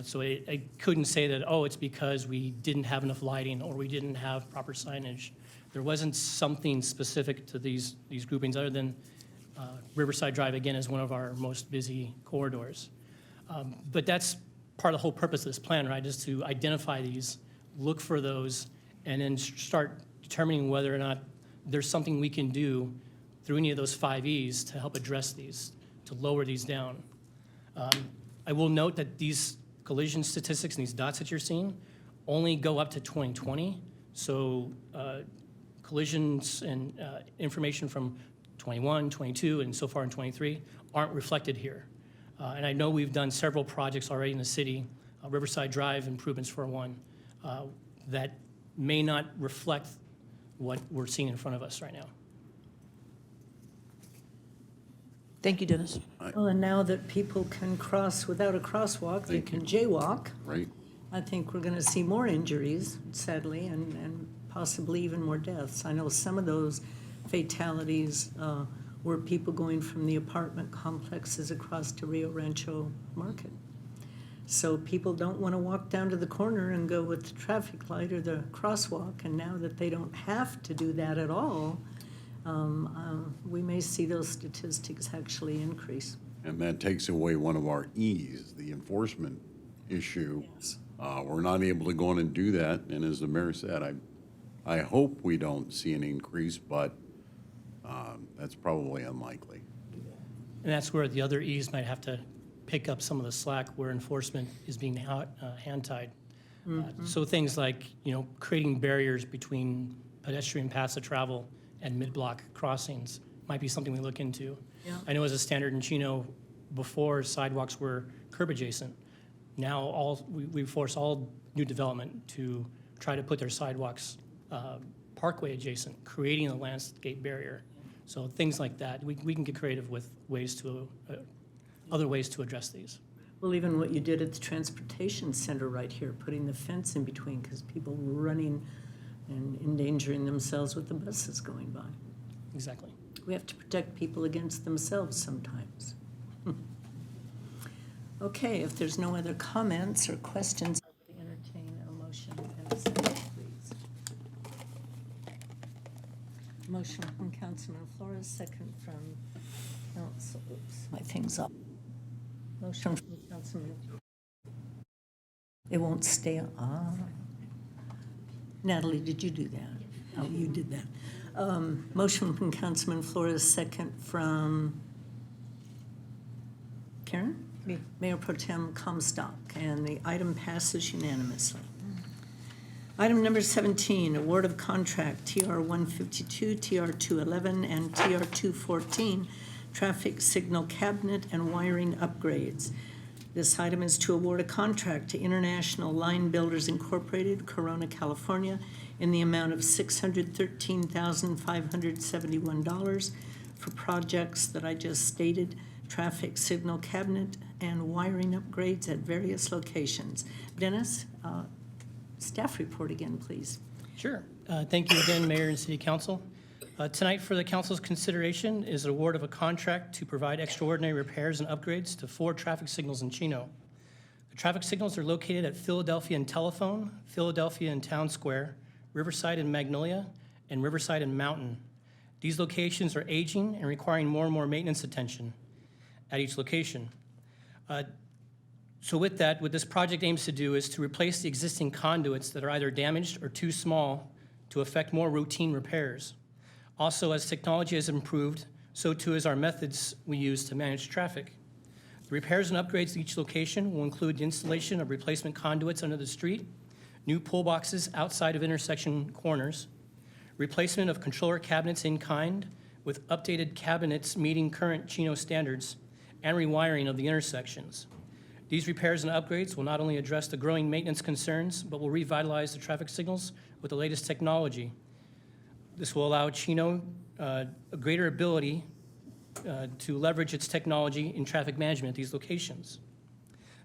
So I couldn't say that, oh, it's because we didn't have enough lighting or we didn't have proper signage. There wasn't something specific to these groupings other than Riverside Drive, again, is one of our most busy corridors. But that's part of the whole purpose of this plan, right, is to identify these, look for those, and then start determining whether or not there's something we can do through any of those 5 E's to help address these, to lower these down. I will note that these collision statistics and these dots that you're seeing only go up to 2020. So collisions and information from 21, 22, and so far in 23 aren't reflected here. And I know we've done several projects already in the city, Riverside Drive improvements for one, that may not reflect what we're seeing in front of us right now. Thank you, Dennis. Well, and now that people can cross without a crosswalk, they can jaywalk. Right. I think we're going to see more injuries, sadly, and possibly even more deaths. I know some of those fatalities were people going from the apartment complexes across to Rio Rancho Market. So people don't want to walk down to the corner and go with the traffic light or the crosswalk, and now that they don't have to do that at all, we may see those statistics actually increase. And that takes away one of our E's, the enforcement issue. Yes. We're not able to go in and do that, and as the mayor said, I hope we don't see an increase, but that's probably unlikely. And that's where the other E's might have to pick up some of the slack where enforcement is being hand-tied. So things like, creating barriers between pedestrian paths of travel and mid-block crossings might be something we look into. Yeah. I know as a standard in Chino, before sidewalks were curb adjacent. Now we force all new development to try to put their sidewalks parkway adjacent, creating a landscape barrier. So things like that, we can get creative with ways to, other ways to address these. Well, even what you did at the transportation center right here, putting the fence in between because people were running and endangering themselves with the buses going by. Exactly. We have to protect people against themselves sometimes. Okay, if there's no other comments or questions, I would entertain a motion and a second, please. Motion from Councilman Flores, second from Council, oops, my thing's up. Motion from Councilman. It won't stay on. Natalie, did you do that? Oh, you did that. Motion from Councilman Flores, second from Karen? Me. Mayor Pro Tem Comstock, and the item passes unanimously. Item number 17, award of contract TR 152, TR 211, and TR 214, traffic signal cabinet and wiring upgrades. This item is to award a contract to International Line Builders Incorporated, Corona, California, in the amount of $613,571 for projects that I just stated, traffic signal cabinet and wiring upgrades at various locations. Dennis, staff report again, please. Sure. Thank you again, Mayor and City Council. Tonight for the Council's consideration is an award of a contract to provide extraordinary repairs and upgrades to 4 traffic signals in Chino. The traffic signals are located at Philadelphia and Telephone, Philadelphia and Town Square, Riverside and Magnolia, and Riverside and Mountain. These locations are aging and requiring more and more maintenance attention at each location. So with that, what this project aims to do is to replace the existing conduits that are either damaged or too small to effect more routine repairs. Also, as technology has improved, so too is our methods we use to manage traffic. The repairs and upgrades to each location will include the installation of replacement conduits under the street, new pull boxes outside of intersection corners, replacement of controller cabinets in kind with updated cabinets meeting current Chino standards, and rewiring of the intersections. These repairs and upgrades will not only address the growing maintenance concerns, but will revitalize the traffic signals with the latest technology. This will allow Chino a greater ability to leverage its technology in traffic management at these locations.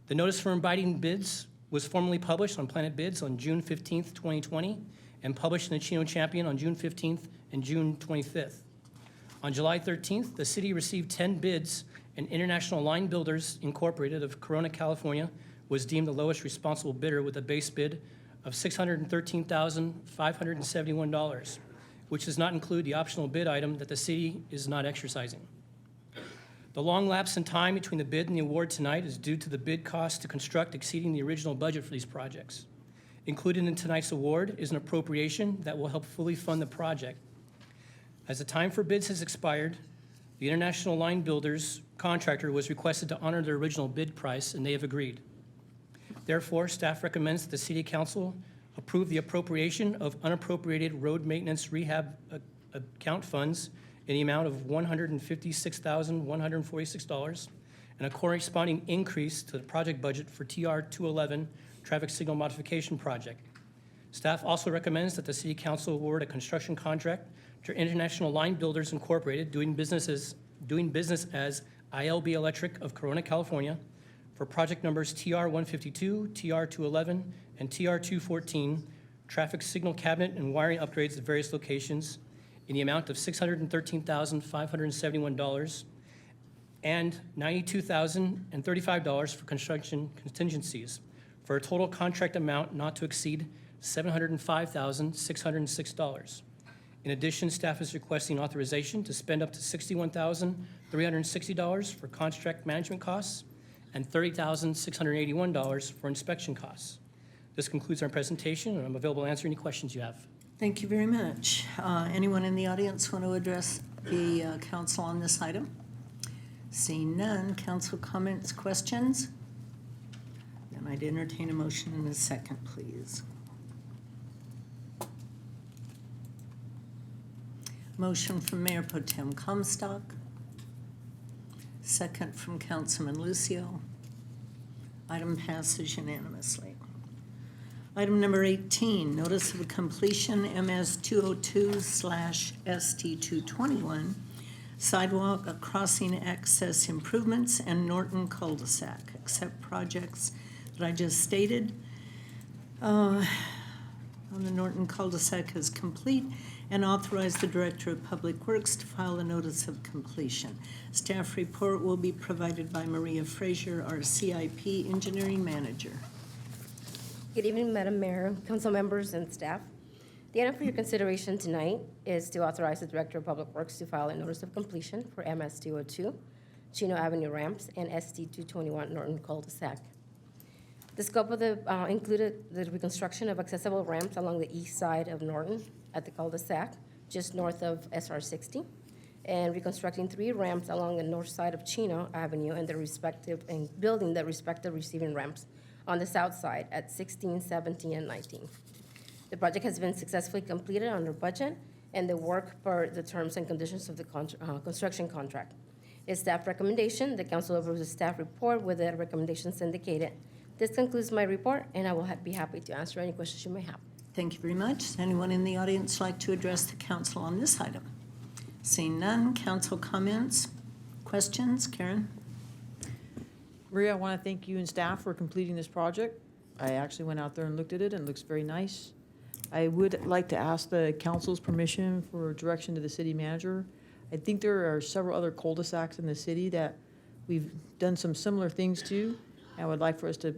The notice for inviting bids was formally published on Planet Bids on June 15th, 2020, and published in the Chino Champion on June 15th and June 25th. On July 13th, the city received 10 bids, and International Line Builders Incorporated of Corona, California, was deemed the lowest responsible bidder with a base bid of $613,571, which does not include the optional bid item that the city is not exercising. The long lapse in time between the bid and the award tonight is due to the bid cost to construct exceeding the original budget for these projects. Included in tonight's award is an appropriation that will help fully fund the project. As the time for bids has expired, the International Line Builders contractor was requested to honor their original bid price, and they have agreed. Therefore, staff recommends that the City Council approve the appropriation of unappropriated road maintenance rehab account funds in the amount of $156,146 and a corresponding increase to the project budget for TR 211 Traffic Signal Modification Project. Staff also recommends that the City Council award a construction contract to International Line Builders Incorporated, doing business as ILB Electric of Corona, California, for project numbers TR 152, TR 211, and TR 214, traffic signal cabinet and wiring upgrades at various locations in the amount of $613,571 and $92,035 for construction contingencies, for a total contract amount not to exceed $705,606. In addition, staff is requesting authorization to spend up to $61,360 for contract management costs and $30,681 for inspection costs. This concludes our presentation, and I'm available to answer any questions you have. Thank you very much. Anyone in the audience want to address the council on this item? Seeing none, council comments, questions? Then I'd entertain a motion in a second, please. Motion from Mayor Pro Tem Comstock. Second from Councilman Lucio. Item passes unanimously. Item number 18, notice of completion MS 202/ST221, sidewalk crossing access improvements and Norton cul-de-sac. Accept projects that I just stated on the Norton cul-de-sac is complete, and authorize the Director of Public Works to file a notice of completion. Staff report will be provided by Maria Frazier, our CIP Engineering Manager. Good evening, Madam Mayor, council members, and staff. The item for your consideration tonight is to authorize the Director of Public Works to file a notice of completion for MS 202, Chino Avenue ramps, and ST 221 Norton cul-de-sac. The scope of the included the reconstruction of accessible ramps along the east side of Norton at the cul-de-sac, just north of SR 60, and reconstructing 3 ramps along the north side of Chino Avenue and building the respective receiving ramps on the south side at 16, 17, and 19. The project has been successfully completed under budget and the work per the terms and conditions of the construction contract. It's staff recommendation. The council approves the staff report with the recommendations indicated. This concludes my report, and I will be happy to answer any questions you may have. Thank you very much. Does anyone in the audience like to address the council on this item? Seeing none, council comments, questions? Karen? Maria, I want to thank you and staff for completing this project. I actually went out there and looked at it, and it looks very nice. I would like to ask the council's permission for direction to the city manager. I think there are several other cul-de-sacs in the city that we've done some similar things to. I would like for us to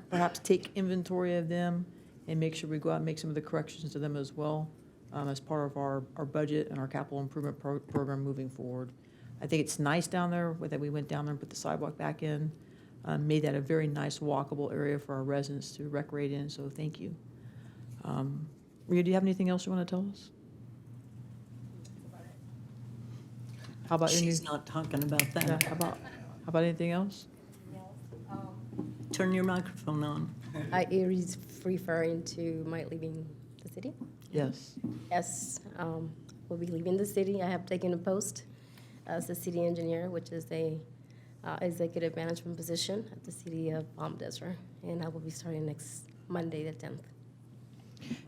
perhaps take inventory of them and make sure we go out and make some of the corrections to them as well as part of our budget and our capital improvement program moving forward. I think it's nice down there that we went down there and put the sidewalk back in, made that a very nice walkable area for our residents to recreate in, so thank you. Maria, do you have anything else you want to tell us? How about She's not talking about that. Yeah, how about anything else? Turn your microphone on. It is referring to my leaving the city. Yes. Yes, will be leaving the city. I have taken a post as the city engineer, which is a executive management position at the city of Palm Desert, and I will be starting next Monday, the 10th.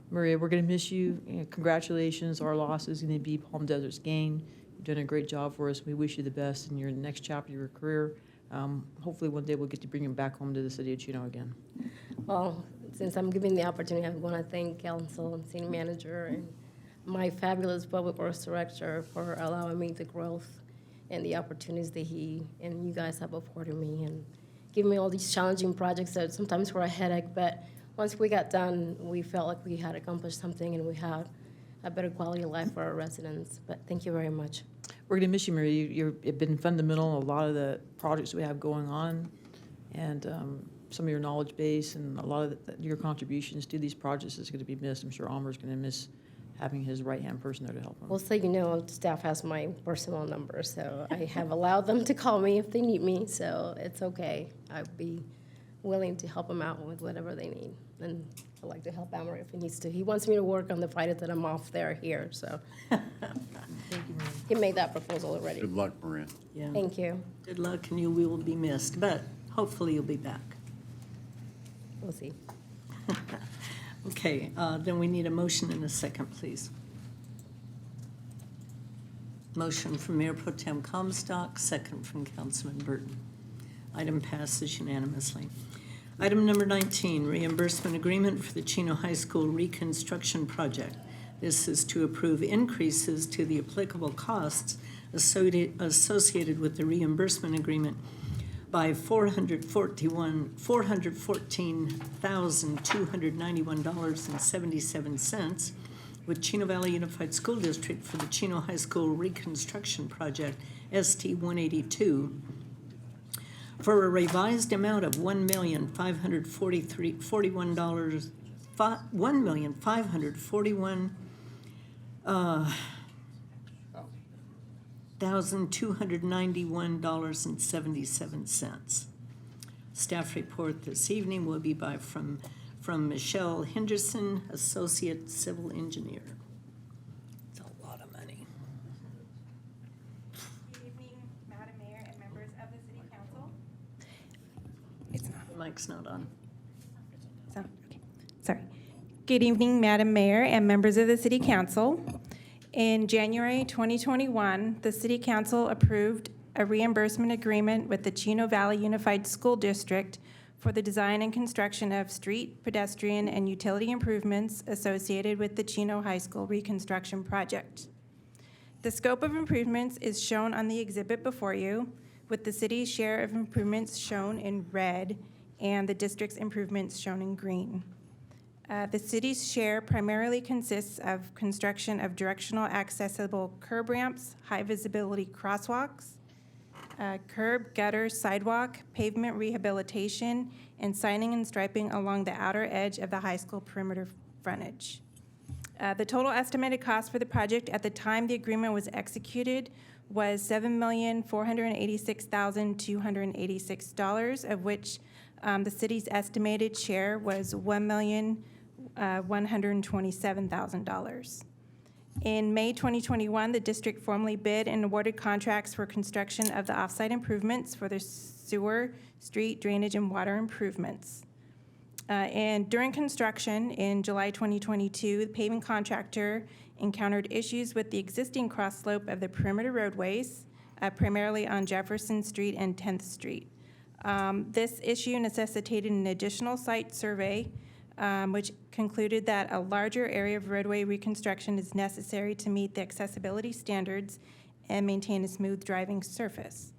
Maria, we're going to miss you. Congratulations. Our loss is going to be Palm Desert's gain. You've done a great job for us. We wish you the best in your next chapter of your career. Hopefully one day we'll get to bring you back home to the city of Chino again. Well, since I'm given the opportunity, I want to thank council and city manager and my fabulous public works director for allowing me the growth and the opportunities that he and you guys have afforded me and giving me all these challenging projects that sometimes were a headache, but once we got done, we felt like we had accomplished something and we had a better quality of life for our residents. But thank you very much. We're going to miss you, Maria. You've been fundamental in a lot of the projects we have going on, and some of your knowledge base and a lot of your contributions to these projects is going to be missed. I'm sure Amar's going to miss having his right-hand person there to help him. Well, so you know, staff has my personal number, so I have allowed them to call me if they need me, so it's okay. I'd be willing to help them out with whatever they need. And I'd like to help Amor if he needs to. He wants me to work on the Friday that I'm off there here, so. He made that proposal already. Good luck, Maria. Yeah. Thank you. Good luck, and you will be missed, but hopefully you'll be back. We'll see. Okay, then we need a motion and a second, please. Motion from Mayor Pro Tem Comstock, second from Councilman Burton. Item passes unanimously. Item number 19, reimbursement agreement for the Chino High School reconstruction project. This is to approve increases to the applicable costs associated with the reimbursement agreement by $414,291.77 with Chino Valley Unified School District for the Chino High School reconstruction project, ST 182, for a revised amount of $1,541,291.77. Staff report this evening will be from Michelle Henderson, Associate Civil Engineer. It's a lot of money. Good evening, Madam Mayor and members of the City Council. The mic's not on. Okay. Sorry. Good evening, Madam Mayor and members of the City Council. In January 2021, the City Council approved a reimbursement agreement with the Chino Valley Unified School District for the design and construction of street, pedestrian, and utility improvements associated with the Chino High School reconstruction project. The scope of improvements is shown on the exhibit before you, with the city's share of improvements shown in red and the district's improvements shown in green. The city's share primarily consists of construction of directional accessible curb ramps, high visibility crosswalks, curb, gutter, sidewalk, pavement rehabilitation, and signing and striping along the outer edge of the high school perimeter frontage. The total estimated cost for the project at the time the agreement was executed was $7,486,286, of which the city's estimated share was $1,127,000. In May 2021, the district formally bid and awarded contracts for construction of the off-site improvements for the sewer, street, drainage, and water improvements. And during construction in July 2022, the paving contractor encountered issues with the existing cross slope of the perimeter roadways, primarily on Jefferson Street and 10th Street. This issue necessitated an additional site survey, which concluded that a larger area of roadway reconstruction is necessary to meet the accessibility standards and maintain a smooth driving surface.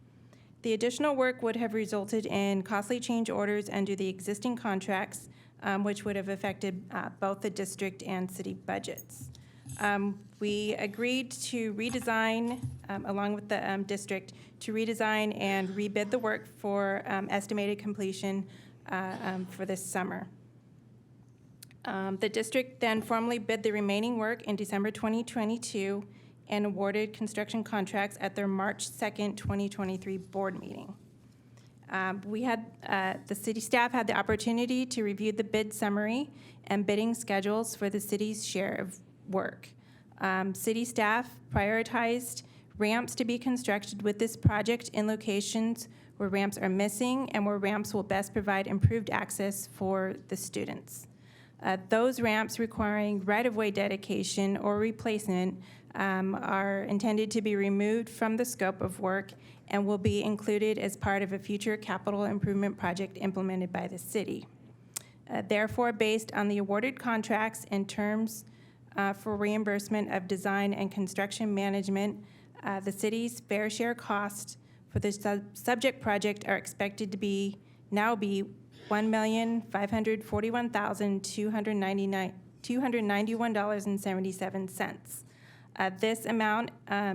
The additional work would have resulted in costly change orders under the existing contracts, which would have affected both the district and city budgets. We agreed to redesign, along with the district, to redesign and rebid the work for estimated completion for this summer. The district then formally bid the remaining work in December 2022 and awarded construction contracts at their March 2nd, 2023 board meeting. The city staff had the opportunity to review the bid summary and bidding schedules for the city's share of work. City staff prioritized ramps to be constructed with this project in locations where ramps are missing and where ramps will best provide improved access for the students. Those ramps requiring right-of-way dedication or replacement are intended to be removed from the scope of work and will be included as part of a future capital improvement project implemented by the city. Therefore, based on the awarded contracts and terms for reimbursement of design and construction management, the city's fair share costs for the subject project are expected to be $1,541,291.77. This amount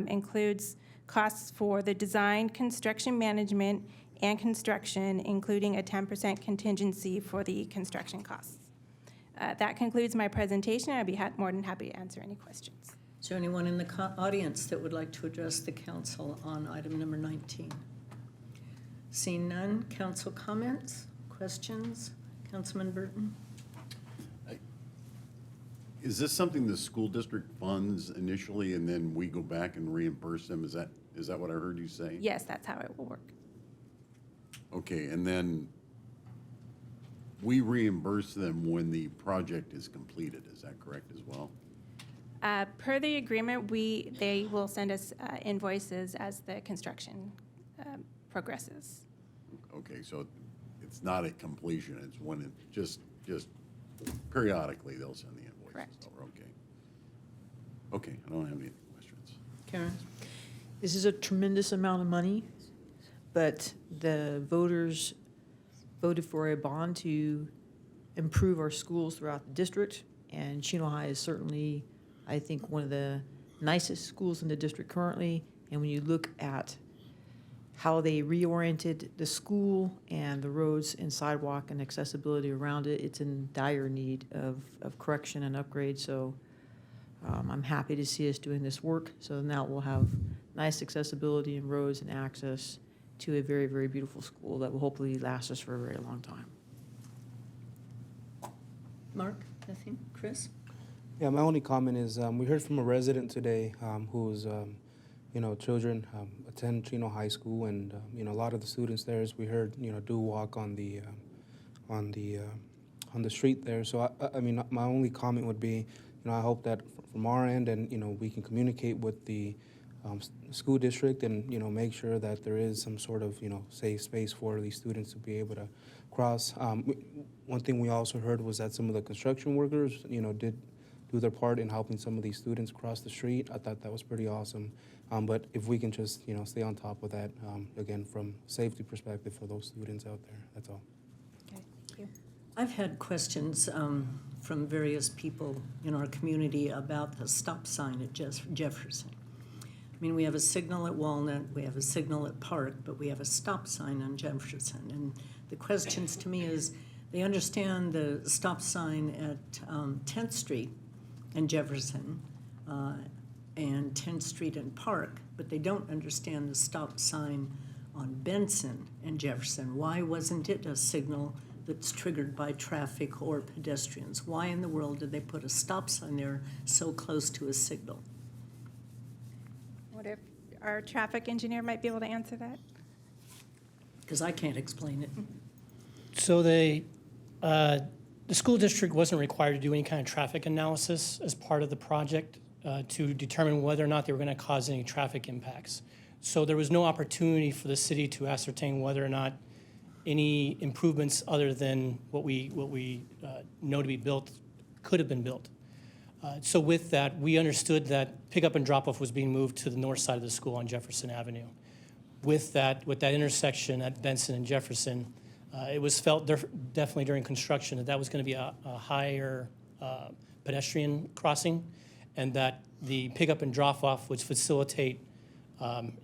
includes costs for the design, construction management, and construction, including a 10% contingency for the construction costs. That concludes my presentation. I'd be more than happy to answer any questions. Is there anyone in the audience that would like to address the council on item number 19? Seeing none, council comments, questions? Councilman Burton? Is this something the school district funds initially and then we go back and reimburse them? Is that what I heard you say? Yes, that's how it will work. Okay, and then we reimburse them when the project is completed. Is that correct as well? Per the agreement, they will send us invoices as the construction progresses. Okay, so it's not at completion. It's when it just periodically they'll send the invoices. Correct. Over. Okay. Okay, I don't have any questions. Karen? This is a tremendous amount of money, but the voters voted for a bond to improve our schools throughout the district, and Chino High is certainly, I think, one of the nicest schools in the district currently. And when you look at how they reoriented the school and the roads and sidewalk and accessibility around it, it's in dire need of correction and upgrade. So I'm happy to see us doing this work. So now we'll have nice accessibility and roads and access to a very, very beautiful school that will hopefully last us for a very long time. Mark, nothing? Chris? Yeah, my only comment is we heard from a resident today whose children attend Chino High School, and a lot of the students there, as we heard, do walk on the street there. So I mean, my only comment would be, I hope that from our end, and we can communicate with the school district and make sure that there is some sort of safe space for these students to be able to cross. One thing we also heard was that some of the construction workers did do their part in helping some of these students cross the street. I thought that was pretty awesome. But if we can just stay on top of that, again, from safety perspective for those students out there, that's all. Okay, thank you. I've had questions from various people in our community about the stop sign at Jefferson. I mean, we have a signal at Walnut, we have a signal at Park, but we have a stop sign on Jefferson. And the questions to me is, they understand the stop sign at 10th Street and Jefferson and 10th Street and Park, but they don't understand the stop sign on Benson and Jefferson. Why wasn't it a signal that's triggered by traffic or pedestrians? Why in the world did they put a stop sign there so close to a signal? What if our traffic engineer might be able to answer that? Because I can't explain it. So the school district wasn't required to do any kind of traffic analysis as part of the project to determine whether or not they were going to cause any traffic impacts. So there was no opportunity for the city to ascertain whether or not any improvements other than what we know to be built could have been built. So with that, we understood that pickup and drop-off was being moved to the north side of the school on Jefferson Avenue. With that intersection at Benson and Jefferson, it was felt definitely during construction that was going to be a higher pedestrian crossing, and that the pickup and drop-off would facilitate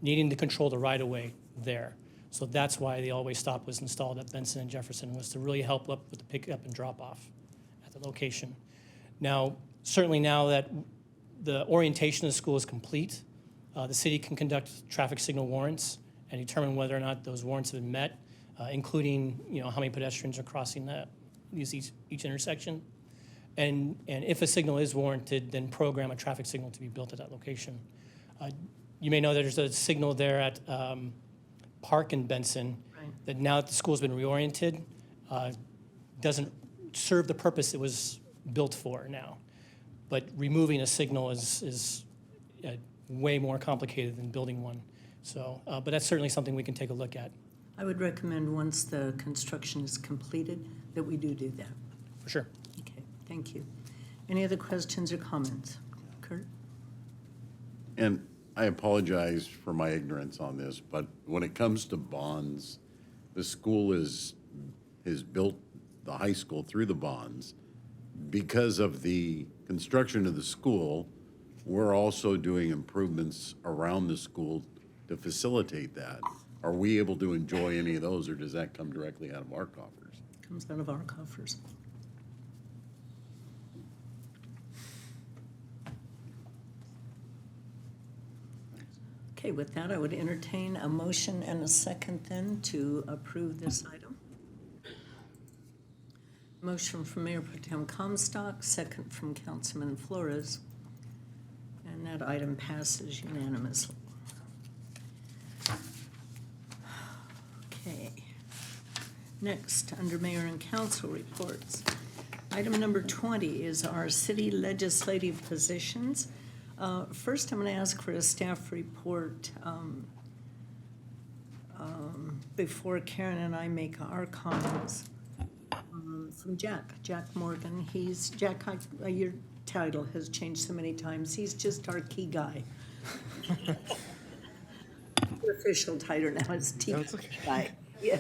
needing to control the right-of-way there. So that's why the all-way stop was installed at Benson and Jefferson, was to really help up with the pickup and drop-off at the location. Now, certainly now that the orientation of the school is complete, the city can conduct traffic signal warrants and determine whether or not those warrants have been met, including how many pedestrians are crossing each intersection. And if a signal is warranted, then program a traffic signal to be built at that location. You may know that there's a signal there at Park in Benson that now that the school's been reoriented, doesn't serve the purpose it was built for now. But removing a signal is way more complicated than building one. So, but that's certainly something we can take a look at. I would recommend once the construction is completed that we do that. For sure. Okay, thank you. Any other questions or comments? Kurt? And I apologize for my ignorance on this, but when it comes to bonds, the school is built the high school through the bonds. Because of the construction of the school, we're also doing improvements around the school to facilitate that. Are we able to enjoy any of those, or does that come directly out of our coffers? Comes out of our coffers. Okay, with that, I would entertain a motion and a second then to approve this item. Motion from Mayor Pro Tem Comstock, second from Councilman Flores, and that item passes unanimously. Okay. Next, under Mayor and Council reports. Item number 20 is our city legislative positions. First, I'm going to ask for a staff report before Karen and I make our comments. From Jack Morgan. Your title has changed so many times. He's just our key guy. The official title now is key guy. Yeah.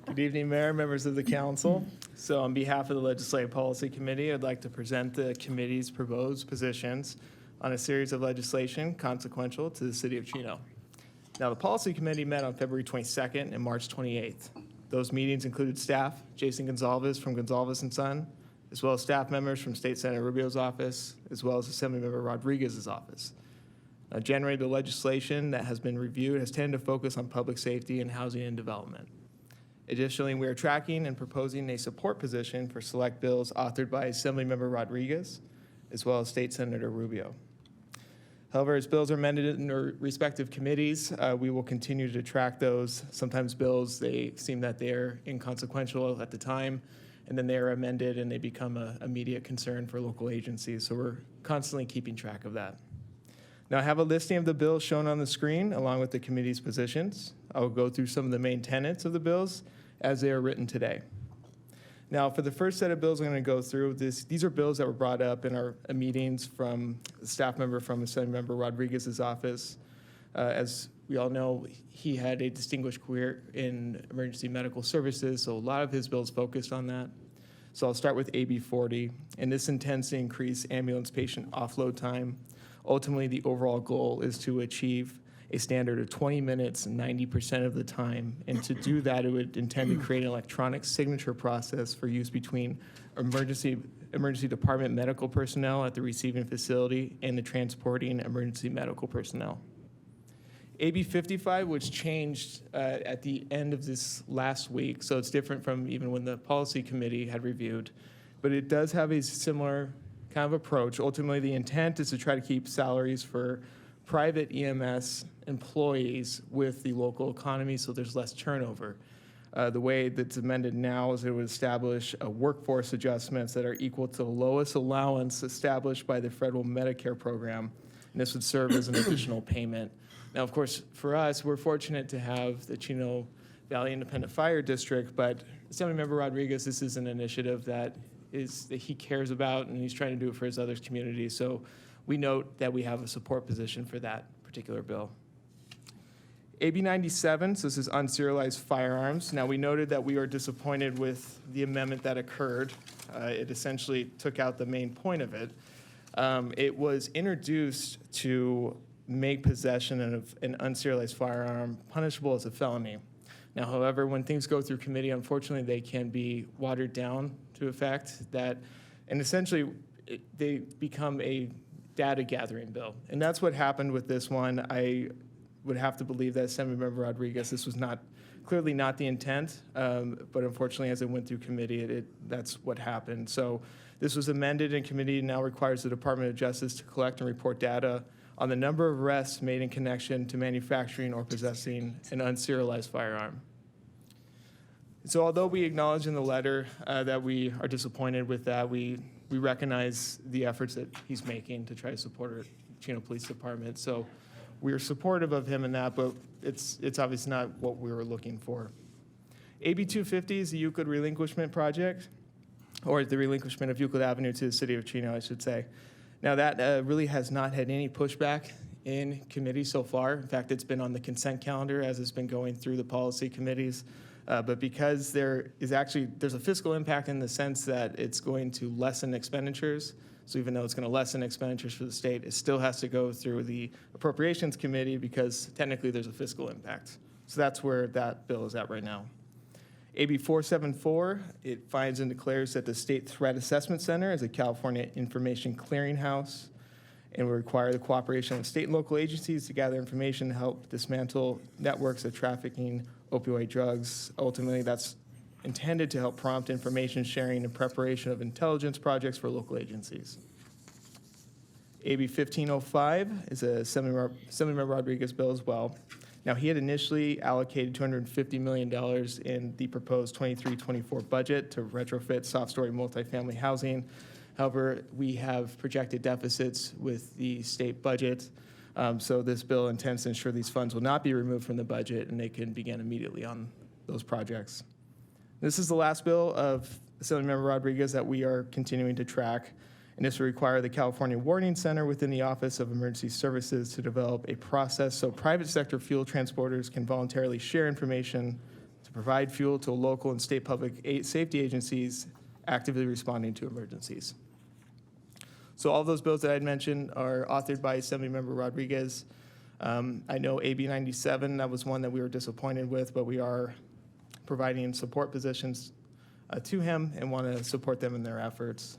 Good evening, Mayor, members of the council. So on behalf of the Legislative Policy Committee, I'd like to present the committee's proposed positions on a series of legislation consequential to the city of Chino. Now, the Policy Committee met on February 22nd and March 28th. Those meetings included staff, Jason Gonzalez from Gonzalez & Son, as well as staff members from State Senator Rubio's office, as well as Assemblymember Rodriguez's office. Generally, the legislation that has been reviewed has tended to focus on public safety and housing and development. Additionally, we are tracking and proposing a support position for select bills authored by Assemblymember Rodriguez, as well as State Senator Rubio. However, as bills are amended in their respective committees, we will continue to track those. Sometimes bills, they seem that they're inconsequential at the time, and then they are amended and they become an immediate concern for local agencies. So we're constantly keeping track of that. Now, I have a listing of the bills shown on the screen along with the committee's positions. I will go through some of the main tenets of the bills as they are written today. Now, for the first set of bills I'm going to go through, these are bills that were brought up in our meetings from a staff member from Assemblymember Rodriguez's office. As we all know, he had a distinguished career in emergency medical services, so a lot of his bills focused on that. So I'll start with AB 40, and this intends to increase ambulance patient offload time. Ultimately, the overall goal is to achieve a standard of 20 minutes 90% of the time. And to do that, it would intend to create an electronic signature process for use between emergency department medical personnel at the receiving facility and the transporting emergency medical personnel. AB 55, which changed at the end of this last week, so it's different from even when the policy committee had reviewed, but it does have a similar kind of approach. Ultimately, the intent is to try to keep salaries for private EMS employees with the local economy so there's less turnover. The way that's amended now is it would establish a workforce adjustments that are equal to the lowest allowance established by the federal Medicare program, and this would serve as an additional payment. Now, of course, for us, we're fortunate to have the Chino Valley Independent Fire District, but Assemblymember Rodriguez, this is an initiative that he cares about, and he's trying to do it for his other communities. So we note that we have a support position for that particular bill. AB 97, so this is unserialized firearms. Now, we noted that we are disappointed with the amendment that occurred. It essentially took out the main point of it. It was introduced to make possession of an unserialized firearm punishable as a felony. Now, however, when things go through committee, unfortunately, they can be watered down to a fact that, and essentially, they become a data gathering bill. And that's what happened with this one. I would have to believe that Assemblymember Rodriguez, this was clearly not the intent, but unfortunately, as it went through committee, that's what happened. So This was amended in committee and now requires the Department of Justice to collect and report data on the number of arrests made in connection to manufacturing or possessing an unserialized firearm. So although we acknowledge in the letter that we are disappointed with that, we recognize the efforts that he's making to try to support our Chino Police Department. So we are supportive of him in that, but it's obviously not what we were looking for. AB 250 is the Euclid relinquishment project, or the relinquishment of Euclid Avenue to the city of Chino, I should say. Now that really has not had any pushback in committee so far. In fact, it's been on the consent calendar as it's been going through the policy committees. But because there's a fiscal impact in the sense that it's going to lessen expenditures, so even though it's going to lessen expenditures for the state, it still has to go through the appropriations committee because technically there's a fiscal impact. So that's where that bill is at right now. AB 474, it finds and declares that the State Threat Assessment Center is a California information clearinghouse and will require the cooperation of state and local agencies to gather information to help dismantle networks of trafficking opioid drugs. Ultimately, that's intended to help prompt information sharing and preparation of intelligence projects for local agencies. AB 1505 is a Assemblyman Rodriguez bill as well. Now, he had initially allocated $250 million in the proposed 23-24 budget to retrofit soft-story multifamily housing. However, we have projected deficits with the state budget, so this bill intends to ensure these funds will not be removed from the budget and they can begin immediately on those projects. This is the last bill of Assemblymember Rodriguez that we are continuing to track, and this will require the California Warning Center within the Office of Emergency Services to develop a process so private sector fuel transporters can voluntarily share information to provide fuel to local and state public safety agencies actively responding to emergencies. So all those bills that I had mentioned are authored by Assemblymember Rodriguez. I know AB 97, that was one that we were disappointed with, but we are providing support positions to him and want to support them in their efforts.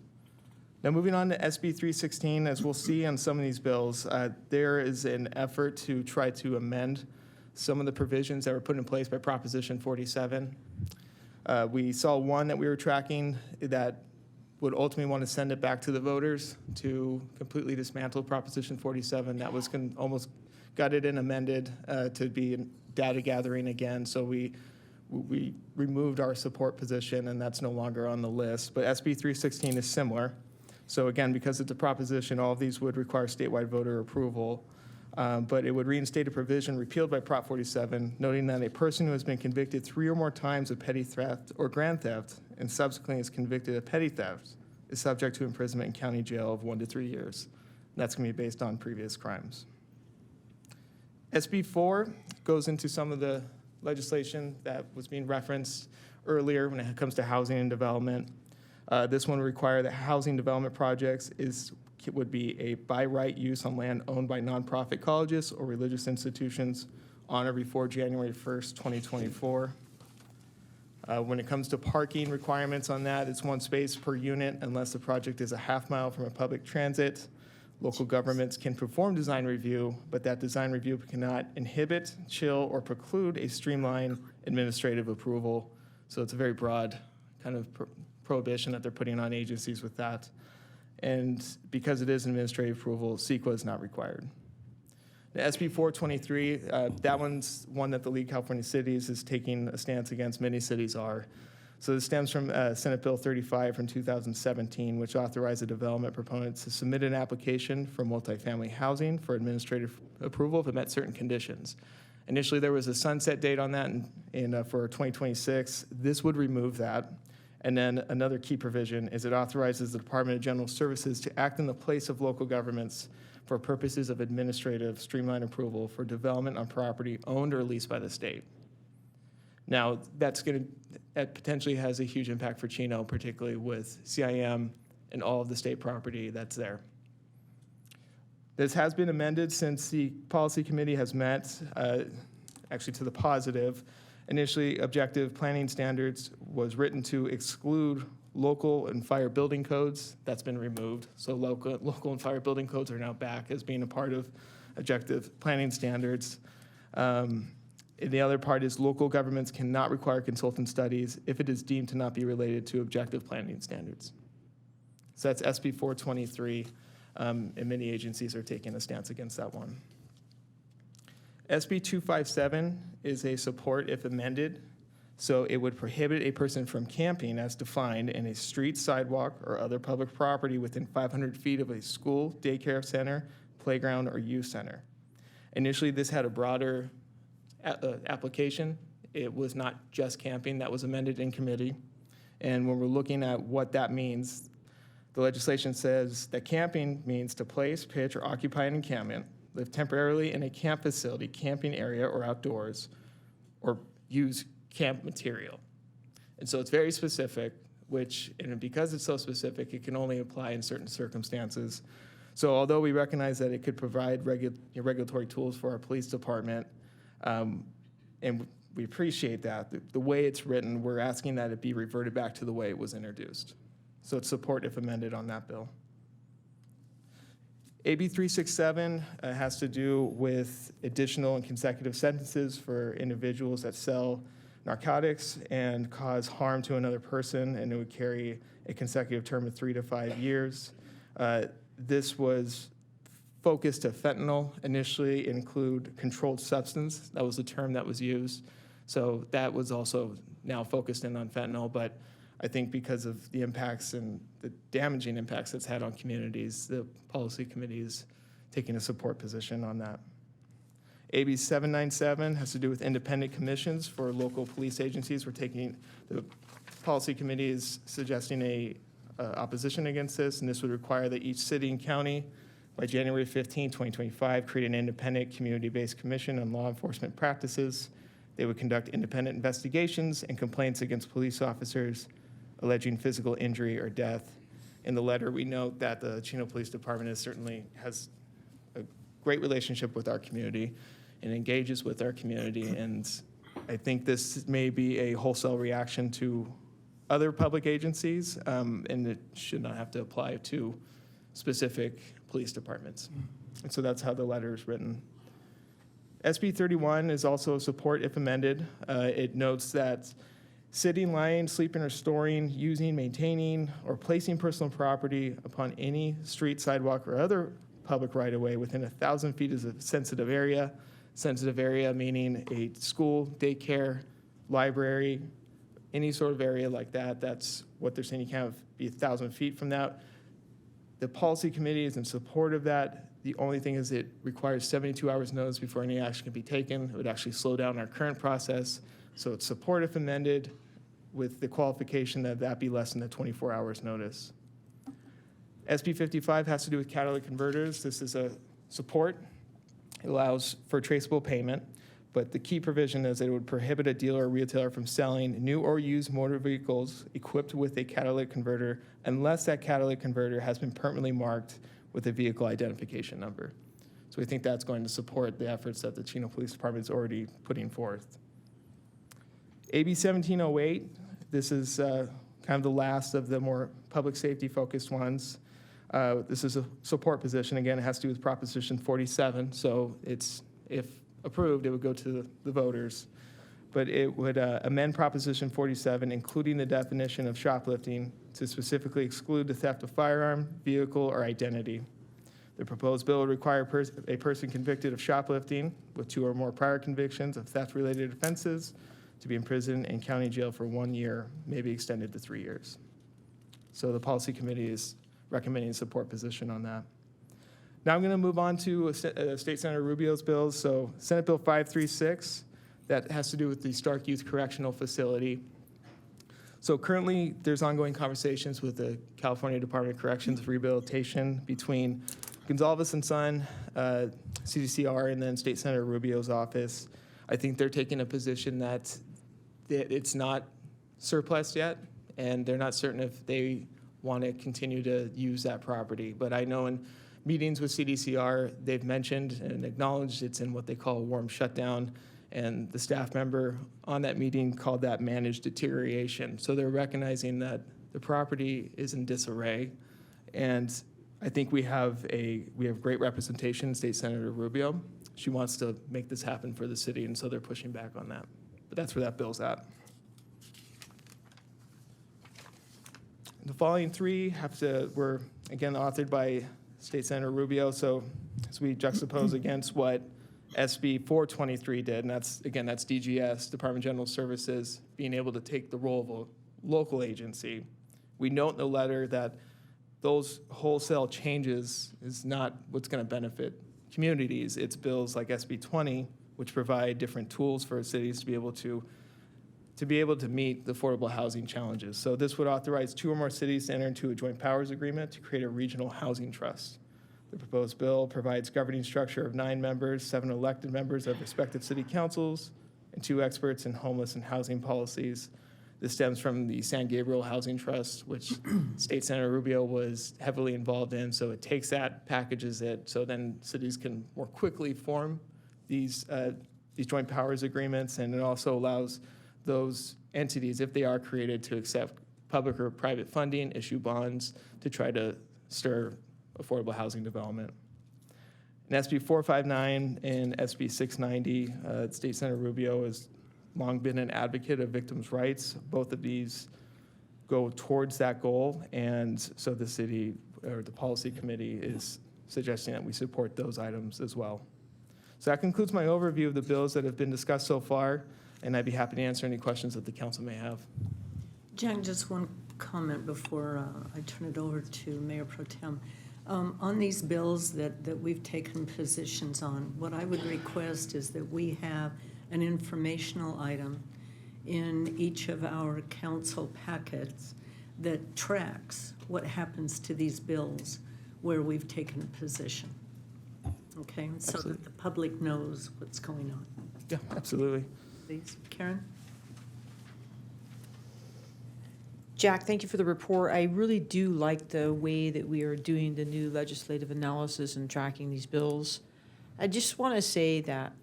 Now, moving on to SB 316, as we'll see on some of these bills, there is an effort to try to amend some of the provisions that were put in place by Proposition 47. We saw one that we were tracking that would ultimately want to send it back to the voters to completely dismantle Proposition 47. That was almost gutted and amended to be data gathering again. So we removed our support position, and that's no longer on the list. But SB 316 is similar. So again, because it's a proposition, all of these would require statewide voter approval. But it would reinstate a provision repealed by Prop 47, noting that a person who has been convicted 3 or more times of petty theft or grand theft and subsequently is convicted of petty theft is subject to imprisonment in county jail of 1 to 3 years. That's going to be based on previous crimes. SB 4 goes into some of the legislation that was being referenced earlier when it comes to housing and development. This one would require that housing development projects would be a by right use on land owned by nonprofit colleges or religious institutions on or before January 1st, 2024. When it comes to parking requirements on that, it's 1 space per unit unless the project is a half mile from a public transit. Local governments can perform design review, but that design review cannot inhibit, chill, or preclude a streamlined administrative approval. So it's a very broad kind of prohibition that they're putting on agencies with that. And because it is an administrative approval, CEQA is not required. The SB 423, that one's one that the League of California Cities is taking a stance against. Many cities are. So this stems from Senate Bill 35 from 2017, which authorized the development proponents to submit an application for multifamily housing for administrative approval if it met certain conditions. Initially, there was a sunset date on that for 2026. This would remove that. And then another key provision is it authorizes the Department of General Services to act in the place of local governments for purposes of administrative streamlined approval for development on property owned or leased by the state. Now, that potentially has a huge impact for Chino, particularly with CIM and all of the state property that's there. This has been amended since the policy committee has met, actually to the positive. Initially, objective planning standards was written to exclude local and fire building codes. That's been removed. So local and fire building codes are now back as being a part of objective planning standards. The other part is local governments cannot require consultant studies if it is deemed to not be related to objective planning standards. So that's SB 423, and many agencies are taking a stance against that one. SB 257 is a support if amended. So it would prohibit a person from camping as defined in a street, sidewalk, or other public property within 500 feet of a school, daycare center, playground, or youth center. Initially, this had a broader application. It was not just camping. That was amended in committee. And when we're looking at what that means, the legislation says that camping means to place, pitch, or occupy an encampment, live temporarily in a camp facility, camping area, or outdoors, or use camp material. And so it's very specific, and because it's so specific, it can only apply in certain circumstances. So although we recognize that it could provide regulatory tools for our police department, and we appreciate that, the way it's written, we're asking that it be reverted back to the way it was introduced. So it's support if amended on that bill. AB 367 has to do with additional and consecutive sentences for individuals that sell narcotics and cause harm to another person, and it would carry a consecutive term of 3 to 5 years. This was focused to fentanyl. Initially, it include controlled substance. That was the term that was used. So that was also now focused in on fentanyl, but I think because of the impacts and the damaging impacts it's had on communities, the policy committee is taking a support position on that. AB 797 has to do with independent commissions for local police agencies. The policy committee is suggesting a opposition against this, and this would require that each city and county by January 15, 2025, create an independent community-based commission on law enforcement practices. They would conduct independent investigations and complaints against police officers alleging physical injury or death. In the letter, we note that the Chino Police Department certainly has a great relationship with our community and engages with our community, and I think this may be a wholesale reaction to other public agencies, and it should not have to apply to specific police departments. And so that's how the letter is written. SB 31 is also support if amended. It notes that sitting, lying, sleeping, or storing, using, maintaining, or placing personal property upon any street, sidewalk, or other public right-of-way within 1,000 feet is a sensitive area. Sensitive area meaning a school, daycare, library, any sort of area like that. That's what they're saying. You can't be 1,000 feet from that. The policy committee is in support of that. The only thing is it requires 72 hours notice before any action can be taken. It would actually slow down our current process. So it's support if amended with the qualification that that be less than the 24 hours notice. SB 55 has to do with catalytic converters. This is a support. It allows for traceable payment, but the key provision is that it would prohibit a dealer or retailer from selling new or used motor vehicles equipped with a catalytic converter unless that catalytic converter has been permanently marked with a vehicle identification number. So we think that's going to support the efforts that the Chino Police Department is already putting forth. AB 1708, this is kind of the last of the more public safety focused ones. This is a support position. Again, it has to do with Proposition 47. So it's, if approved, it would go to the voters. But it would amend Proposition 47, including the definition of shoplifting to specifically exclude the theft of firearm, vehicle, or identity. The proposed bill would require a person convicted of shoplifting with 2 or more prior convictions of theft-related offenses to be imprisoned in county jail for 1 year, maybe extended to 3 years. So the policy committee is recommending a support position on that. Now I'm going to move on to State Senator Rubio's bills. So Senate Bill 536, that has to do with the Stark Youth Correctional Facility. So currently, there's ongoing conversations with the California Department of Corrections Rehabilitation between Gonzalez and Son, CDCR, and then State Senator Rubio's office. I think they're taking a position that it's not surplus yet, and they're not certain if they want to continue to use that property. But I know in meetings with CDCR, they've mentioned and acknowledged it's in what they call a warm shutdown, and the staff member on that meeting called that managed deterioration. So they're recognizing that the property is in disarray, and I think we have great representation in State Senator Rubio. She wants to make this happen for the city, and so they're pushing back on that. But that's where that bill's at. The following three were, again, authored by State Senator Rubio. So as we juxtapose against what SB 423 did, and that's DGS, Department of General Services, being able to take the role of a local agency. We note in the letter that those wholesale changes is not what's going to benefit communities. It's bills like SB 20, which provide different tools for cities to be able to meet the affordable housing challenges. So this would authorize 2 or more cities to enter into a joint powers agreement to create a regional housing trust. The proposed bill provides governing structure of 9 members, 7 elected members of respective city councils, and 2 experts in homeless and housing policies. This stems from the San Gabriel Housing Trust, which State Senator Rubio was heavily involved in. So it takes that, packages it, so then cities can more quickly form these joint powers agreements, and it also allows those entities, if they are created, to accept public or private funding, issue bonds to try to stir affordable housing development. In SB 459 and SB 690, State Senator Rubio has long been an advocate of victims' rights. Both of these go towards that goal, and so the city, or the policy committee, is suggesting that we support those items as well. So that concludes my overview of the bills that have been discussed so far, and I'd be happy to answer any questions that the council may have. Jack, just one comment before I turn it over to Mayor Pro Tem. On these bills that we've taken positions on, what I would request is that we have an informational item in each of our council packets that tracks what happens to these bills where we've taken a position. Okay, so that the public knows what's going on. Yeah, absolutely. Please, Karen? Jack, thank you for the report. I really do like the way that we are doing the new legislative analysis and tracking these bills. I just want to say that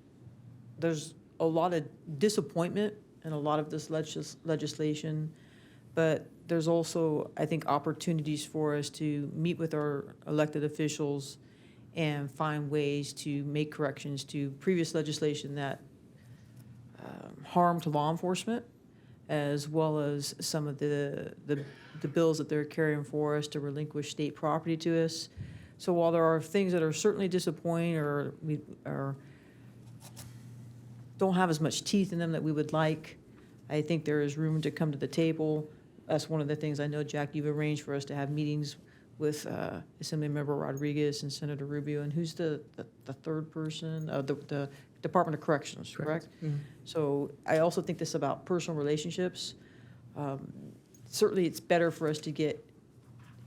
there's a lot of disappointment in a lot of this legislation, but there's also, I think, opportunities for us to meet with our elected officials and find ways to make corrections to previous legislation that harmed law enforcement, as well as some of the bills that they're carrying for us to relinquish state property to us. So while there are things that are certainly disappointing or don't have as much teeth in them that we would like, I think there is room to come to the table. That's one of the things I know, Jack, you've arranged for us to have meetings with Assemblymember Rodriguez and Senator Rubio, and who's the third person? The Department of Corrections, correct? Mm-hmm. So I also think this is about personal relationships. Certainly, it's better for us to get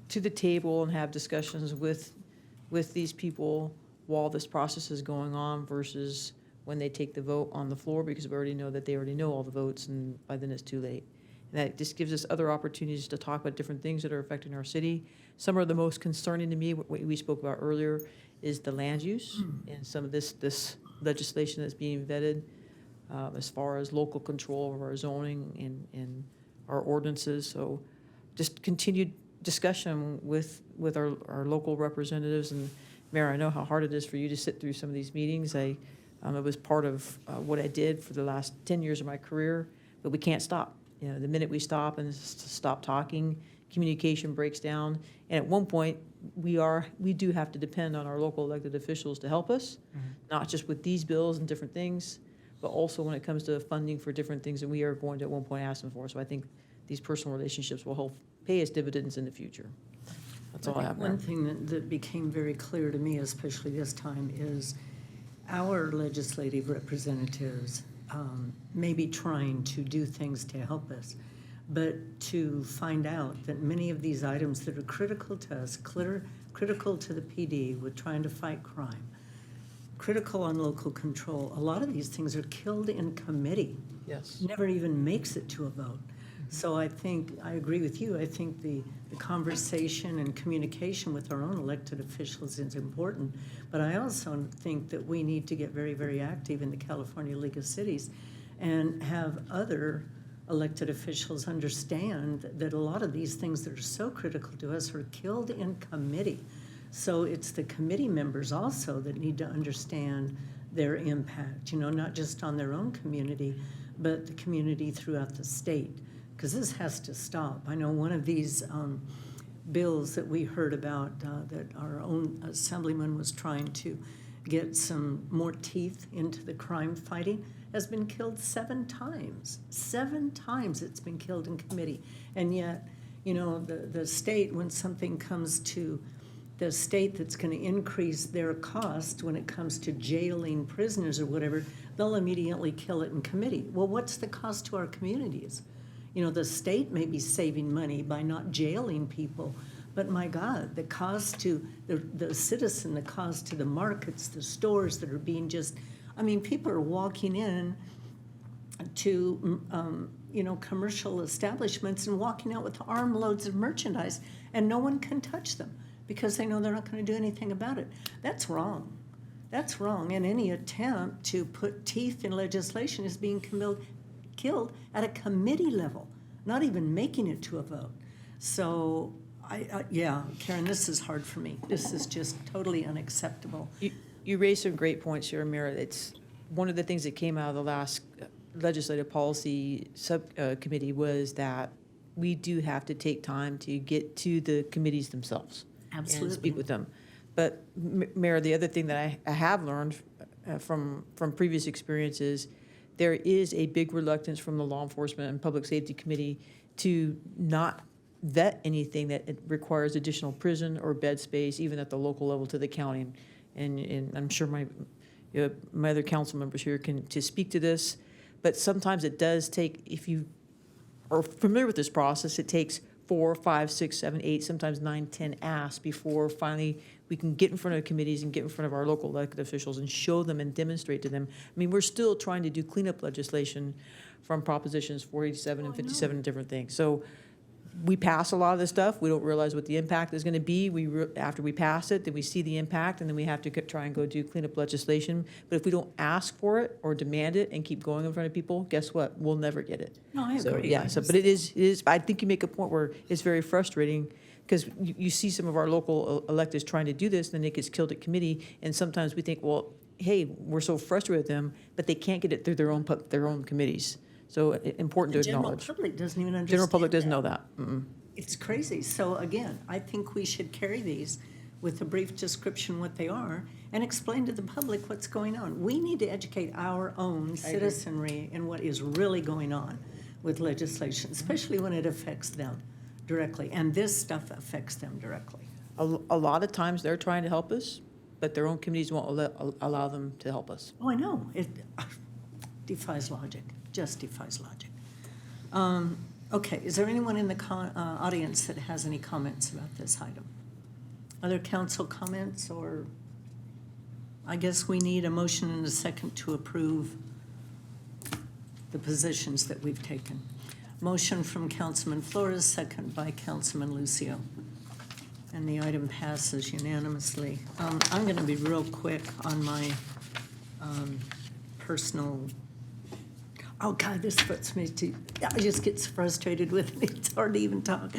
to the table and have discussions with these people while this process is going on versus when they take the vote on the floor, because we already know that they already know all the votes, and by then it's too late. And that just gives us other opportunities to talk about different things that are affecting our city. Some are the most concerning to me, what we spoke about earlier, is the land use and some of this legislation that's being vetted as far as local control of our zoning and our ordinances. So just continued discussion with our local representatives. And Mayor, I know how hard it is for you to sit through some of these meetings. It was part of what I did for the last 10 years of my career, but we can't stop. You know, the minute we stop and stop talking, communication breaks down. And at one point, we do have to depend on our local elected officials to help us, not just with these bills and different things, but also when it comes to funding for different things that we are going to at one point ask them for. So I think these personal relationships will help pay us dividends in the future. That's all I have, Mayor. One thing that became very clear to me, especially this time, is our legislative representatives may be trying to do things to help us, but to find out that many of these items that are critical to us, critical to the PD with trying to fight crime, critical on local control, a lot of these things are killed in committee. Yes. Never even makes it to a vote. So I think, I agree with you, I think the conversation and communication with our own elected officials is important, but I also think that we need to get very, very active in the California League of Cities and have other elected officials understand that a lot of these things that are so critical to us are killed in committee. So it's the committee members also that need to understand their impact, you know, not just on their own community, but the community throughout the state. because this has to stop. I know one of these bills that we heard about that our own assemblyman was trying to get some more teeth into the crime fighting has been killed 7 times. 7 times it's been killed in committee. And yet, you know, the state, when something comes to the state that's going to increase their cost when it comes to jailing prisoners or whatever, they'll immediately kill it in committee. Well, what's the cost to our communities? You know, the state may be saving money by not jailing people, but my God, the cost to the citizen, the cost to the markets, the stores that are being just, I mean, people are walking in to, you know, commercial establishments and walking out with armloads of merchandise, and no one can touch them because they know they're not going to do anything about it. That's wrong. That's wrong. And any attempt to put teeth in legislation is being killed at a committee level, not even making it to a vote. So, yeah, Karen, this is hard for me. This is just totally unacceptable. You raised some great points here, Mayor. It's one of the things that came out of the last legislative policy subcommittee was that we do have to take time to get to the committees themselves. Absolutely. And speak with them. But Mayor, the other thing that I have learned from previous experiences, there is a big reluctance from the Law Enforcement and Public Safety Committee to not vet anything that it requires additional prison or bed space, even at the local level to the county. And I'm sure my other council members here can to speak to this. But sometimes it does take, if you are familiar with this process, it takes 4, 5, 6, 7, 8, sometimes 9, 10 asks before finally we can get in front of committees and get in front of our local elected officials and show them and demonstrate to them. I mean, we're still trying to do cleanup legislation from Propositions 487 and 57 and different things. So we pass a lot of this stuff. We don't realize what the impact is going to be. After we pass it, then we see the impact, and then we have to try and go do cleanup legislation. But if we don't ask for it or demand it and keep going in front of people, guess what? We'll never get it. No, I So, agree. yeah, but it is, I think you make a point where it's very frustrating because you see some of our local electeds trying to do this, and then it gets killed at committee. And sometimes we think, well, hey, we're so frustrated with them, but they can't get it through their own committees. So important to acknowledge. The general public doesn't even understand. General public doesn't know that. It's crazy. So again, I think we should carry these with a brief description what they are and explain to the public what's going on. We need to educate our own citizenry in what is really going on with legislation, especially when it affects them directly. And this stuff affects them directly. A lot of times they're trying to help us, but their own committees won't allow them to help us. Oh, I know. It defies logic, just defies logic. Okay, is there anyone in the audience that has any comments about this item? Other council comments, or I guess we need a motion and a second to approve the positions that we've taken. Motion from Councilman Flores, second by Councilman Lucio. And the item passes unanimously. I'm going to be real quick on my personal. Oh, God, this puts me to, I just get frustrated with it. It's hard to even talk.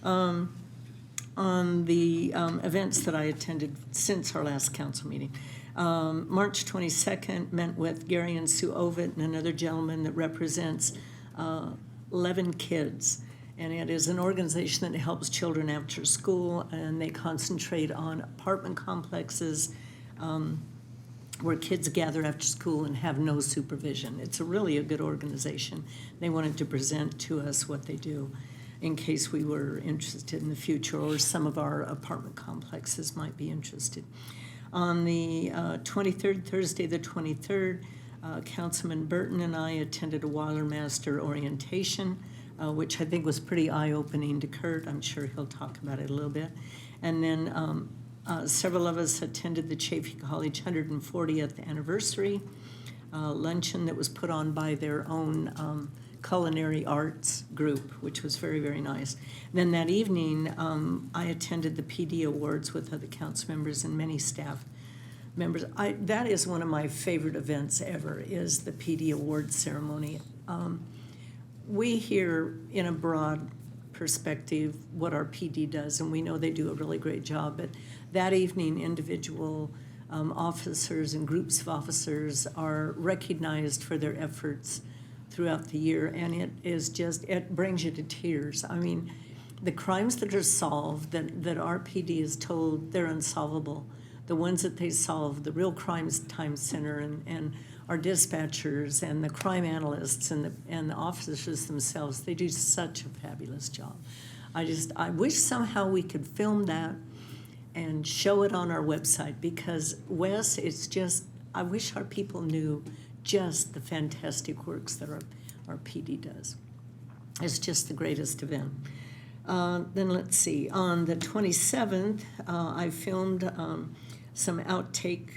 On the events that I attended since our last council meeting. March 22nd, met with Gary and Sue Ovitt and another gentleman that represents 11 kids. And it is an organization that helps children after school, and they concentrate on apartment complexes, where kids gather after school and have no supervision. It's really a good organization. They wanted to present to us what they do in case we were interested in the future, or some of our apartment complexes might be interested. On the 23rd, Thursday the 23rd, Councilman Burton and I attended a Watermaster orientation, which I think was pretty eye-opening to Kurt. I'm sure he'll talk about it a little bit. And then several of us attended the Chaffey College 140th anniversary luncheon that was put on by their own culinary arts group, which was very, very nice. And then that evening, I attended the PD Awards with other council members and many staff members. That is one of my favorite events ever, is the PD Awards ceremony. We hear in a broad perspective what our PD does, and we know they do a really great job, but that evening, individual officers and groups of officers are recognized for their efforts throughout the year, and it brings you to tears. I mean, the crimes that are solved, that our PD is told they're unsolvable, the ones that they solve, the Real Crimes Time Center and our dispatchers and the crime analysts and the officers themselves, they do such a fabulous job. I wish somehow we could film that and show it on our website, because Wes, I wish our people knew just the fantastic works that our PD does. It's just the greatest event. Then let's see, on the 27th, I filmed some outtake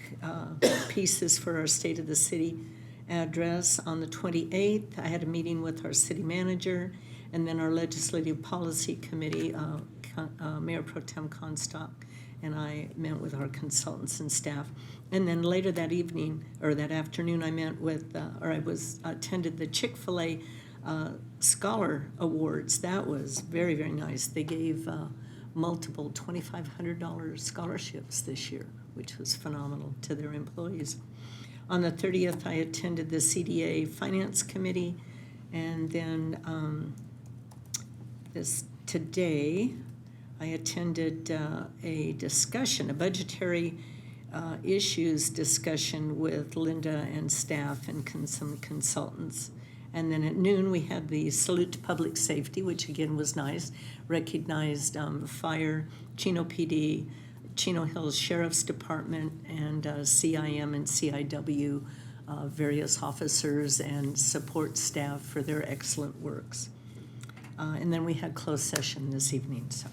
pieces for our State of the City address. On the 28th, I had a meeting with our city manager, and then our Legislative Policy Committee, Mayor Pro Tem Comstock, and I met with our consultants and staff. And then later that evening, or that afternoon, I met with, attended the Chick-fil-A Scholar Awards. That was very, very nice. They gave multiple $2,500 scholarships this year, which was phenomenal to their employees. On the 30th, I attended the CDA Finance Committee, and then today, I attended a budgetary issues discussion with Linda and staff and some consultants. And then at noon, we had the Salute to Public Safety, which again was nice, recognized fire, Chino PD, Chino Hills Sheriff's Department, and CIM and CIW, various officers and support staff for their excellent works. And then we had closed session this evening, so.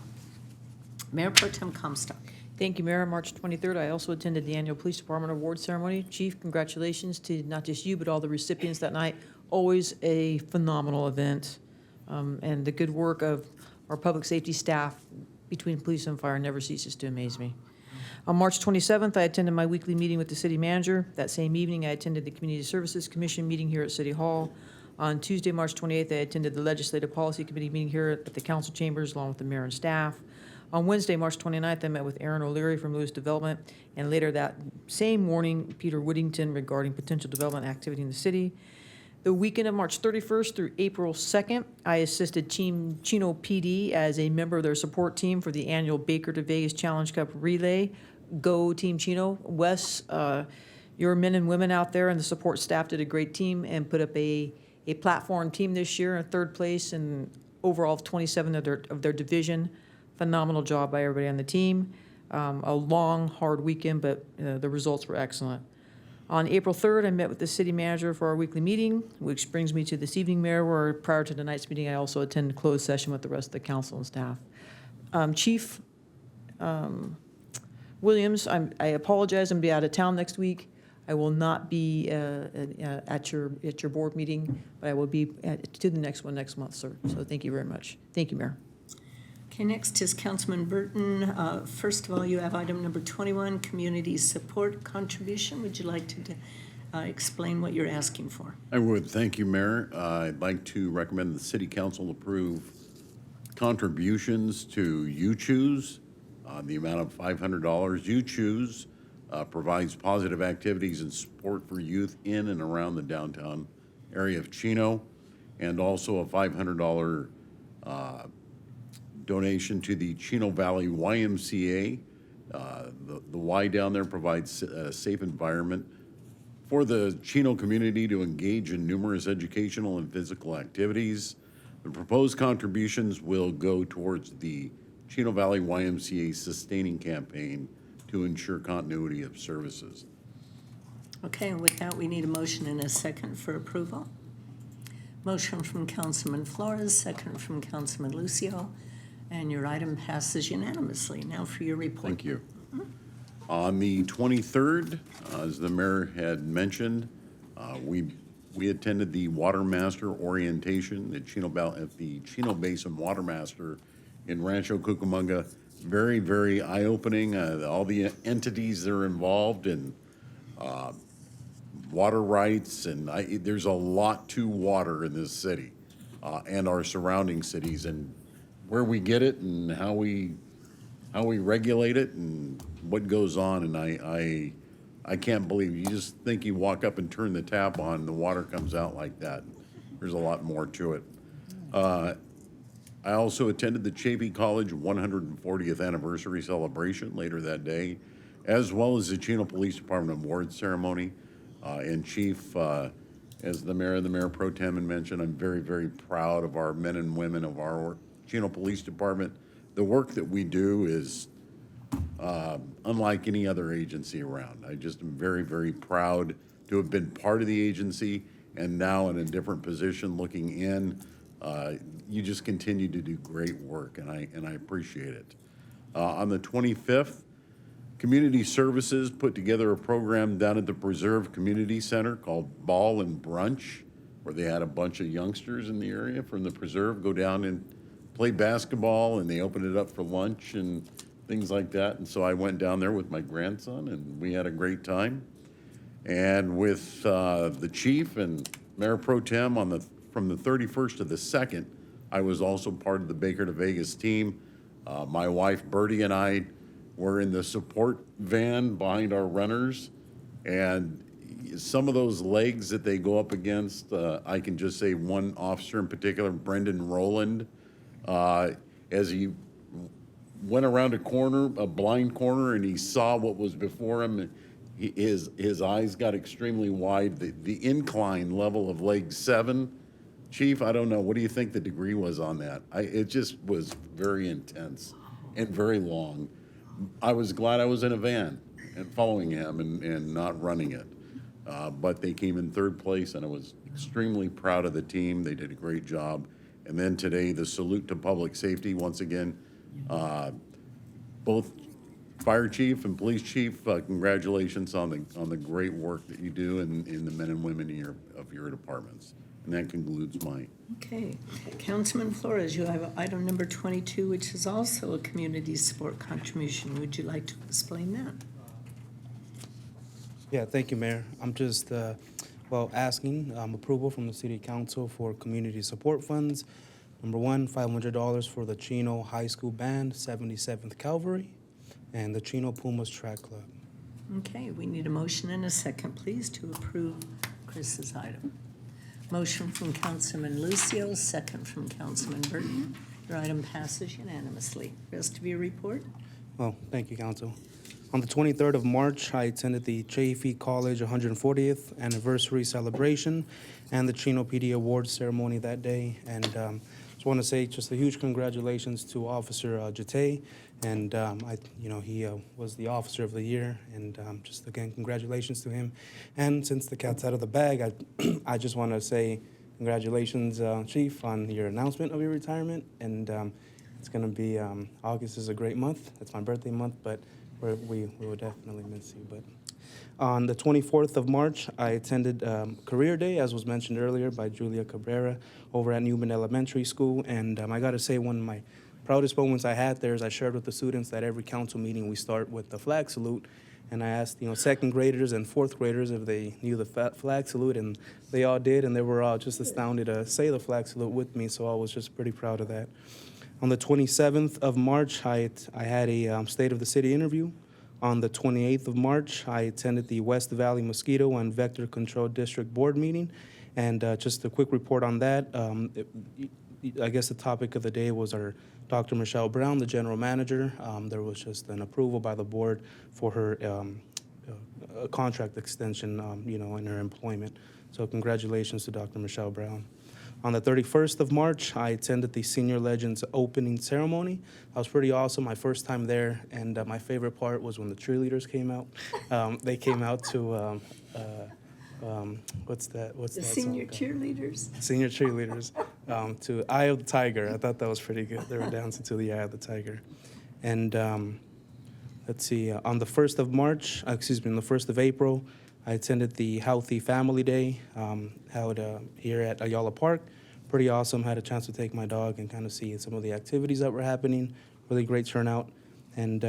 Mayor Pro Tem Comstock. Thank you, Mayor. March 23rd, I also attended the annual Police Department Award Ceremony. Chief, congratulations to not just you, but all the recipients that night. Always a phenomenal event. And the good work of our public safety staff between police and fire never ceases to amaze me. On March 27th, I attended my weekly meeting with the city manager. That same evening, I attended the Community Services Commission meeting here at City Hall. On Tuesday, March 28th, I attended the Legislative Policy Committee meeting here at the council chambers along with the mayor and staff. On Wednesday, March 29th, I met with Aaron O'Leary from Lewis Development, and later that same morning, Peter Whittington regarding potential development activity in the city. The weekend of March 31st through April 2nd, I assisted Team Chino PD as a member of their support team for the annual Baker to Vegas Challenge Cup Relay. Go Team Chino. Wes, your men and women out there and the support staff did a great team and put up a platform team this year in third place and overall of 27 of their division. Phenomenal job by everybody on the team. A long, hard weekend, but the results were excellent. On April 3rd, I met with the city manager for our weekly meeting, which brings me to this evening, Mayor, where prior to tonight's meeting, I also attended closed session with the rest of the council and staff. Chief Williams, I apologize, I'm going to be out of town next week. I will not be at your board meeting, but I will be to the next one next month, sir. So thank you very much. Thank you, Mayor. Okay, next is Councilman Burton. First of all, you have item number 21, community support contribution. Would you like to explain what you're asking for? I would. Thank you, Mayor. I'd like to recommend the City Council approve contributions to You Choose, the amount of $500. You Choose provides positive activities and support for youth in and around the downtown area of Chino, and also a $500 donation to the Chino Valley YMCA. The Y down there provides a safe environment for the Chino community to engage in numerous educational and physical activities. The proposed contributions will go towards the Chino Valley YMCA sustaining campaign to ensure continuity of services. Okay, and with that, we need a motion and a second for approval. Motion from Councilman Flores, second from Councilman Lucio, and your item passes unanimously. Now for your report. Thank you. On the 23rd, as the mayor had mentioned, we attended the Water Master orientation at the Chino Basin Water Master in Rancho Cucamonga. Very, very eye-opening. All the entities that are involved in water rights, and there's a lot to water in this city and our surrounding cities, and where we get it and how we regulate it and what goes on. And I can't believe, you just think you walk up and turn the tap on, the water comes out like that. there's a lot more to it. I also attended the Chaffey College 140th anniversary celebration later that day, as well as the Chino Police Department award ceremony. And Chief, as the mayor pro tem had mentioned, I'm very, very proud of our men and women of our Chino Police Department. The work that we do is unlike any other agency around. I just am very, very proud to have been part of the agency, and now in a different position looking in. You just continue to do great work, and I appreciate it. On the 25th, Community Services put together a program down at the Preserve Community Center called Ball and Brunch, where they had a bunch of youngsters in the area from the Preserve go down and play basketball, and they opened it up for lunch and things like that. And so I went down there with my grandson, and we had a great time. And with the chief and Mayor Pro Tem from the 31st to the 2nd, I was also part of the Baker to Vegas team. My wife Bertie and I were in the support van behind our runners, and some of those legs that they go up against, I can just say one officer in particular, Brendan Rowland, as he went around a blind corner, and he saw what was before him. His eyes got extremely wide. The incline level of leg 7, Chief, I don't know, what do you think the degree was on that? It just was very intense and very long. I was glad I was in a van and following him and not running it. But they came in 3rd place, and I was extremely proud of the team. They did a great job. And then today, the salute to public safety. Once again, both Fire Chief and Police Chief, congratulations on the great work that you do and the men and women of your departments. And that concludes mine. Okay. Councilman Flores, you have item number 22, which is also a community support contribution. Would you like to explain that? Yeah, thank you, Mayor. I'm just, asking approval from the City Council for community support funds. Number one, $500 for the Chino High School Band, 77th Cavalry, and the Chino Pumas Track Club. Okay, we need a motion and a second, please, to approve Chris's item. Motion from Councilman Lucio, second from Councilman Burton. Your item passes unanimously. Rest of your report? Well, thank you, Council. On the 23rd of March, I attended the Chaffey College 140th anniversary celebration and the Chino PD Awards ceremony that day. And just want to say just a huge congratulations to Officer Jate. And he was the Officer of the Year. And just again, congratulations to him. And since the cat's out of the bag, I just want to say congratulations, Chief, on your announcement of your retirement. And it's going to be August is a great month. It's my birthday month, but we will definitely miss you. But on the 24th of March, I attended Career Day, as was mentioned earlier by Julia Cabrera, over at Newman Elementary School. And I got to say, one of my proudest moments I had there is I shared with the students that every council meeting we start with the flag salute. And I asked, second graders and fourth graders if they knew the flag salute, and they all did, and they were all just astounded to say the flag salute with me, so I was just pretty proud of that. On the 27th of March, I had a State of the City interview. On the 28th of March, I attended the West Valley Mosquito and Vector Control District Board meeting. And just a quick report on that. I guess the topic of the day was our Dr. Michelle Brown, the general manager. There was just an approval by the board for her contract extension, in her employment. So congratulations to Dr. Michelle Brown. On the 31st of March, I attended the Senior Legends opening ceremony. That was pretty awesome, my first time there, and my favorite part was when the cheerleaders came out. They came out to, what's that Senior song? cheerleaders? Senior cheerleaders, to Eye of the Tiger. I thought that was pretty good. They were dancing to the Eye of the Tiger. And let's see, on the 1st of March, on the 1st of April, I attended the Healthy Family Day held here at Ayala Park. Pretty awesome. Had a chance to take my dog and kind of see some of the activities that were happening. Really great turnout. And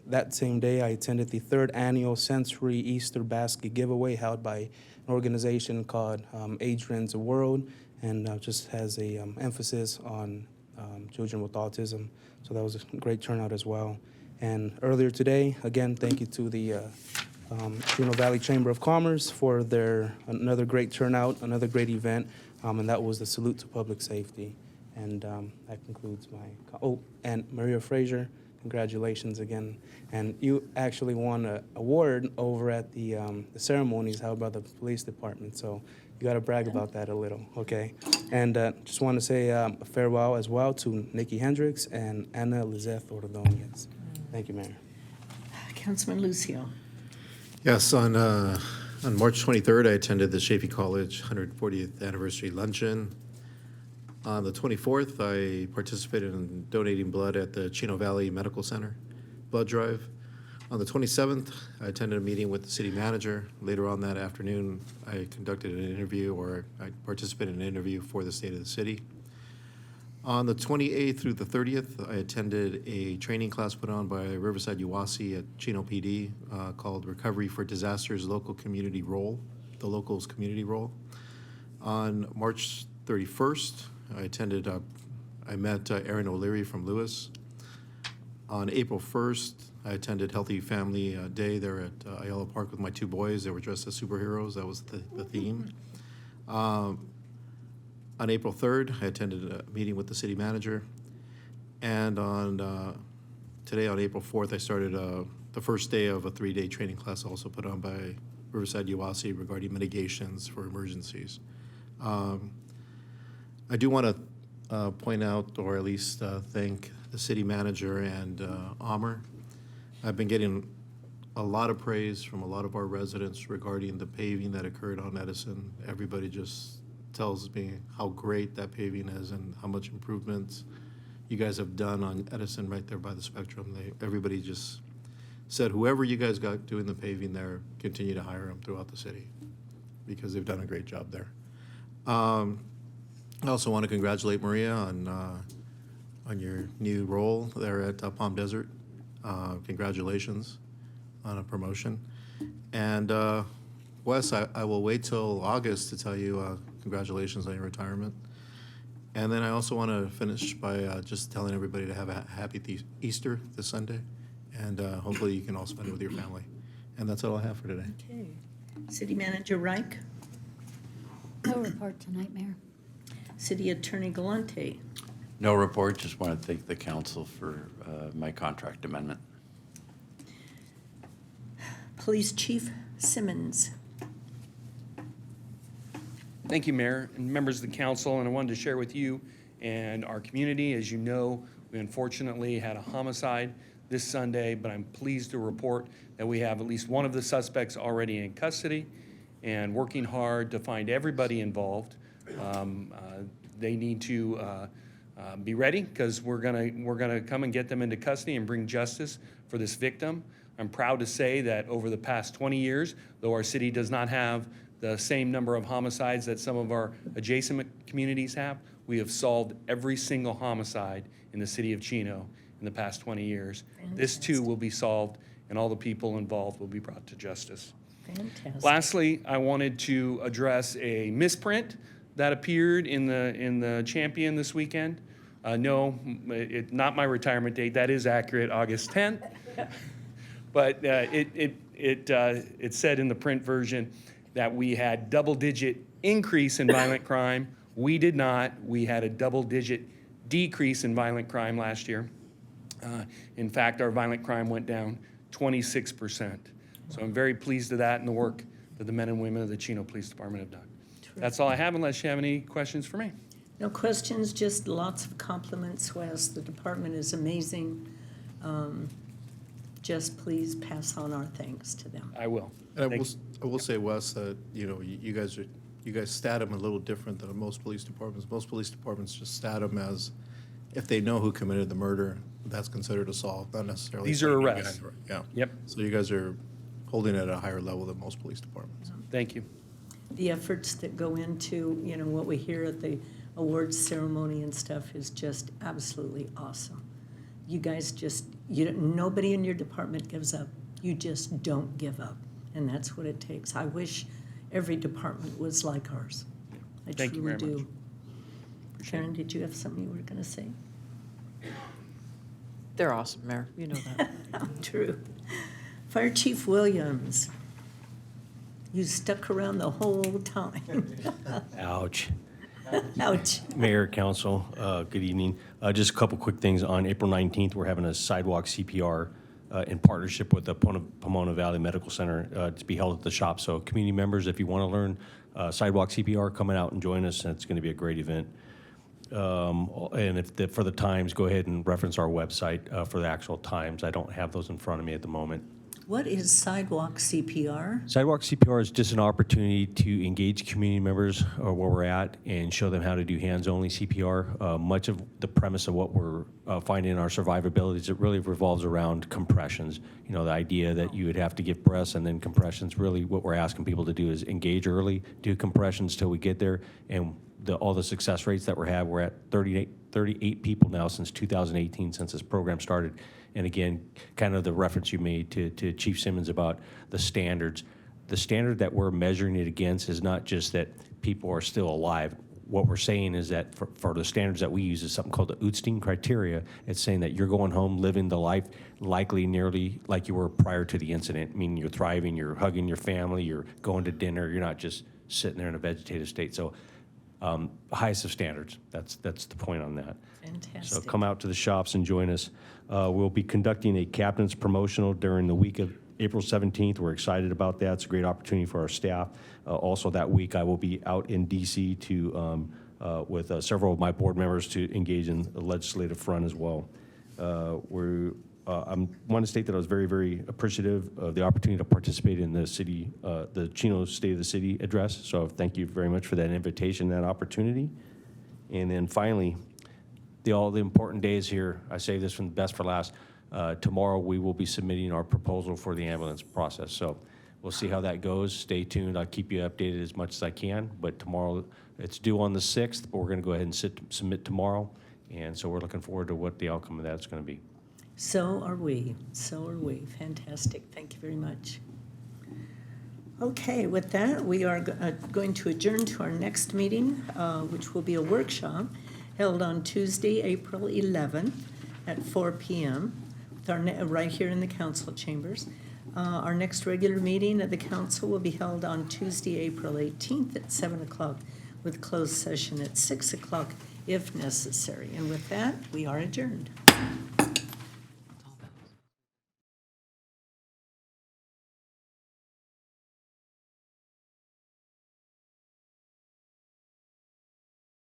that same day, I attended the 3rd annual Sensory Easter Basket giveaway held by an organization called Adrian's World, and just has a emphasis on children with autism. So that was a great turnout as well. And earlier today, again, thank you to the Chino Valley Chamber of Commerce for their another great turnout, another great event, and that was the Salute to Public Safety. And that concludes my, and Maria Frazier, congratulations again. And you actually won an award over at the ceremonies held by the police department, so you got to brag about that a little, okay? And just want to say a farewell as well to Nikki Hendricks and Ana Lizeth Ordonez. Thank you, Mayor. Councilman Lucio. Yes, on March 23rd, I attended the Chaffey College 140th anniversary luncheon. On the 24th, I participated in donating blood at the Chino Valley Medical Center blood drive. On the 27th, I attended a meeting with the city manager. Later on that afternoon, I conducted an interview, or I participated in an interview for the State of the City. On the 28th through the 30th, I attended a training class put on by Riverside UASI at Chino PD called Recovery for Disasters Local Community Role, the locals community role. On March 31st, I met Erin O'Leary from Lewis. On April 1st, I attended Healthy Family Day there at Ayala Park with my two boys. They were dressed as superheroes. That was the theme. On April 3rd, I attended a meeting with the city manager. And today, on April 4th, I started the first day of a 3-day training class also put on by Riverside UASI regarding mitigations for emergencies. I do want to point out, or at least thank the city manager and Amr. I've been getting a lot of praise from a lot of our residents regarding the paving that occurred on Edison. Everybody just tells me how great that paving is and how much improvements you guys have done on Edison right there by the Spectrum. Everybody just said, whoever you guys got doing the paving there, continue to hire them throughout the city because they've done a great job there. I also want to congratulate Maria on your new role there at Palm Desert. Congratulations on a promotion. And Wes, I will wait till August to tell you congratulations on your retirement. And then I also want to finish by just telling everybody to have a happy Easter this Sunday. And hopefully you can all spend it with your family. And that's all I have for today. Okay. City Manager Reich. No report tonight, Mayor. City Attorney Galante. No report, just want to thank the council for my contract amendment. Police Chief Simmons. Thank you, Mayor and members of the council, and I wanted to share with you and our community. As you know, we unfortunately had a homicide this Sunday, but I'm pleased to report that we have at least one of the suspects already in custody and working hard to find everybody involved. They need to be ready because we're gonna come and get them into custody and bring justice for this victim. I'm proud to say that over the past 20 years, though our city does not have the same number of homicides that some of our adjacent communities have, we have solved every single homicide in the city of Chino in the past 20 years. Fantastic. This too will be solved and all the people involved will be brought to justice. Fantastic. Lastly, I wanted to address a misprint that appeared in the Champion this weekend. No, not my retirement date. That is accurate, August 10th. But it said in the print version that we had double-digit increase in violent crime. We did not. We had a double-digit decrease in violent crime last year. In fact, our violent crime went down 26%. So I'm very pleased with that and the work that the men and women of the Chino Police Department have done. That's all I have, unless you have any questions for me. No questions, just lots of compliments, Wes. The department is amazing. Just please pass on our thanks to them. I will. And I will say, Wes, that you guys stat them a little different than most police departments. Most police departments just stat them as if they know who committed the murder, that's considered assault, not necessarily. These are arrests. Yeah. Yep. So you guys are holding it at a higher level than most police departments. Thank you. The efforts that go into, what we hear at the awards ceremony and stuff is just absolutely awesome. You guys just, nobody in your department gives up. You just don't give up. And that's what it takes. I wish every department was like ours. I Thank you truly very do. much. Karen, did you have something you were going to say? They're awesome, Mayor. You know that. True. Fire Chief Williams, you stuck around the whole time. Ouch. Ouch. Mayor, council, good evening. Just a couple quick things. On April 19th, we're having a sidewalk CPR in partnership with the Pomona Valley Medical Center to be held at the shop. So community members, if you want to learn sidewalk CPR, come out and join us, and it's going to be a great event. And for the times, go ahead and reference our website for the actual times. I don't have those in front of me at the moment. What is sidewalk CPR? Sidewalk CPR is just an opportunity to engage community members where we're at and show them how to do hands-only CPR. Much of the premise of what we're finding in our survivability is it really revolves around compressions. You know, the idea that you would have to give breaths and then compressions. Really what we're asking people to do is engage early, do compressions till we get there, and all the success rates that we're at 38 people now since 2018, since this program started. And again, kind of the reference you made to Chief Simmons about the standards. The standard that we're measuring it against is not just that people are still alive. What we're saying is that for the standards that we use is something called the Utstein criteria. It's saying that you're going home living the life likely nearly like you were prior to the incident, meaning you're thriving, you're hugging your family, you're going to dinner, you're not just sitting there in a vegetative state. So highest of standards. That's the point on that. Fantastic. So come out to the shops and join us. We'll be conducting a captain's promotional during the week of April 17th. We're excited about that. It's a great opportunity for our staff. Also that week, I will be out in D.C. with several of my board members to engage in the legislative front as well. I want to state that I was very, very appreciative of the opportunity to participate in the Chino State of the City address. So thank you very much for that invitation, that opportunity. And then finally, all the important days here, I save this from the best for last. Tomorrow we will be submitting our proposal for the ambulance process. So we'll see how that goes. Stay tuned. I'll keep you updated as much as I can. But tomorrow, it's due on the 6th, but we're going to go ahead and submit tomorrow. And so we're looking forward to what the outcome of that's going to be. So are we. So are we. Fantastic. Thank you very much. Okay, with that, we are going to adjourn to our next meeting, which will be a workshop held on Tuesday, April 11th at 4 p.m. Right here in the council chambers. Our next regular meeting of the council will be held on Tuesday, April 18th at 7 o'clock with closed session at 6 o'clock if necessary. And with that, we are adjourned.